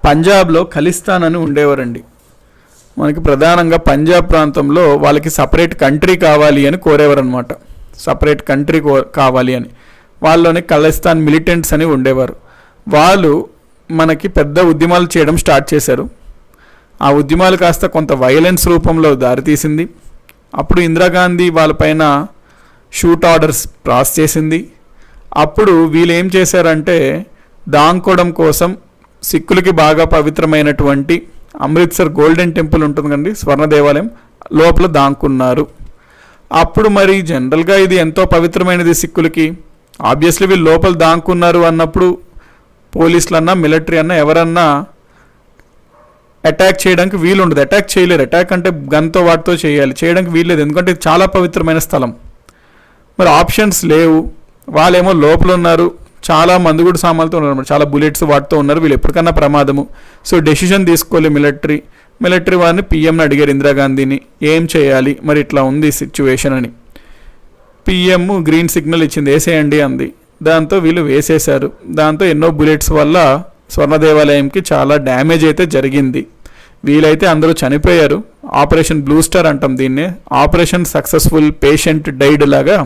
Speaker 1: పంజాబ్లో ఖలిస్తాన్ అని ఉండేవారండి. మనకి ప్రధానంగా పంజాబ్ ప్రాంతంలో వాళ్ళకి సపరేట్ కంట్రీ కావాలి అని కోరేవారనమాట. సపరేట్ కంట్రీ కావాలి అని వాళ్ళలోని ఖలిస్తాన్ మిలిటెంట్స్ అని ఉండేవారు. వాళ్ళు మనకి పెద్ద ఉద్యమాలు చేయడం స్టార్ట్ చేశారు. ఆ ఉద్యమాలు కాస్త కొంత వైలెన్స్ రూపంలో దారితీసింది. అప్పుడు ఇందిరాగాంధీ వాళ్ళపైన షూట్ ఆర్డర్స్ పాస్ చేసింది. అప్పుడు వీళ్ళు ఏం చేశారంటే దాంకోవడం కోసం సిక్కులకి బాగా పవిత్రమైనటువంటి అమృత్సర్ గోల్డెన్ టెంపుల్ ఉంటుంది కండి, స్వర్ణ దేవాలయం లోపల దాంకున్నారు. అప్పుడు మరి జనరల్గా ఇది ఎంతో పవిత్రమైనది సిక్కులకి, ఆబ్వియస్లీ వీళ్ళు లోపల దాంకున్నారు అన్నప్పుడు పోలీసులు అన్నా మిలిటరీ అన్నా ఎవరన్నా అటాక్ చేయడానికి వీలు ఉండదు. అటాక్ చేయలేరు. అటాక్ అంటే గన్తో వాటితో చేయడానికి వీల్లేదు, ఎందుకంటే ఇది చాలా పవిత్రమైన స్థలం. మరి ఆప్షన్స్ లేవు. వాళ్ళేమో లోపల ఉన్నారు, చాలా మంది కూడా సామాన్లతో ఉన్నారు, చాలా బుల్లెట్స్ వాటితో ఉన్నారు, వీళ్ళు ఎప్పటికన్నా ప్రమాదము. సో డెసిషన్ తీసుకోవాలి మిలిటరీ వారిని పిఎంని అడిగారు ఇందిరాగాంధీని, ఏం చేయాలి మరి ఇట్లా ఉంది సిచ్యువేషన్ అని. పిఎం గ్రీన్ సిగ్నల్ ఇచ్చింది, వేసేయండి అంది. దాంతో వీళ్ళు వేసేశారు. దాంతో ఎన్నో బుల్లెట్స్ వల్ల స్వర్ణ దేవాలయంకి చాలా డ్యామేజ్ అయితే జరిగింది. వీలైతే అందరూ చనిపోయారు. ఆపరేషన్ బ్లూ స్టార్ అంటాం దీన్నే. ఆపరేషన్ సక్సెస్ఫుల్, పేషెంట్ డైడ్ లాగా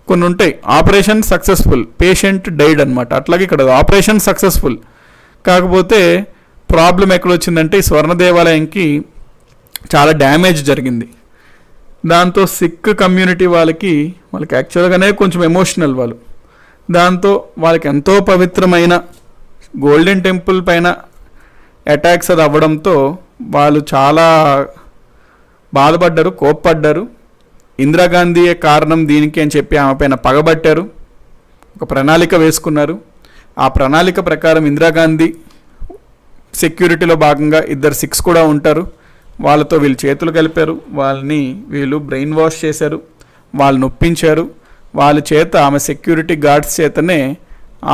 Speaker 1: కొన్ని ఉంటాయి. ఆపరేషన్ సక్సెస్ఫుల్, పేషెంట్ డైడ్ అనమాట. అట్లాగే ఇక్కడ ఆపరేషన్ సక్సెస్ఫుల్, కాకపోతే ప్రాబ్లం ఎక్కడొచ్చిందంటే ఈ స్వర్ణ దేవాలయంకి చాలా డ్యామేజ్ జరిగింది. దాంతో సిక్ కమ్యూనిటీ వాళ్ళకి యాక్చువల్గానే కొంచెం ఎమోషనల్ వాళ్ళు. దాంతో వాళ్ళకి ఎంతో పవిత్రమైన గోల్డెన్ టెంపుల్ పైన అటాక్స్ అది అవ్వడంతో వాళ్ళు చాలా బాధపడ్డారు, కోప్పడ్డారు. ఇందిరాగాంధీయే కారణం దీనికి అని చెప్పి ఆమె పైన పగబట్టారు. ఒక ప్రణాళిక వేసుకున్నారు. ఆ ప్రణాళిక ప్రకారం ఇందిరాగాంధీ సెక్యూరిటీలో భాగంగా 2 సిక్స్ కూడా ఉంటారు. వాళ్ళతో వీళ్ళు చేతులు కలిపారు, వాళ్ళని వీళ్ళు బ్రెయిన్ వాష్ చేశారు, వాళ్ళని ఒప్పించారు. వాళ్ళ చేత ఆమె సెక్యూరిటీ గార్డ్స్ చేతనే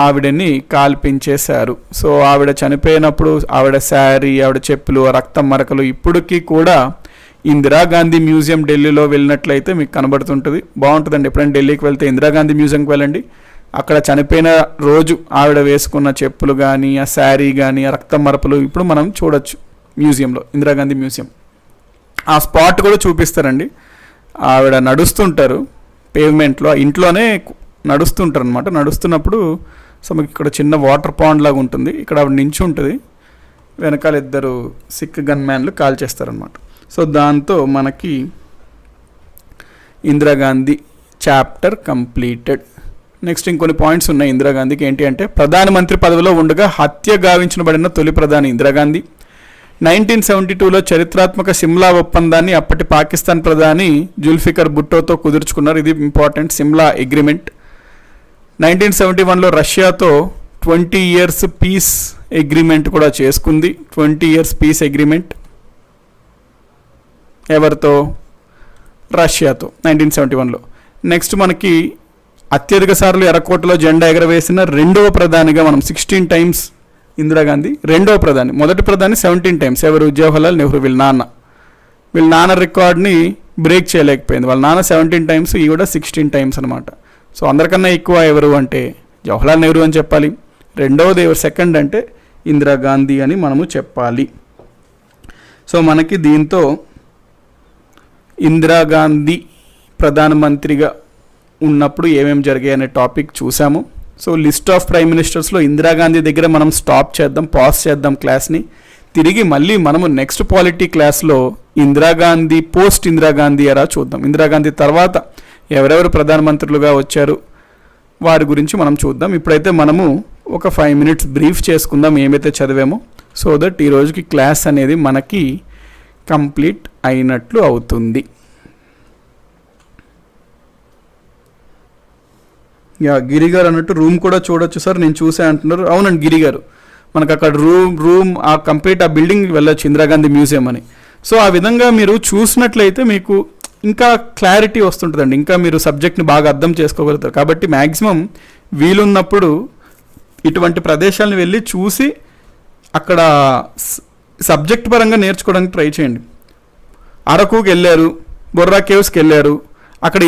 Speaker 1: ఆవిడని కాల్పించేశారు. సో ఆవిడ చనిపోయినప్పుడు ఆవిడ శారీ, ఆవిడ చెప్పులు, రక్తం మరకలు ఇప్పటికీ కూడా ఇందిరాగాంధీ మ్యూజియం ఢిల్లీలో వెళ్ళినట్లయితే మీకు కనబడుతుంటుంది. బాగుంటుందండి. ఎప్పుడైనా ఢిల్లీకి వెళ్తే ఇందిరాగాంధీ మ్యూజియంకి వెళ్ళండి. అక్కడ చనిపోయిన రోజు ఆవిడ వేసుకున్న చెప్పులు కానీ, ఆ శారీ కానీ, ఆ రక్తం మరపలు ఇప్పుడు మనం చూడొచ్చు మ్యూజియంలో, ఇందిరాగాంధీ మ్యూజియం. ఆ స్పాట్ కూడా చూపిస్తారండి. ఆవిడ నడుస్తుంటారు పేవ్మెంట్లో, ఇంట్లోనే నడుస్తుంటారు అనమాట. నడుస్తున్నప్పుడు సో మీకు ఇక్కడ చిన్న వాటర్ పాండ్ లాగా ఉంటుంది, ఇక్కడ ఆవిడ నించి ఉంటుంది, వెనకాల 2 సిక్ గన్ మ్యాన్లు కాల్ చేస్తారనమాట. సో దాంతో మనకి ఇందిరాగాంధీ చాప్టర్ కంప్లీటెడ్. నెక్స్ట్ ఇంకొన్ని పాయింట్స్ ఉన్నాయి ఇందిరాగాంధీకి. ఏంటి అంటే ప్రధానమంత్రి పదవిలో ఉండగా హత్య గావించబడిన తొలి ప్రధాని ఇందిరాగాంధీ. 1972లో చరిత్రాత్మక సిమ్లా ఒప్పందాన్ని అప్పటి పాకిస్తాన్ ప్రధాని జుల్ఫికర్ భుట్టోతో కుదుర్చుకున్నారు. ఇది ఇంపార్టెంట్, సిమ్లా అగ్రిమెంట్. 1971లో రష్యాతో 20 years పీస్ అగ్రిమెంట్ కూడా చేసుకుంది. 20 years పీస్ అగ్రిమెంట్ ఎవరితో? రష్యాతో 1971లో. నెక్స్ట్ మనకి అత్యధిక సార్లు ఎర్రకోటలో జెండా ఎగరవేసిన 2వ ప్రధానిగా మనం 16 times ఇందిరాగాంధీ 2వ ప్రధాని. మొదటి ప్రధాని 17 times ఎవరు? జవహర్లాల్ నెహ్రూ. వీళ్ళ నాన్న రికార్డ్ని బ్రేక్ చేయలేకపోయింది. వాళ్ళ నాన్న 17 times, ఈ కూడా 16 times అనమాట. సో అందరికన్నా ఎక్కువ ఎవరు అంటే జవహర్లాల్ నెహ్రూ అని చెప్పాలి. రెండవది ఎవరు? సెకండ్ అంటే ఇందిరాగాంధీ అని మనము చెప్పాలి. సో మనకి దీంతో ఇందిరాగాంధీ ప్రధానమంత్రిగా ఉన్నప్పుడు ఏమేమి జరిగాయి అనే టాపిక్ చూసాము. సో లిస్ట్ ఆఫ్ ప్రైమ్ మినిస్టర్స్లో ఇందిరాగాంధీ దగ్గర మనం స్టాప్ చేద్దాం, పాజ్ చేద్దాం క్లాస్ని. తిరిగి మళ్ళీ మనము నెక్స్ట్ పాలిటీ క్లాస్లో ఇందిరాగాంధీ, పోస్ట్ ఇందిరాగాంధీ ఎరా చూద్దాం. ఇందిరాగాంధీ తర్వాత ఎవరెవరు ప్రధానమంత్రులుగా వచ్చారు వారి గురించి మనం చూద్దాం. ఇప్పుడైతే మనము ఒక 5 minutes బ్రీఫ్ చేసుకుందాం ఏమైతే చదివామో, సో దట్ ఈ రోజుకి క్లాస్ అనేది మనకి కంప్లీట్ అయినట్లు అవుతుంది. గిరిగారు అన్నట్టు రూమ్ కూడా చూడొచ్చు సార్, నేను చూసే అంటున్నారు. అవునండి గిరిగారు, మనకు అక్కడ రూమ్ ఆ కంప్లీట్ ఆ బిల్డింగ్ వెళ్ళొచ్చు, ఇందిరాగాంధీ మ్యూజియం అని. సో ఆ విధంగా మీరు చూసినట్లయితే మీకు ఇంకా క్లారిటీ వస్తుంటుందండి, ఇంకా మీరు సబ్జెక్ట్ని బాగా అర్థం చేసుకోగలుగుతారు. కాబట్టి మ్యాక్సిమం వీలున్నప్పుడు ఇటువంటి ప్రదేశాలను వెళ్ళి చూసి అక్కడ సబ్జెక్ట్ పరంగా నేర్చుకోవడానికి ట్రై చేయండి. అరకుకి వెళ్ళారు, బొర్రా కేవ్స్కి వెళ్ళారు, అక్కడ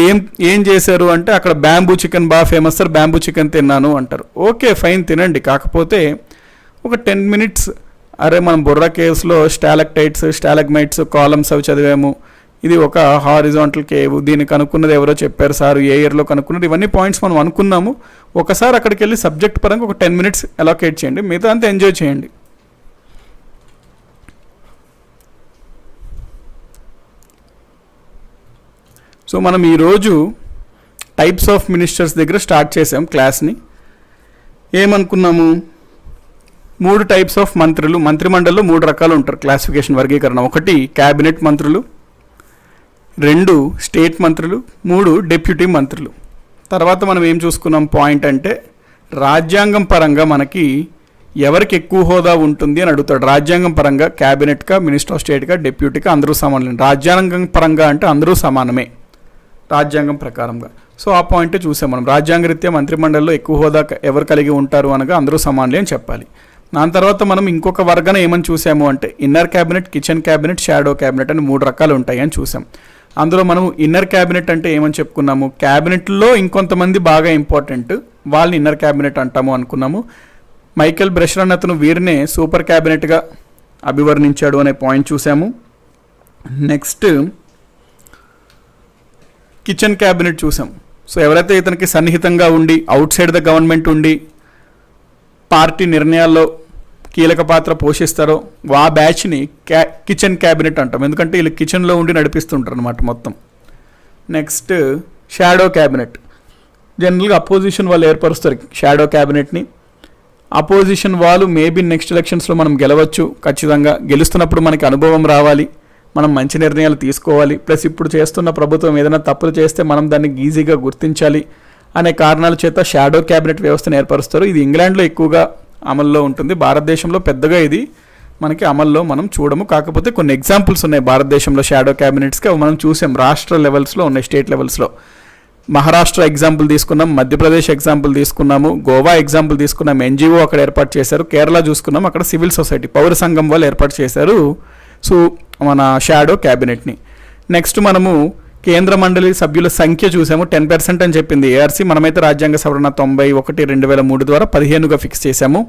Speaker 1: ఏం చేశారు అంటే అక్కడ బ్యాంబూ చికెన్ బాగా ఫేమస్ సార్, బ్యాంబూ చికెన్ తిన్నాను అంటారు. ఓకే ఫైన్, తినండి. కాకపోతే ఒక 10 minutes అరే మనం బొర్రా కేవ్స్లో స్టాలక్టైట్స్, స్టాలగ్మైట్స్, కాలమ్స్ అవి చదివాము, ఇది ఒక హారిజాంటల్ కేవ్, దీన్ని కనుక్కున్నది ఎవరో చెప్పారు సార్, ఏ ఇయర్లో కనుక్కున్నది, ఇవన్నీ పాయింట్స్ మనం అనుకున్నాము. ఒకసారి అక్కడికి వెళ్ళి సబ్జెక్ట్ పరంగా ఒక 10 minutes అలొకేట్ చేయండి, మిగతా అంతా ఎంజాయ్ చేయండి. సో మనం ఈరోజు టైప్స్ ఆఫ్ మినిస్టర్స్ దగ్గర స్టార్ట్ చేసాం క్లాస్ని. ఏమనుకున్నాము, 3 టైప్స్ ఆఫ్ మంత్రులు, మంత్రిమండలిలో 3 రకాలు ఉంటారు క్లాసిఫికేషన్ వర్గీకరణ. 1 క్యాబినెట్ మంత్రులు, 2 స్టేట్ మంత్రులు, 3 డెప్యూటీ మంత్రులు. తర్వాత మనం ఏం చూసుకున్నాం పాయింట్ అంటే, రాజ్యాంగం పరంగా మనకి ఎవరికి ఎక్కువ హోదా ఉంటుంది అని అడుగుతాడు. రాజ్యాంగం పరంగా క్యాబినెట్గా, మినిస్టర్ ఆఫ్ స్టేట్గా, డెప్యూటీగా అందరూ సమానమే. రాజ్యాంగం పరంగా అంటే అందరూ సమానమే రాజ్యాంగం ప్రకారంగా. సో ఆ పాయింటే చూసాం మనం. రాజ్యాంగరీత్యా మంత్రిమండలిలో ఎక్కువ హోదా ఎవరు కలిగి ఉంటారు అనగా అందరూ సమానులే అని చెప్పాలి. దాని తర్వాత మనం ఇంకొక వర్గన ఏమని చూసాము అంటే, inner cabinet, kitchen cabinet, shadow cabinet అని 3 రకాలు ఉంటాయి అని చూసాం. అందులో మనం ఇన్నర్ క్యాబినెట్ అంటే ఏమని చెప్పుకున్నాము, క్యాబినెట్లో ఇంకొంతమంది బాగా ఇంపార్టెంట్, వాళ్ళని ఇన్నర్ క్యాబినెట్ అంటాము అనుకున్నాము. మైకేల్ బ్రెషర్ అన్న అతను వీరినే సూపర్ క్యాబినెట్గా అభివర్ణించాడు అనే పాయింట్ చూసాము. నెక్స్ట్ కిచెన్ క్యాబినెట్ చూసాం. సో ఎవరైతే ఇతనికి సన్నిహితంగా ఉండి, అవుట్ సైడ్ ద గవర్నమెంట్ ఉండి పార్టీ నిర్ణయాల్లో కీలక పాత్ర పోషిస్తారో ఆ బ్యాచ్ని కిచెన్ క్యాబినెట్ అంటాం, ఎందుకంటే వీళ్ళు కిచెన్లో ఉండి నడిపిస్తుంటారు అనమాట మొత్తం. Next shadow cabinet. జనరల్గా అపోజిషన్ వాళ్ళు ఏర్పరుస్తారు షాడో క్యాబినెట్ని. అపోజిషన్ వాళ్ళు మేబీ నెక్స్ట్ ఎలక్షన్స్లో మనం గెలవచ్చు, ఖచ్చితంగా గెలుస్తున్నప్పుడు మనకి అనుభవం రావాలి, మనం మంచి నిర్ణయాలు తీసుకోవాలి, ప్లస్ ఇప్పుడు చేస్తున్న ప్రభుత్వం ఏదైనా తప్పులు చేస్తే మనం దాన్ని ఈజీగా గుర్తించాలి అనే కారణాల చేత షాడో క్యాబినెట్ వ్యవస్థను ఏర్పరుస్తారు. ఇది ఇంగ్లాండ్లో ఎక్కువగా అమల్లో ఉంటుంది, భారతదేశంలో పెద్దగా ఇది మనకి అమల్లో మనం చూడము. కాకపోతే కొన్ని ఎగ్జాంపుల్స్ ఉన్నాయి భారతదేశంలో షాడో క్యాబినెట్స్కి, అవి మనం చూసాం. రాష్ట్ర లెవెల్స్లో ఉన్నాయి, స్టేట్ లెవెల్స్లో. మహారాష్ట్ర ఎగ్జాంపుల్ తీసుకున్నాం, మధ్యప్రదేశ్ ఎగ్జాంపుల్ తీసుకున్నాము, గోవా ఎగ్జాంపుల్ తీసుకున్నాం, ఎన్జిఓ అక్కడ ఏర్పాటు చేశారు. కేరళ చూసుకున్నాం, అక్కడ సివిల్ సొసైటీ పౌర సంఘం వాళ్ళు ఏర్పాటు చేశారు సో మన షాడో క్యాబినెట్ని. నెక్స్ట్ మనము కేంద్ర మండలి సభ్యుల సంఖ్య చూసాము, 10% అని చెప్పింది ఏఆర్సీ. మనమైతే రాజ్యాంగ సవరణ 91/2003 ద్వారా 15గా ఫిక్స్ చేశాము.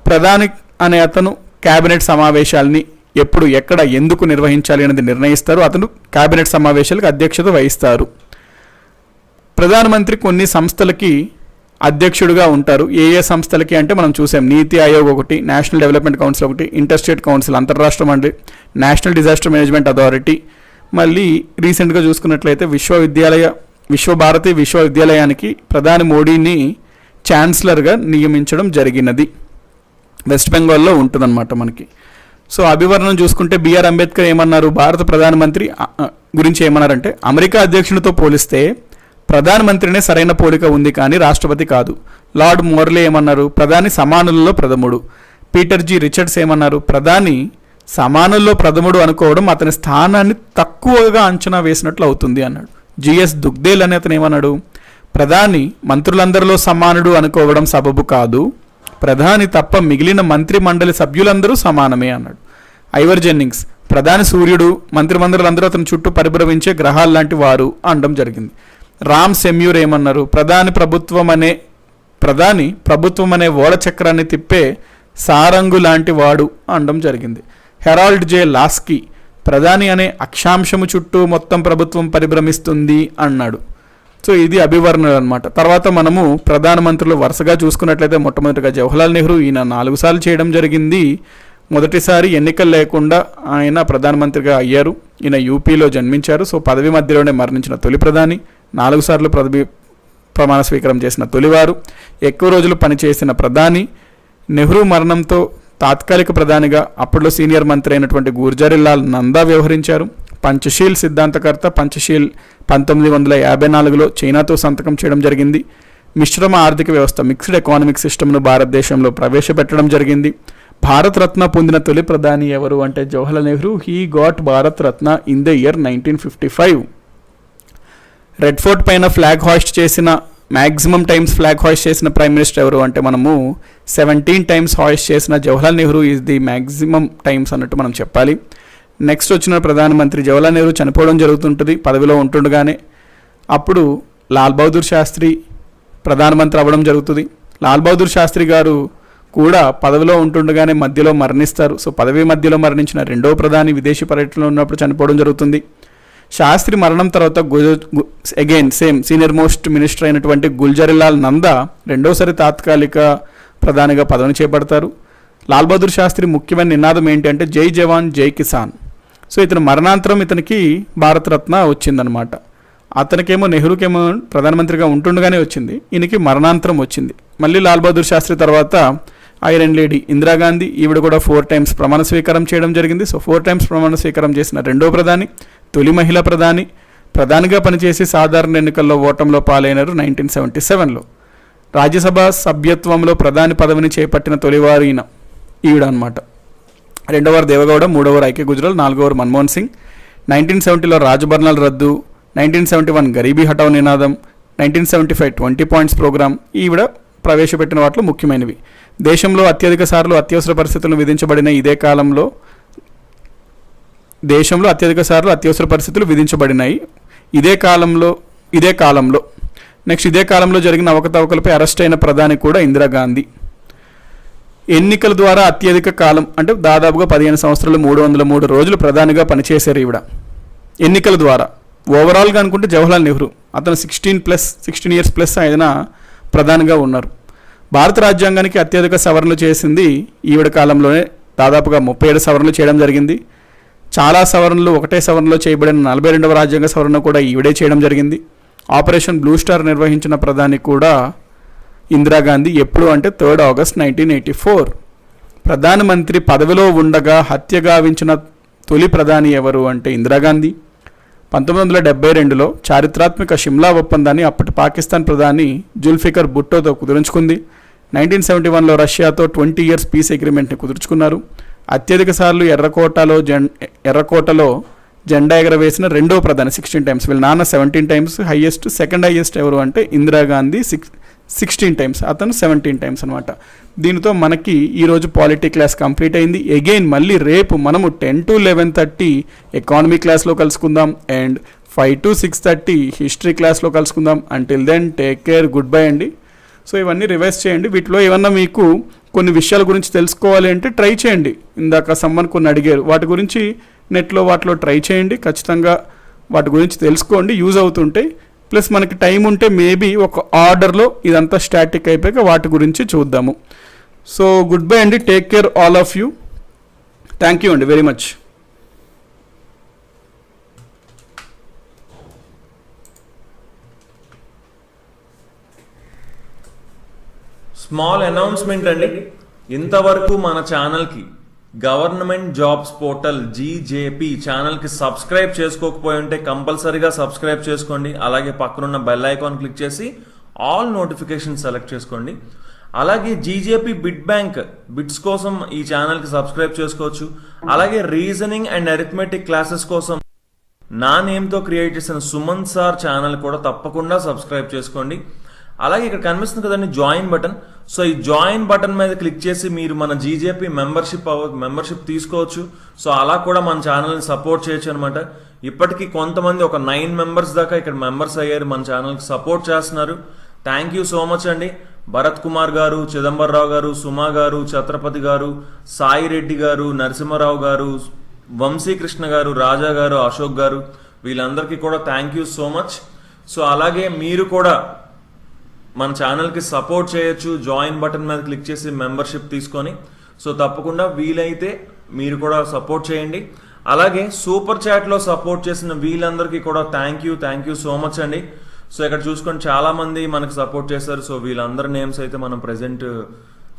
Speaker 1: ప్రధాని అనే అతను క్యాబినెట్ సమావేశాలని ఎప్పుడు, ఎక్కడ, ఎందుకు నిర్వహించాలి అనేది నిర్ణయిస్తారు. అతను క్యాబినెట్ సమావేశాలకు అధ్యక్షత వహిస్తారు. ప్రధానమంత్రి కొన్ని సంస్థలకి అధ్యక్షుడిగా ఉంటారు. ఏ ఏ సంస్థలకి అంటే మనం చూసాం, నీతి ఆయోగ్ ఒకటి, నేషనల్ డెవలప్మెంట్ కౌన్సిల్ ఒకటి, ఇంటర్ స్టేట్ కౌన్సిల్, అంతర్రాష్ట్ర మండలి, నేషనల్ డిజాస్టర్ మేనేజ్మెంట్ అథారిటీ. మళ్ళీ రీసెంట్గా చూసుకున్నట్లయితే విశ్వభారతి విశ్వవిద్యాలయానికి ప్రధాని మోడీని ఛాన్సలర్గా నియమించడం జరిగినది. వెస్ట్ బెంగాల్లో ఉంటుందన్నమాట మనకి. సో అభివర్ణం చూసుకుంటే బిఆర్ అంబేద్కర్ ఏమన్నారు, భారత ప్రధానమంత్రి గురించి ఏమన్నారంటే, అమెరికా అధ్యక్షునితో పోలిస్తే ప్రధానమంత్రినే సరైన పోలిక ఉంది కానీ రాష్ట్రపతి కాదు. లార్డ్ మోర్లే ఏమన్నారు, ప్రధాని సమానులలో ప్రథముడు. పీటర్ జి రిచర్డ్స్ ఏమన్నారు, ప్రధాని సమానుల్లో ప్రథముడు అనుకోవడం అతని స్థానాన్ని తక్కువగా అంచనా వేసినట్లు అవుతుంది అన్నాడు. జిఎస్ దుగ్దేల్ అనే అతను ఏమన్నాడు, ప్రధాని మంత్రులందరిలో సమానుడు అనుకోవడం సబబు కాదు, ప్రధాని తప్ప మిగిలిన మంత్రి మండలి సభ్యులందరూ సమానమే అన్నాడు. ఐవర్ జెన్నింగ్స్, ప్రధాని సూర్యుడు, మంత్రిమండలందరూ అతని చుట్టూ పరిభ్రమించే గ్రహాలు లాంటి వారు అనడం జరిగింది. రామ్ సెమ్యూర్ ఏమన్నారు, ప్రధాని ప్రభుత్వం అనే ఓడ చక్రాన్ని తిప్పే సారంగు లాంటి వాడు అనడం జరిగింది. హెరాల్డ్ జే లాస్కీ, ప్రధాని అనే అక్షాంశము చుట్టూ మొత్తం ప్రభుత్వం పరిభ్రమిస్తుంది అన్నాడు. సో ఇది అభివర్ణలు అనమాట. తర్వాత మనము ప్రధానమంత్రులు వరుసగా చూసుకున్నట్లయితే, మొట్టమొదటిగా జవహర్లాల్ నెహ్రూ, ఈయన 4 సార్లు చేయడం జరిగింది. మొదటిసారి ఎన్నికలు లేకుండా ఆయన ప్రధానమంత్రిగా అయ్యారు. ఈయన యూపీలో జన్మించారు. సో పదవి మధ్యలోనే మరణించిన తొలి ప్రధాని, 4 సార్లు ప్రమాణ స్వీకారం చేసిన తొలివారు, ఎక్కువ రోజులు పనిచేసిన ప్రధాని. నెహ్రూ మరణంతో తాత్కాలిక ప్రధానిగా అప్పట్లో సీనియర్ మంత్రి అయినటువంటి గుర్జరీలాల్ నందా వ్యవహరించారు. పంచశీల్ సిద్ధాంతకర్త. పంచశీల్ 1954లో చైనాతో సంతకం చేయడం జరిగింది. మిశ్రమ ఆర్థిక వ్యవస్థ, మిక్స్డ్ ఎకానమిక్ సిస్టమ్ను భారతదేశంలో ప్రవేశపెట్టడం జరిగింది. భారత్ రత్న పొందిన తొలి ప్రధాని ఎవరు అంటే Jawaharlal Nehru. He got Bharat Ratna in the year 1955. Red fort పైన ఫ్లాగ్ హాయిస్ట్ చేసిన, మ్యాక్సిమం టైమ్స్ ఫ్లాగ్ హాయిస్ట్ చేసిన ప్రైమ్ మినిస్టర్ ఎవరు అంటే మనము 17 టైమ్స్ హాయిస్ట్ చేసిన Jawaharlal Nehru is the maximum times అన్నట్టు మనం చెప్పాలి. నెక్స్ట్ వచ్చిన ప్రధానమంత్రి జవహర్లాల్ నెహ్రూ చనిపోవడం జరుగుతుంటుంది పదవిలో ఉంటుండగానే. అప్పుడు లాల్ బహదూర్ శాస్త్రి ప్రధానమంత్రి అవ్వడం జరుగుతుంది. లాల్ బహదూర్ శాస్త్రి గారు కూడా పదవిలో ఉంటుండగానే మధ్యలో మరణిస్తారు. సో పదవి మధ్యలో మరణించిన రెండవ ప్రధాని విదేశీ పర్యటనలో ఉన్నప్పుడు చనిపోవడం జరుగుతుంది. శాస్త్రి మరణం తర్వాత again same senior most minister అయినటువంటి గుల్జరీలాల్ నందా రెండోసారి తాత్కాలిక ప్రధానిగా పదవిని చేపడతారు. లాల్ బహదూర్ శాస్త్రి ముఖ్యమైన నినాదం ఏంటి అంటే జై జవాన్ జై కిసాన్. సో ఇతని మరణాంతరం ఇతనికి భారతరత్న వచ్చిందనమాట. అతనికేమో నెహ్రూకేమో ప్రధానమంత్రిగా ఉంటుండగానే వచ్చింది, ఈయనకి మరణాంతరం వచ్చింది. మళ్ళీ లాల్ బహదూర్ శాస్త్రి తర్వాత ఐరన్ లేడీ ఇందిరాగాంధీ, ఈవిడ కూడా 4 times ప్రమాణ స్వీకారం చేయడం జరిగింది. సో 4 times ప్రమాణ స్వీకారం చేసిన రెండో ప్రధాని, తొలి మహిళా ప్రధానిగా పనిచేసి సాధారణ ఎన్నికల్లో ఓటంలో పాలైనారు 1977లో. రాజ్యసభ సభ్యత్వంలో ప్రధాని పదవిని చేపట్టిన తొలివారు ఈవిడ అనమాట. రెండవవారు దేవగౌడ, మూడవవారు ఐకే గుజరాల్, నాలుగవవారు మన్మోహన్ సింగ్. 1970లో రాజభరణాల రద్దు, 1971 గరీబీ హఠావ్ నినాదం, 1975 20 points ప్రోగ్రామ్ ఈవిడ ప్రవేశపెట్టిన వాటిలో ముఖ్యమైనవి. దేశంలో అత్యధిక సార్లు అత్యవసర పరిస్థితులను విధించబడిన ఇదే కాలంలో విధించబడినాయి. ఇదే కాలంలో జరిగిన అవకతవకలపై అరెస్ట్ అయిన ప్రధాని కూడా ఇందిరాగాంధీ. ఎన్నికల ద్వారా అత్యధిక కాలం అంటే దాదాపుగా 15 సంవత్సరాలు 303 రోజులు ప్రధానిగా పనిచేశారు ఈవిడ. ఎన్నికల ద్వారా ఓవరాల్గా అనుకుంటే జవహర్లాల్ నెహ్రూ, అతను 16 years ప్లస్ ఆయన ప్రధానిగా ఉన్నారు. భారత రాజ్యాంగానికి అత్యధిక సవరణలు చేసింది ఈవిడ కాలంలోనే. దాదాపుగా 37 సవరణలు చేయడం జరిగింది. చాలా సవరణలు ఒకటే సవరణలో చేయబడిన 42వ రాజ్యాంగ సవరణ కూడా ఈవిడే చేయడం జరిగింది. ఆపరేషన్ బ్లూ స్టార్ నిర్వహించిన ప్రధాని కూడా ఇందిరాగాంధీ. ఎప్పుడు అంటే 3rd August 1984. ప్రధానమంత్రి పదవిలో ఉండగా హత్య గావించిన తొలి ప్రధాని ఎవరు అంటే ఇందిరాగాంధీ. 1972లో చారిత్రాత్మక షిమ్లా ఒప్పందాన్ని అప్పటి పాకిస్తాన్ ప్రధాని జుల్ఫికర్ భుట్టోతో కుదుర్చుకుంది. 1971లో రష్యాతో 20 years పీస్ అగ్రిమెంట్ని కుదుర్చుకున్నారు. అత్యధిక సార్లు ఎర్రకోటలో జెండా ఎగరవేసిన రెండో ప్రధాని 16 times. వీళ్ళ నాన్న 17 times, సెకండ్ హైయెస్ట్ ఎవరు అంటే ఇందిరాగాంధీ 16 times, అతను 17 times అనమాట. దీనితో మనకి ఈరోజు పాలిటీ క్లాస్ కంప్లీట్ అయింది. అగైన్ మళ్ళీ రేపు మనము 10 to 11:30 ఎకానమీ క్లాస్లో కలుసుకుందాం అండ్ 5 to 6:30 హిస్టరీ క్లాస్లో కలుసుకుందాం. Until then take care, good bye అండి. సో ఇవన్నీ రివైజ్ చేయండి. వీటిలో ఏమన్నా మీకు కొన్ని విషయాల గురించి తెలుసుకోవాలి అంటే ట్రై చేయండి. ఇందాక సమ్మన్ కొన్ని అడిగారు, వాటి గురించి వాటిలో ట్రై చేయండి. ఖచ్చితంగా వాటి గురించి తెలుసుకోండి, యూజ్ అవుతుంటాయి. ప్లస్ మనకి టైం ఉంటే మేబీ ఒక ఆర్డర్లో ఇదంతా స్టాటిక్ అయిపోయాక వాటి గురించి చూద్దాము. సో గుడ్ బై అండి, take care all of you. Thank you అండి వెరీ మచ్.
Speaker 2: స్మాల్ అనౌన్స్మెంట్ అండి. ఇంతవరకు మన ఛానల్కి గవర్నమెంట్ జాబ్స్ పోర్టల్ జీజేపీ ఛానల్కి సబ్స్క్రైబ్ చేసుకోకపోయి ఉంటే కంపల్సరీగా సబ్స్క్రైబ్ చేసుకోండి. అలాగే పక్కనున్న బెల్ ఐకాన్ క్లిక్ చేసి ఆల్ నోటిఫికేషన్ సెలెక్ట్ చేసుకోండి. అలాగే జీజేపీ బిట్ బ్యాంక్ బిట్స్ కోసం ఈ ఛానల్కి సబ్స్క్రైబ్ చేసుకోవచ్చు. అలాగే రీజనింగ్ అండ్ అరిథమెటిక్ క్లాసెస్ కోసం నా నేమ్తో క్రియేట్ చేసిన సుమన్ సార్ ఛానల్ కూడా తప్పకుండా సబ్స్క్రైబ్ చేసుకోండి. అలాగే ఇక్కడ కనిపిస్తుంది కదండి జాయిన్ బటన్. సో ఈ జాయిన్ బటన్ మీద క్లిక్ చేసి మీరు మన జీజేపీ మెంబర్షిప్ తీసుకోవచ్చు. సో అలా కూడా మన ఛానల్ని సపోర్ట్ చేయొచ్చు అనమాట. ఇప్పటికీ కొంతమంది ఒక 9 members దాకా ఇక్కడ మెంబర్స్ అయ్యారు, మన ఛానల్కి సపోర్ట్ చేస్తున్నారు. థ్యాంక్ యూ సో మచ్ అండి. భరత్ కుమార్ గారు, చిదంబరరావు గారు, సుమా గారు, ఛత్రపతి గారు, సాయి రెడ్డి గారు, నరసింహారావు గారు, వంశీకృష్ణ గారు, రాజా గారు, అశోక్ గారు, వీళ్ళందరికీ కూడా thank you so much. So అలాగే మీరు కూడా మన ఛానల్కి సపోర్ట్ చేయొచ్చు జాయిన్ బటన్ మీద క్లిక్ చేసి మెంబర్షిప్ తీసుకొని. సో తప్పకుండా వీలైతే మీరు కూడా సపోర్ట్ చేయండి. అలాగే సూపర్ చాట్లో సపోర్ట్ చేసిన వీళ్ళందరికీ కూడా థ్యాంక్ యూ సో మచ్ అండి. సో ఇక్కడ చూసుకొని చాలా మంది మనకు సపోర్ట్ చేశారు. సో వీళ్ళందరి నేమ్స్ అయితే మనం ప్రెజెంట్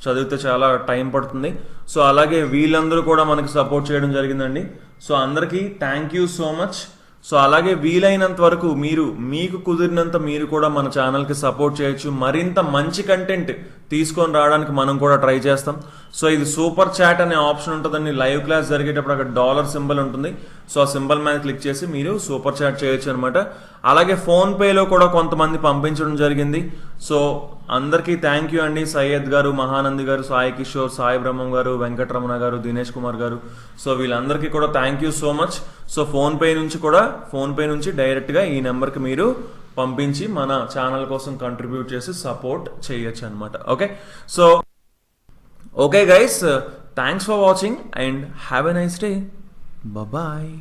Speaker 2: చదివితే చాలా టైం పడుతుంది. సో అలాగే వీళ్ళందరూ కూడా మనకి సపోర్ట్ చేయడం జరిగిందండి. సో అందరికీ thank you so much. So అలాగే వీలైనంత వరకు మీకు కుదిరినంత మీరు కూడా మన ఛానల్కి సపోర్ట్ చేయొచ్చు. మరింత మంచి కంటెంట్ తీసుకొని రావడానికి మనం కూడా ట్రై చేస్తాం. సో ఇది సూపర్ చాట్ అనే ఆప్షన్ ఉంటుందండి. లైవ్ క్లాస్ జరిగేటప్పుడు అక్కడ $సింబల్ ఉంటుంది. సో ఆ సింబల్ మీద క్లిక్ చేసి మీరు సూపర్ చాట్ చేయొచ్చు అనమాట. అలాగే ఫోన్పేలో కూడా కొంతమంది పంపించడం జరిగింది. సో అందరికీ థ్యాంక్ యూ అండి. సయ్యద్ గారు, మహానంది గారు, సాయి కిషోర్, సాయి బ్రహ్మం గారు, వెంకటరమణ గారు, దినేష్ కుమార్ గారు, సో వీళ్ళందరికీ కూడా thank you so much. So PhonePe నుంచి డైరెక్ట్గా ఈ నెంబర్కి మీరు పంపించి మన ఛానల్ కోసం కంట్రిబ్యూట్ చేసి సపోర్ట్ చేయొచ్చు అనమాట. Okay guys, thanks for watching and have a nice day. Bye.